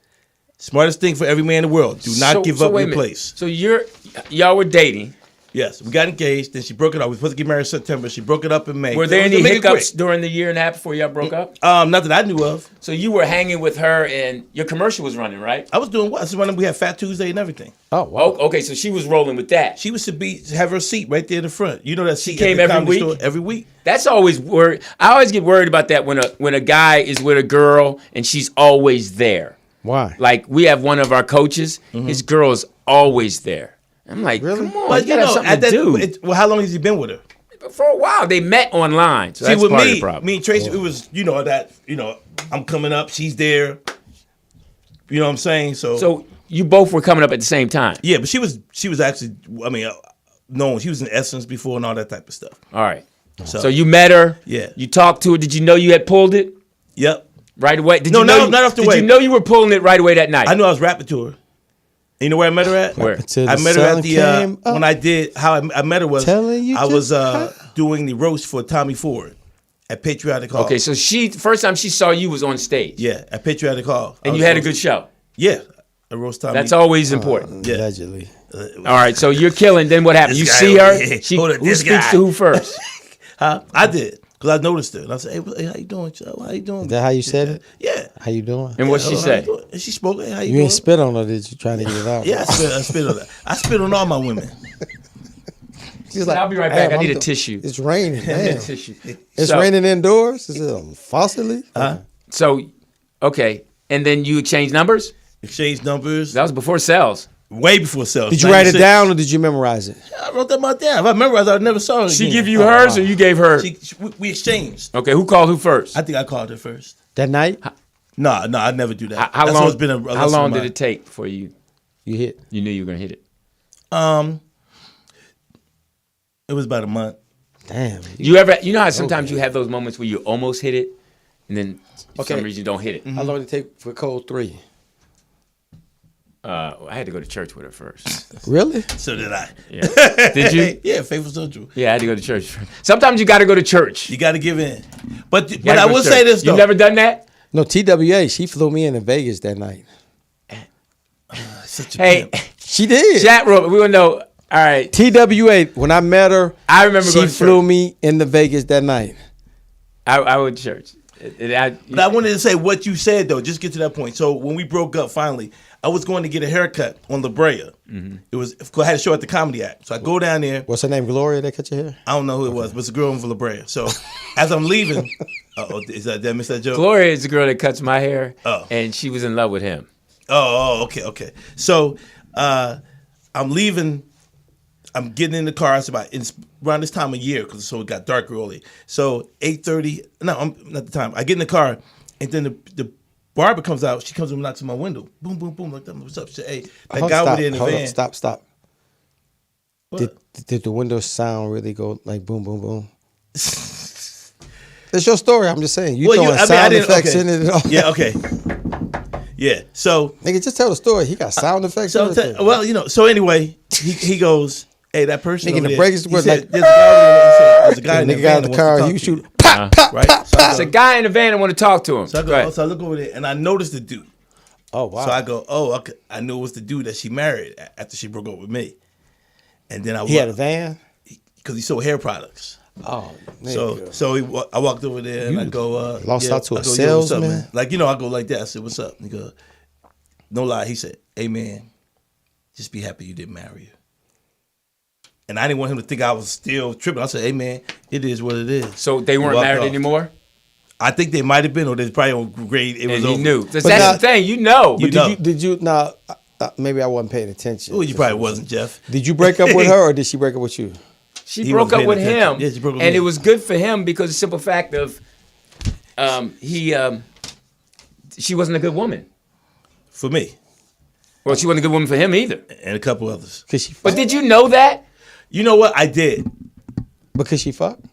Smartest thing for every man in the world: do not give up wait a your minute. place. So y'all were dating. Yes, we got engaged. Then she broke it up. We were supposed to get married in September. She broke it up in May. Were there To any make it hiccups quick. during the year and a half before y'all broke up? Not that I knew of. So you were hanging with her and your commercial was running, right? I was doing what? I was running. We had Fat Tuesday and everything. Oh, wow. Oh, okay, so she was rolling with that. She was to have her seat right there in the front. You know that seat came at the every comedy week? store every week. That's always worried. I always get worried about that when a guy is with a girl and she's always there. Why? Like we have one of our coaches, his girl is always there. I'm like, Really? come on, But you gotta have something to do. well, how long has he been with her? For a while, they met online. So See, that's with part of the me, problem. me and Tracy, it was I'm coming up, she's there. You know what I'm saying? So you both were coming up at the same time. yeah, but she was actually, known. She was in Essence before and all that type of stuff. All right. So you met her. Yeah. You talked to her. Did you know you had pulled it Yep. right away? Did No, you know not off the Did way. you know you were pulling it right away that night? I knew I was rapping to her. And you know where I met her at? Where? Until I the met her sun at came the up. when I did how I met her was Telling you I was just doing the roast for Tommy Ford at Patriotic Hall. Okay, so first time she saw you was on stage. Yeah, at Patriotic Hall. And you had a good show. Yeah, a roast Tommy. That's always important. Yeah. Allegedly. All right, so you're killing. Then what happens? This You guy see over her. here. Hold it, Who this speaks guy. to who first? Huh? I did. Because I noticed her. And I said, hey, how you doing, Joe? How you doing? Is that how you said it? Yeah. How you doing? And what she How you said? doing? And she spoke, hey, how you You doing? ain't spit on her, did you? Trying to get it out? Yeah, I spit on that. I spit on all my women. She's I'll be right back. "Damn, I need I'm a tissue. It's raining. Damn. Tissue. It's So- raining indoors? Is it a faucet leak? So, okay, and then you exchange numbers. Exchange numbers. That was before sales. Way before sales. Did you write it 96. down or did you memorize it? I wrote that down. If I memorized it, I never saw it She again. give you hers, or you gave her? We exchanged. Okay, who called who first? I think I called her first. That night? No, I'd never do that. How That's long? always been a how lesson long of did mine. it take before you You knew you were gonna hit it? It was about a month. Damn. You know how sometimes you have those moments where you almost hit it, and then for some Okay. reason you don't hit it. How long did it take for code 3? I had to go to church with her first. Really? So did I. Yeah. Did you? Yeah, Faithful Central. Yeah, I had to go to church. Sometimes you got to go to church. You got to give in. But You gotta I go to will church. say this though. You've never done that? No, TWA, she flew me into Vegas that night. Such a Hey, pimp. She did. chat room. We want to know. All right. TWA, when I met her, I remember she going to flew church. me into Vegas that night. I went to church. But I wanted to say what you said though. Just get to that point. So when we broke up finally, I was going to get a haircut on La Brea. It was I had a show at the Comedy Act. So I go down there. What's her name? Gloria that cut your hair? I don't know who it was, but it's a girl from La Brea. So as I'm leaving, is that did I miss that joke? Gloria is the girl that cuts my hair, Oh. and she was in love with him. Okay. So I'm leaving. I'm getting in the car. It's around this time of year so it got dark early. So 8:30. No, I'm not the time. I get in the car, and then the barber comes out. She comes and knocks on my window. Boom, boom, boom. Like that. What's up? She said, hey, that guy over there in the van. Stop. Did the window sound really go like boom, boom, boom? That's your story. I'm just saying. You throwing sound effects in it and all. Yeah. Okay. Yeah. So. Nigga, just tell the story. He got sound effects. So everything. So anyway, he goes, hey, that person Nigga, over the there, brakes he were said, like- there's a guy in the Nigga van got out that of the car. wants to You talk to shoot. Pop, pop, Right? pop. So I It's a go, guy in the van that want to talk to him. so I Go go, ahead. so I look over there and I noticed the dude. Oh, wow. So I go, okay. I knew it was the dude that she married after she broke up with me. And then He had a van? because he sold hair products. Oh, So I walked over there and I go, lost out to a I go, "Yo, what's up, salesman?" man?" Like, I go like that. I said, what's up? And he go, no lie. He said, hey, man, just be happy you didn't marry her. And I didn't want him to think I was still tripping. I said, hey, man, it is what it is. So they weren't Walked married off. anymore? I think they might have been, or they probably on grade. It was And he over. knew. That's now- the thing. You know. You know. Did you now? Maybe I wasn't paying attention. Oh, you probably wasn't, Jeff. Did you break up with her, or did she break up with you? She He broke wasn't up with paying him. attention. Yeah, she broke up with and me. it was good for him because the simple fact of she wasn't a good woman. For me Well, she wasn't a good woman for him either. and a couple others. Cause she. But did you know that? You know what? I did. Because she fucked.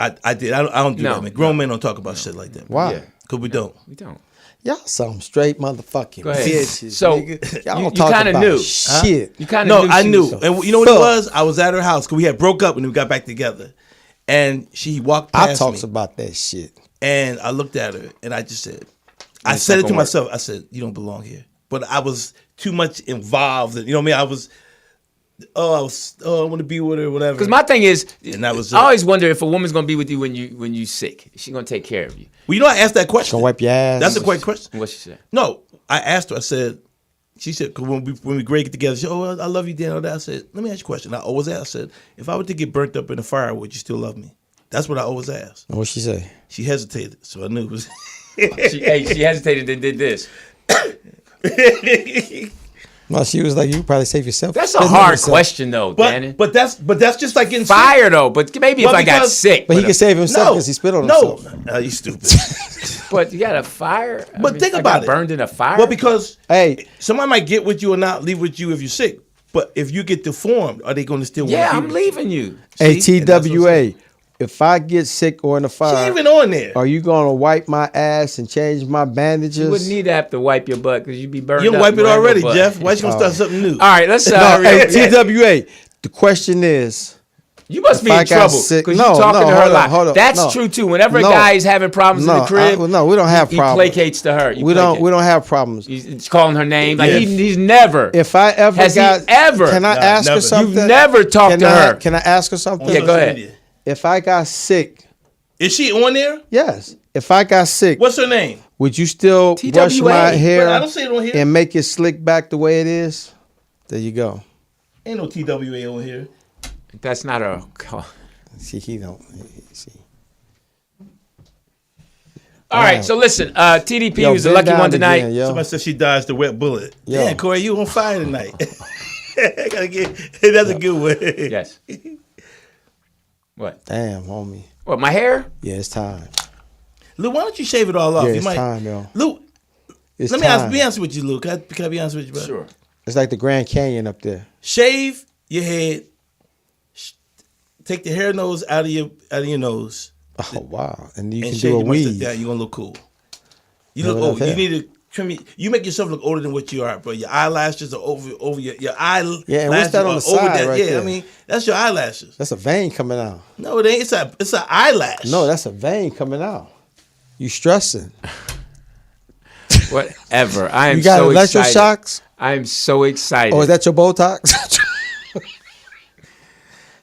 I did. I don't do No, that, man. Grown men don't talk about shit like that. Why? Yeah. Because we don't. We don't. Y'all some straight motherfucking Go ahead. bitches. So, nigga. Y'all you don't talk kinda about knew. shit. You kind No, of I knew. was And you know what it fuck. was? I was at her house because we had broke up and we got back together. And she walked past I talks me. about that shit. And I looked at her and I just said, I it's said not it to gonna work. myself. I said, you don't belong here. But I was too much involved. You know what I mean? I want to be with her, whatever. Because my thing is, And that was I it. always wonder if a woman's gonna be with you when you sick. Is she gonna take care of you? Well, you know, I asked that question. Gonna wipe your ass. That's a great question. What she said? No, I asked her. I said, she said, cause when we get together, she said, oh, I love you, Dan. All that. I said, let me ask you a question. I always ask. I said, if I were to get burnt up in a fire, would you still love me? That's what I always ask. What'd she say? She hesitated, so I knew it was. She hesitated and did this. No, she was like, you probably save yourself. That's a Doesn't hard yourself. question though, Dannon. but that's just like getting Fire though, but maybe if Well, I got because- sick. But he can save himself No, because he spit on no, himself. you stupid. But you got a fire. But think I about got it. Burned in a fire. Well, because Hey, somebody might get with you or not leave with you if you're sick. But if you get deformed, are they going to still want yeah, to be I'm with leaving you. you? See? And that's what I'm saying. ATWA, if I get sick or in a She fire, ain't even on there. are you gonna wipe my ass and change my bandages? You wouldn't need to have to wipe your butt because you'd be burned. You don't up wipe it right already, your butt. Jeff. Why you going to start something new? All right, let's. No, hey, TWA. The question is, You must be If I in got trouble sick- because No, you're talking no, to her hold a on, lot. hold on. That's No. true too. Whenever a No. guy is having problems in the crib, no, we don't have he problems. placates to her. We don't have problems. He's calling her name. Like Yeah. he's never. If I ever Has he got, ever? Can I No, ask her never. something? You've never talked Can to I- her. Can I ask her something? Yeah, go ahead. Media. If I got sick, Is she on there? yes. If I got sick, What's her name? would you still brush TWA. my hair But I don't see it on here. and make it slick back the way it is? There you go. Ain't no TWA on here. That's not a. See, he don't. See. All right, so listen. TDP Yo, was a bend lucky down one tonight. again, yo. Somebody said she dodged the wet bullet. Yo. Yeah, Corey, you on fire tonight. I gotta get. That's a good one. Yes. What? Damn, homie. What? My hair? Yeah, it's time. Lou, why don't you shave it all off? Yeah, You it's time, yo. Lou, It's let me time. be honest with you, Lou. Can I be honest with you, bro? Sure. It's like the Grand Canyon up there. Shave your head. Take the hair nose out of your nose. Oh wow! And you And can shave do a your mustache weave. down. You're gonna look cool. You Yeah, look what old. up You there? need to trim. You make yourself look older than what you are, bro. Your eyelashes are over your eye. Yeah, and what's that on the lashes are over side that. right Yeah, there? I mean that's your eyelashes. That's a vein coming out. No, it ain't. It's an eyelash. No, that's a vein coming out. You stressing? Whatever. I am You got so excited. electroshocks? I am so excited. Or is that your Botox?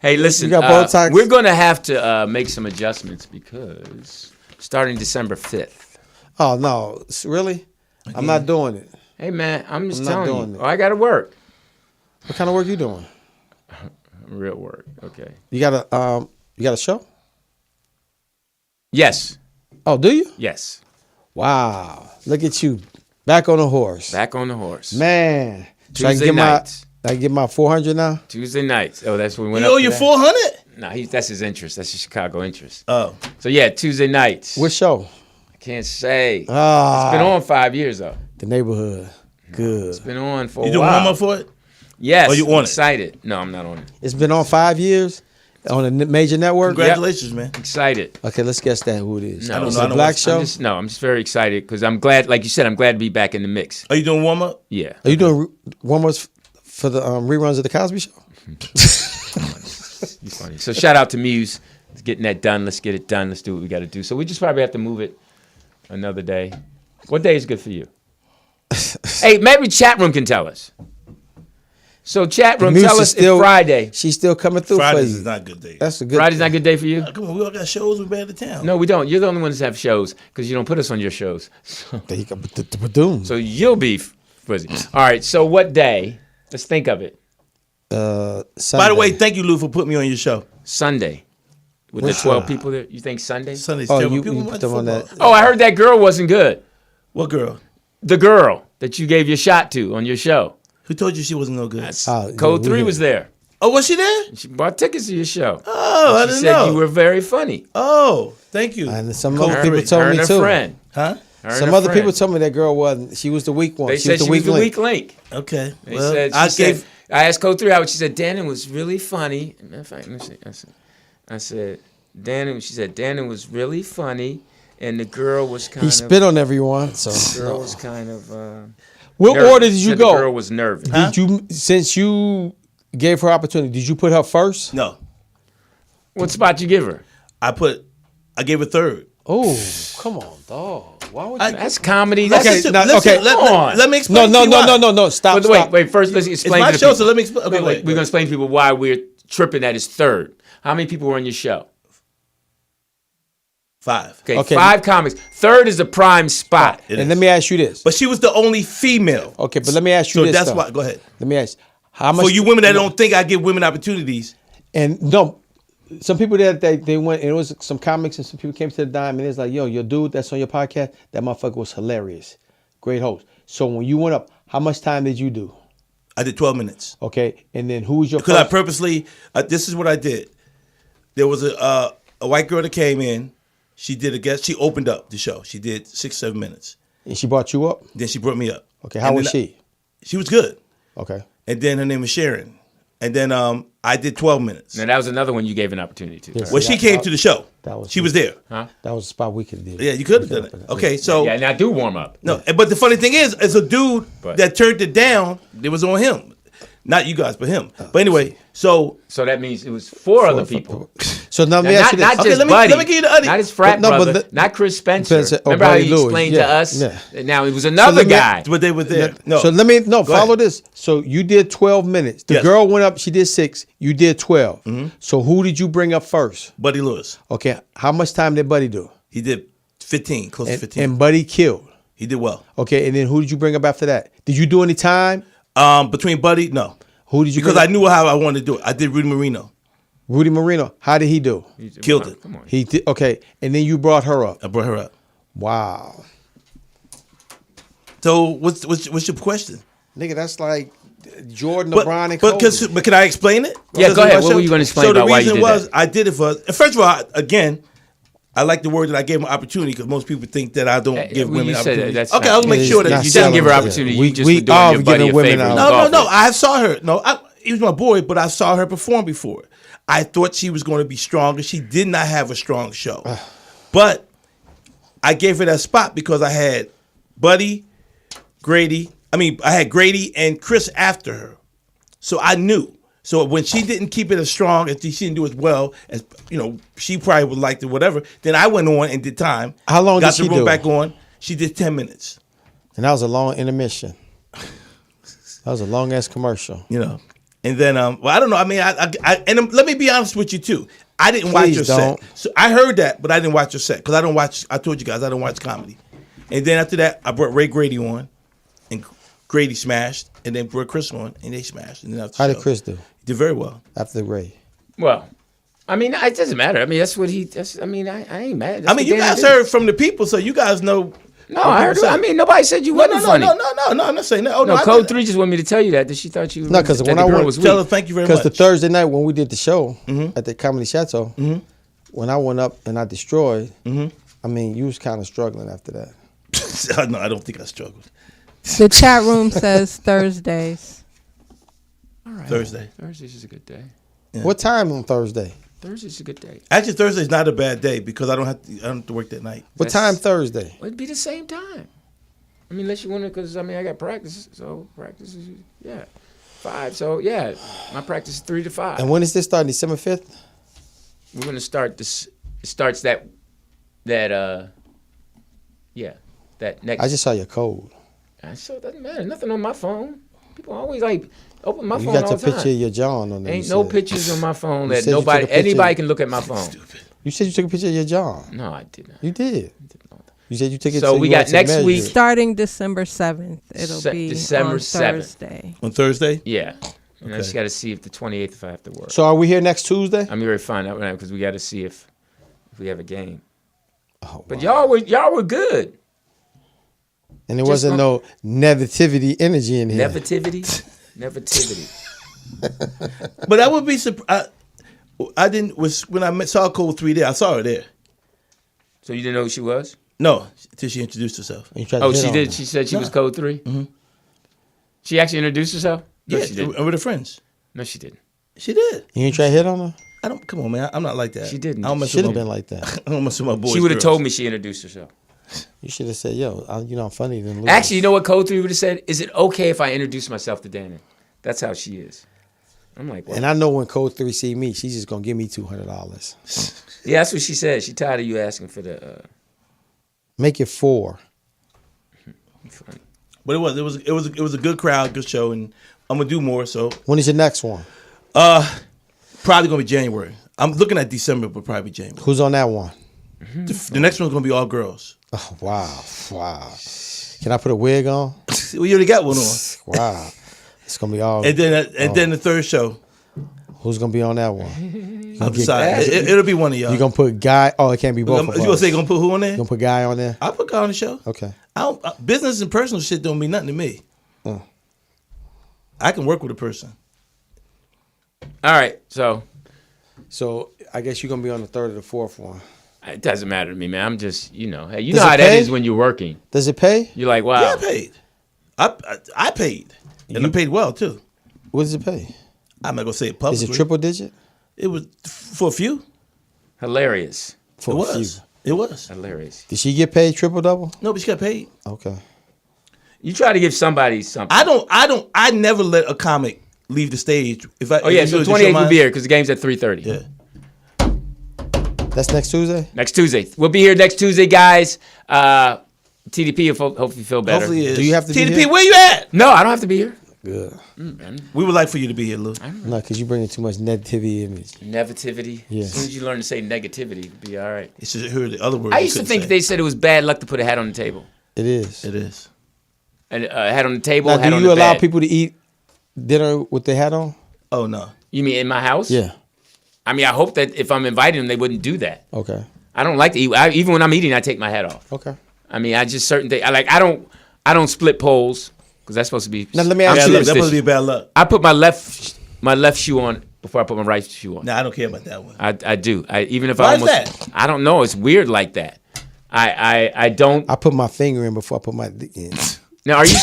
Hey, listen. You got Botox? We're going to have to make some adjustments because starting December 5th. Oh no, really? I'm not doing it. Hey, man, I'm just I'm not telling doing you. it. Oh, I got to work. What kind of work you doing? Real work. Okay. You got a show? Yes. Oh, do you? Yes. Wow! Look at you, back on the horse, Back on the horse. man. So I can Tuesday get nights. I can get my 400 now. Tuesday nights. Oh, that's when we went You up owe to you that. 400. No, that's his interest. That's his Chicago interest. Oh, So, yeah, Tuesday nights. What show? I can't say. Ah, It's been on 5 years, though. the neighborhood. Good. It's been on for you a doing while. warm up for it? Yes. Oh, you on I'm it? excited. No, I'm not on it. It's been on 5 years on a major network. Congratulations, man. Excited. Okay, let's guess that who it is. No. I don't It's know. I a don't black watch- show. I'm just very excited because I'm glad, like you said, I'm glad to be back in the mix. Are you doing warm up? Yeah. Are you doing warm-ups for the reruns of the Cosby Show? You're funny. So shout out to Muse. Let's getting that done. Let's get it done. Let's do what we got to do. So we just probably have to move it another day. What day is good for you? Hey, maybe chat room can tell us. So chat room, Muse tell is us still- if Friday. She's still coming through Fridays for is you. not a good day. That's a good. Friday's not a good day for you? Come on, we all got shows. We're bad to town. No, we don't. You're the only ones that have shows because you don't put us on your shows. There you go. Ba-doom. So you'll be fuzzy. All right. So what day? Let's think of it. Sunday. By the way, thank you, Lou, for putting me on your show. Sunday. With Which the 12 one? people there. You think Sunday? Sunday's Oh, terrible. you People put watch them on football. that. Oh, I heard that girl wasn't good. What girl? The girl that you gave your shot to on your show. Who told you she wasn't no good? Code we 3 heard. was there. Oh, was she there? She bought tickets to your show. Oh, I She didn't said know. you were very funny. Oh, thank you. And some Code other people three. told Her me and too. her friend. Huh? Her and Some her other friend. people told me that girl wasn't. She was the weak one. They said she was the weak link. Okay. They Well, said, I she said, gave. I asked Code 3 out. She said, Dannon was really funny. Matter of fact, let me see. I said, Dannon, she said, Dannon was really funny. And the girl was kind He of. spit on everyone. So The girl was kind of. what nervous. order did you Said go? The girl was nervous. Huh? Did you, since you gave her opportunity, did you put her first? No, What spot you give her? I gave a third. Oh, come on, dog. Why would you? That's comedy. That's Okay, Listen, now- listen, okay. let, Come on. let me no, explain. no, to you no, why. no, no, no. Stop. But Stop. wait. First, let's It's explain. my to the show, people. so let me explain. Okay, We're wait. going to explain to people why we're tripping at his third. How many people were on your show? 5. Okay. 5 comics. Third is the prime spot. It And is. let me ask you this. But she was the only female. Okay, but let me ask you So this. that's though. why. Go ahead. Let me ask. How much For you women that don't think I give women opportunities, And no, some people that they went and it was some comics and some people came to the dime and it's like, yo, your dude that's on your podcast, that motherfucker was hilarious, great host. So when you went up, how much time did you do? I did 12 minutes. Okay, and then who was your Because I first? purposely, this is what I did. There was a white girl that came in. She did a guest. She opened up the show. She did 6-7 minutes. And she brought you up. Then she brought me up. Okay, how And was then she? She was good. Okay, And then her name was Sharon. And then I did 12 minutes. Now, that was another one you gave an opportunity to. Yes. Well, she that- came to the show. that was She me. was there. that was the spot we could have did. Yeah, you could have done it. Okay, so Yeah, and I do warm up. no, but the funny thing is, as a dude But- that turned it down, it was on him, not you guys, but him. But anyway, so So that means it was 4 other people. So now let me Now, ask you this. not Okay, just let me Buddy. give you the other- Not his frat But no, but brother. the- Not Chris Spencer. Spencer, oh, Remember how Buddy he Lewis, explained yeah, to us? yeah. Now, it was another let me- guy. but they were there. No, So let me Go follow ahead. this. So you did 12 minutes. The Yes. girl went up. She did 6. You did 12. Mm-hmm. So who did you bring up first? Buddy Lewis. Okay, how much time did Buddy do? He did 15, close to 15. And Buddy killed. He did well. Okay, and then who did you bring up after that? Did you do any time? Between Buddy, no, Who did you? because bring I up? knew how I wanted to do it. I did Rudy Marino. Rudy Marino. How did he do? Killed it. Come on. He did. Okay, and then you brought her up. I brought her up. Wow, So what's your question? nigga, that's like Jordan, But, LeBron, and but, Kobe. but can I explain it? Yeah, Because go of ahead. my What show? were you gonna explain So about the why you reason did was that? I did it for. First of all, again, I like the word that I gave him opportunity because most people think that I don't give well, women you said that. opportunities. That's Okay, not- I'll make It is sure that not You said didn't give her selling. opportunity. We- You just we were doing all your giving buddy a women favor. out. in No, golf. I saw her. No, he was my boy, but I saw her perform before. I thought she was going to be stronger. She did not have a strong show. But I gave her that spot because I had Buddy, I had Grady and Chris after her. So I knew. So when she didn't keep it as strong, as she didn't do as well as, she probably would like to whatever, then I went on and did time. How long got did she the room do? back on. She did 10 minutes. And that was a long intermission. That was a long ass commercial. And then, I don't know. I mean, let me be honest with you too. I didn't watch Please your don't. set. So I heard that, but I didn't watch your set because I told you guys I don't watch comedy. And then after that, I brought Ray Grady on, and Grady smashed, and then brought Chris on, and they smashed. And then after How the did show, Chris do He did very well. after Ray? Well, I mean, it doesn't matter. I mean, that's what he. I ain't mad. That's I mean, what you Danny guys did. heard from the people, so you guys know. No, what I people heard. say. I mean, nobody said you wasn't funny. No, I'm not saying that. Oh, No, I Code did- 3 just wanted me to tell you that she thought you. No, 'cause that when the I girl went- was Tell her weak. thank you very Because much. the Thursday night when we did the show at the Comedy Chateau, when I went up and I destroyed, I mean, you was kind of struggling after that. No, I don't think I struggled. The chat room says Thursdays. All right. Thursday. Thursday's is a good day. Yeah. What time on Thursday? Thursday's a good day. Actually, Thursday's not a bad day because I don't have to work that night. What That's- time Thursday? Well, it'd be the same time. I mean, unless you want to, because I mean, I got practice, so practice is 5. So yeah, my practice is 3 to 5. And when is this starting? December 5th? We're gonna start this. It starts that next. I just saw your code. So it doesn't matter. Nothing on my phone. People always like open my You phone got all the the time. picture of your John on there. Ain't you no said. pictures on my phone You that said you took a picture. anybody can look at my phone. You said you took a picture of your John. No, I did not. You did. You said you took it. So we you got wanted to next measure week. it. Starting December 7th. It'll be December on 7th. Thursday. On Thursday? Yeah. And I just got to see if the 28th if I have to work. So are we here next Tuesday? I'm here to find out because we got to see if we have a game. Oh, But wow. y'all were good. And there wasn't no negativity energy in here. Negativity. But I would be surprised. I didn't when I saw Code 3 there. I saw her there. So you didn't know who she was? No, until she introduced herself. You tried to Oh, hit she on did. her. She said she was Code 3? Mm-hmm. She actually introduced herself? No, Yeah, she didn't. with her friends. No, she didn't. She did. You ain't try to hit on her? I don't. Come on, man. I'm not like that. She didn't. I don't mess Should with have my, been like that. I don't mess with my boys. She would have girls. told me she introduced herself. You should have said, yo, I'm funny than Louis. Actually, you know what Code 3 would have said? Is it okay if I introduce myself to Dannon? That's how she is. I'm like, what? And I know when Code 3 see me, she's just going to give me $200. Yeah, that's what she said. She tired of you asking for the... Make it 4. Funny. But it was a good crowd, good show, and I'm gonna do more. So When is your next one? probably gonna be January. I'm looking at December, but probably January. Who's on that one? The next one's gonna be all girls. Oh, wow. Wow. Can I put a wig on? We already got one on. Wow. It's going to be all... And then the third show, Who's going to be on that one? I'll decide. It'll be one of y'all. You going to put Guy... Oh, it can't be both You of us. gonna say gonna put who on there? You going to put Guy on there? I'll put God on the show. Okay. Business and personal shit don't mean nothing to me. I can work with a person. All right, so So I guess you're going to be on the third or the fourth one. it doesn't matter to me, man. I'm just, hey, you Does know it how that pay? is when you're working. Does it pay? You're like, wow. Yeah, I paid. I paid, and I paid well too. What does it pay? I'm not gonna say it Is publicly. it triple digit? It was for a few. Hilarious. For It a was. few. It was. Hilarious. Did she get paid triple double? No, but she got paid. Okay. You try to give somebody something. I never let a comic leave the stage. If I, Oh, yeah, if so you do 28th mine- will be here because the game's at 3:30. Yeah. That's next Tuesday? Next Tuesday. We'll be here next Tuesday, guys. TDP will hopefully feel better. Hopefully it is. Do you have to be TDP, here? where you at? No, I don't have to be here. Good. We would like for you to be here, Lou. No, because you bringing too much negativity image. Negativity. Yeah. As soon as you learn to say negativity, it'll be all right. It's just heard the other words. I you used to couldn't think say. they said it was bad luck to put a hat on the table. It is. It is. And a hat on the table, Now, hat do on you the allow bed. people to eat dinner with their hat on? Oh no. You mean in my house? Yeah. I mean, I hope that if I'm inviting them, they wouldn't do that. Okay. I don't like to eat. Even when I'm eating, I take my hat off. Okay. I mean, I just certain things. I don't split poles because that's supposed to be. Now, let me ask Bad you luck. this. That's supposed to be bad luck. I put my left shoe on before I put my right shoe on. Nah, I don't care about that one. I do. Even if Why I is almost. that? I don't know. It's weird like that. I don't. I put my finger in before I put my dick in. Now, are you?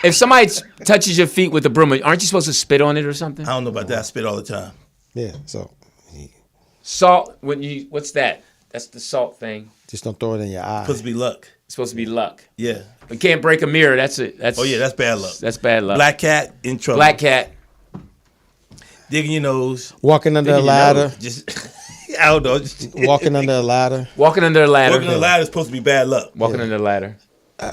If somebody touches your feet with a broom, aren't you supposed to spit on it or something? I don't know about that. I spit all the time. Yeah, so Salt. What's that? That's the salt thing. just don't throw it in your eye. Supposed to be luck. It's supposed to be luck. Yeah. We can't break a mirror. That's it. Oh yeah, that's bad luck. That's bad luck. Black cat in trouble. Black cat. Digging your nose. Walking under a Digging your ladder. nose. Just I don't know. Just Walking under a ladder. Walking under a ladder. Walking on the ladder is supposed to be bad luck. Walking under a ladder.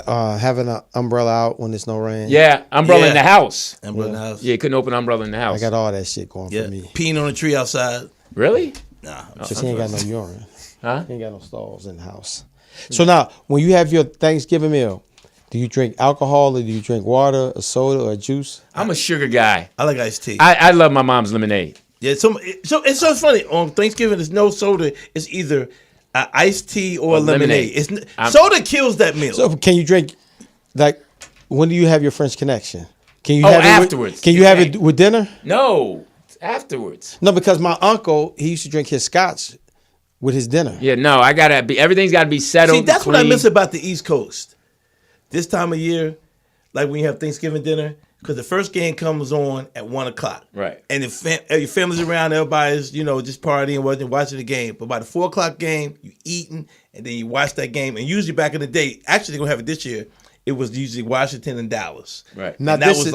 Having an umbrella out when there's no rain. Yeah, umbrella in Yeah. the house. Umbrella in the house. Yeah, couldn't open umbrella in the I house. got all that shit going Yeah. for me. Peeing on a tree outside. Really? Nah. Because he ain't got no urine. Huh? He ain't got no stalls in the house. So now, when you have your Thanksgiving meal, do you drink alcohol or do you drink water, a soda, or a juice? I'm a sugar guy. I like iced tea. I love my mom's lemonade. Yeah, so it's so funny. On Thanksgiving, there's no soda. It's either iced tea or lemonade. lemonade. Soda kills that meal. So can you drink, like, when do you have your French connection? Can you Oh, have afterwards. Can you have it with dinner? No, it's afterwards. No, because my uncle, he used to drink his scotch with his dinner. Yeah, no, everything's got to be settled. See, that's what I clean. miss about the East Coast. This time of year, like when you have Thanksgiving dinner, because the first game comes on at 1:00. Right. And if your family's around, everybody's, just partying, watching the game. But by the 4:00 game, you eating, and then you watch that game. And usually back in the day, actually they're going to have it this year, it was usually Washington and Dallas. Right. And Now, that this was is-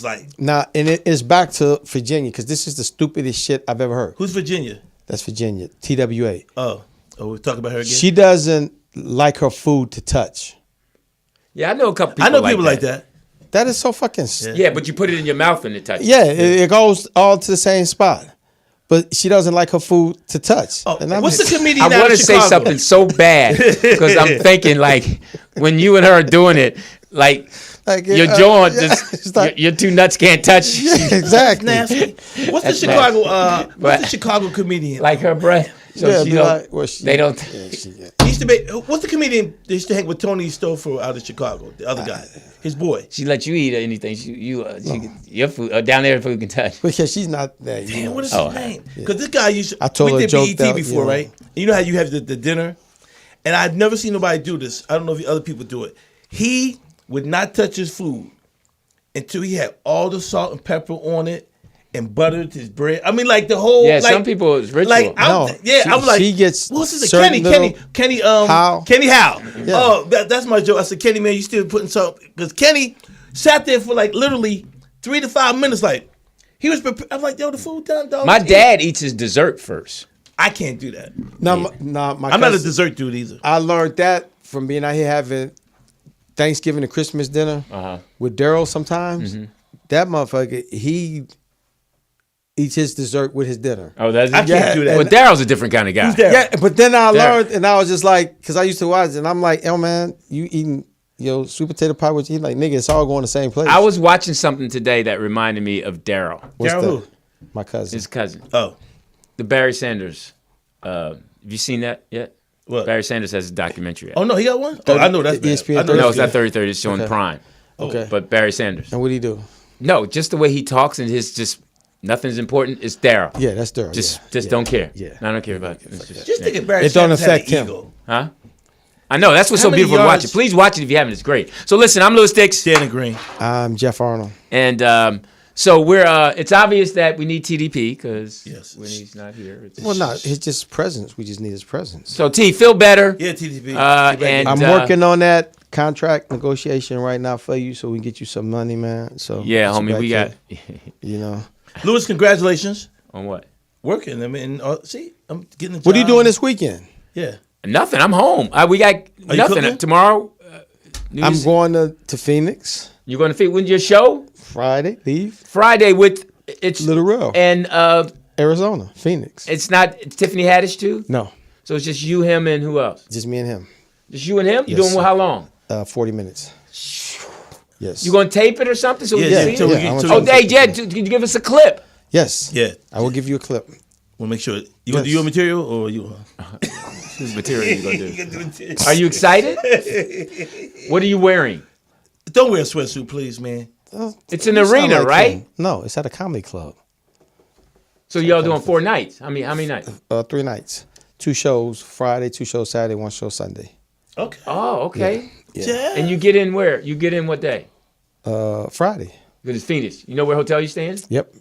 like, Now, and it is back to Virginia, because this is the stupidest shit I've ever heard. who's Virginia? That's Virginia, TWA. Oh, we're talking about her again? She doesn't like her food to touch. Yeah, I know a couple people. I know people like that. That is so fucking... Yeah, but you put it in your mouth and it touches. Yeah, it goes all to the same spot. But she doesn't like her food to touch. Oh, And I'm what's the just- comedian I out want of to say Chicago? something so bad because I'm thinking like when you and her are doing it, like Like your it, jaw, yeah, just it's like- your two nuts can't touch. Yeah, exactly. Nasty. What's the That's Chicago? nasty. What's the Chicago comedian? Like her breath. So Yeah, she be don't, like, well, she, they don't. Yeah, she, yeah. He used to be. What's the comedian that used to hang with Tony Stouffer out of Chicago? The other guy, his boy. She let you eat anything. Your food down there, food can touch. Because she's not that. You Damn, know. what is his name? Because this guy used. I told her we a did joke BET that, before, you know. right? You know how you have the dinner, and I've never seen nobody do this. I don't know if other people do it. He would not touch his food until he had all the salt and pepper on it and buttered his bread. I mean, like the whole. Yeah, like, some people it's ritual. Like, No, I'm like, she gets what's his name? certain Kenny, little- Howe. Kenny Howe. Yeah. Oh, that's my joke. I said, Kenny, man, you still putting something because Kenny sat there for like literally 3 to 5 minutes, like he was. I'm like, yo, the food done, dog. My dad eats his dessert first. I can't do that. No, I'm not a cousin- dessert dude either. I learned that from being out here having Thanksgiving and Christmas dinner with Daryl sometimes. That motherfucker, he eats his dessert with his dinner. Oh, that's I can't do that. But Daryl's a different kind of guy. Who's Daryl? Yeah, but then I Daryl. learned, and I was just like, because I used to watch it, and I'm like, yo, man, you eating sweet potato pie with you? Like, nigga, it's all going the same place. I was watching something today that reminded me of Daryl, What's Daryl that? who? My cousin. his cousin, Oh, the Barry Sanders. Have you seen that yet? what? Barry Sanders has a documentary. Oh no, he got one. Oh, I know that's bad. ESPN I know No, that's it's not good. 30-30. It's showing Okay. Prime. Okay. But Barry Sanders. And what do you do? No, just the way he talks and his just nothing's important. It's Daryl. Yeah, that's Daryl. Just yeah. don't care. Yeah. I don't care about it. It's Just think of Barry It don't Sanders had affect an him. ego. Huh? I know. That's what's How so many beautiful to watch yards- it. Please watch it if you haven't. It's great. So listen, I'm Louis Dix. Dannon Green. I'm Jeff Arnold. And so we're it's obvious that we need TDP because Yes. when he's not here. It's, Well, not his just presence. We just need his presence. so T, feel better. Yeah, TDP. And I'm working on that contract negotiation right now for you, so we can get you some money, man. So Yeah, get you homie, back we got here, you know. Louis, congratulations. on what? Working. I mean, see, I'm getting. What are you doing this weekend? Yeah. Nothing. I'm home. We got you nothing cooking? tomorrow. I'm going to Phoenix You're going to feed when your show Friday. Leave Friday with it's Little Real, and Arizona, Phoenix. it's not it's Tiffany Haddish too. No, So it's just you, him, and who else? just me and him. Just you and him. You Yes, doing sir. how long? 40 minutes. Yes. You going to tape it or something so we Yeah, can yeah, see yeah, it? I want Oh, you- hey, Jed, can you give us a clip? Yes. Yeah. I will give you a clip. We'll make sure. You gonna do Yes. your material or you? Whose material you gonna do? You gonna do material. Are you excited? What are you wearing? Don't wear a sweatsuit, please, man. It's an You sound arena, like right? him. No, it's at a comedy club. So y'all doing 4 nights? How many nights? 3 nights. 2 shows Friday, 2 shows Saturday, 1 show Sunday. Okay. Oh, okay. Yeah. And you get in where? You get in what day? Friday. Because it's Phoenix. You know where hotel you staying? Yep.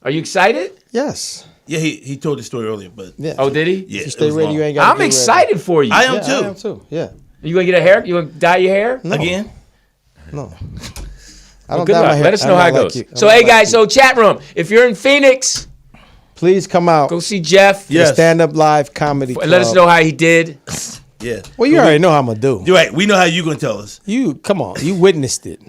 Are you excited? Yes. Yeah, he told the story earlier, but Yeah. Oh, did he? yeah, If you it stay was ready, long. you ain't got. I'm excited for you. I am Yeah, too. I am too. Yeah. You gonna get a hair? You gonna dye your hair? No. Again. No. I Well, don't good dye my luck. hair. Let us know I'm how it not like goes. you. I'm So not hey like guys, you. so chat room. If you're in Phoenix, please come out. go see Jeff. Yeah. Yes. Stand up live comedy. And let us club. know how he did. Yeah. Well, you already know how I'm gonna do. You're right. We know how you gonna tell us. You come on. You witnessed it.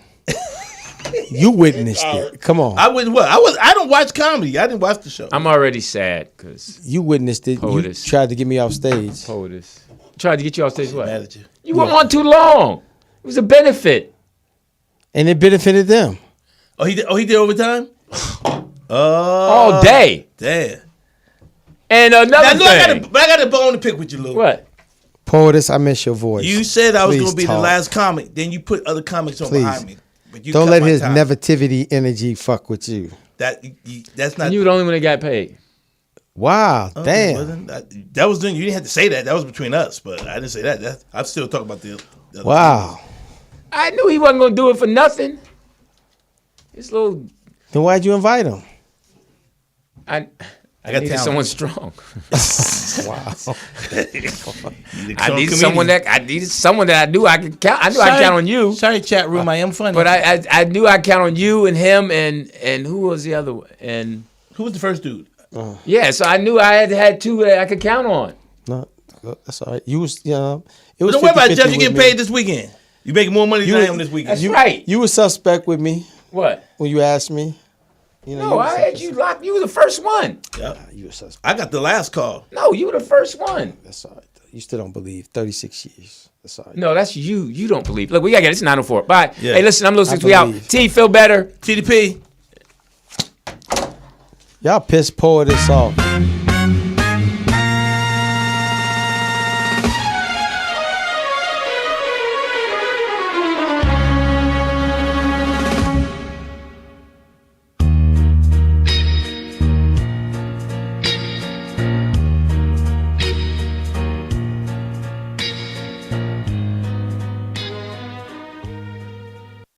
You witnessed it. Come on. I wouldn't. What? I don't watch comedy. I didn't watch the show. I'm already sad because You witnessed it. Poetess. You tried to get me off stage. POTUS tried to get you off stage. What? mad at you. You were on too long. It was a benefit. And it benefited them. Oh, he did. Oh, he did overtime. All day. Damn. And Now, another look, I thing. got a bone to pick with you, Lou. What? Poetess, I miss your voice. You said I was Please gonna be talk. the last comic. Then you put other comics on Please. behind me. But you Don't cut let my his time. negativity energy fuck with you. That's not. You were the only one that got paid. Wow, Okay, damn. wasn't that was then. You didn't have to say that. That was between us. But I didn't say that. I'm still talking about the other Wow. I knew he wasn't gonna do it for nothing. His little Then why'd you invite him? I got needed talent. someone strong. Wow. I needed someone that I knew I could count. I knew I could count on you. Sorry, chat room. I am funny. But I knew I could count on you and him and who was the other one? And who was the first dude? yeah, so I knew I had 2 that I could count on. No, that's all right. You was, you know, it was Don't worry about 50-50 Jeff. You with getting me. paid this weekend. You making more money than I am this weekend. That's right. You were suspect with me What? when you asked me. You know, No, you were I had you locked. You were the first one. Yeah. You were suspect. I got the last call. No, you were the first one. That's all right. You still don't believe. 36 years. That's all right. No, that's you. You don't believe. Look, we gotta get it. It's 9:04. Bye. Yeah. Hey, listen, I'm Lil Six. I We out. believe. T, feel better. TDP. Y'all piss poor this off.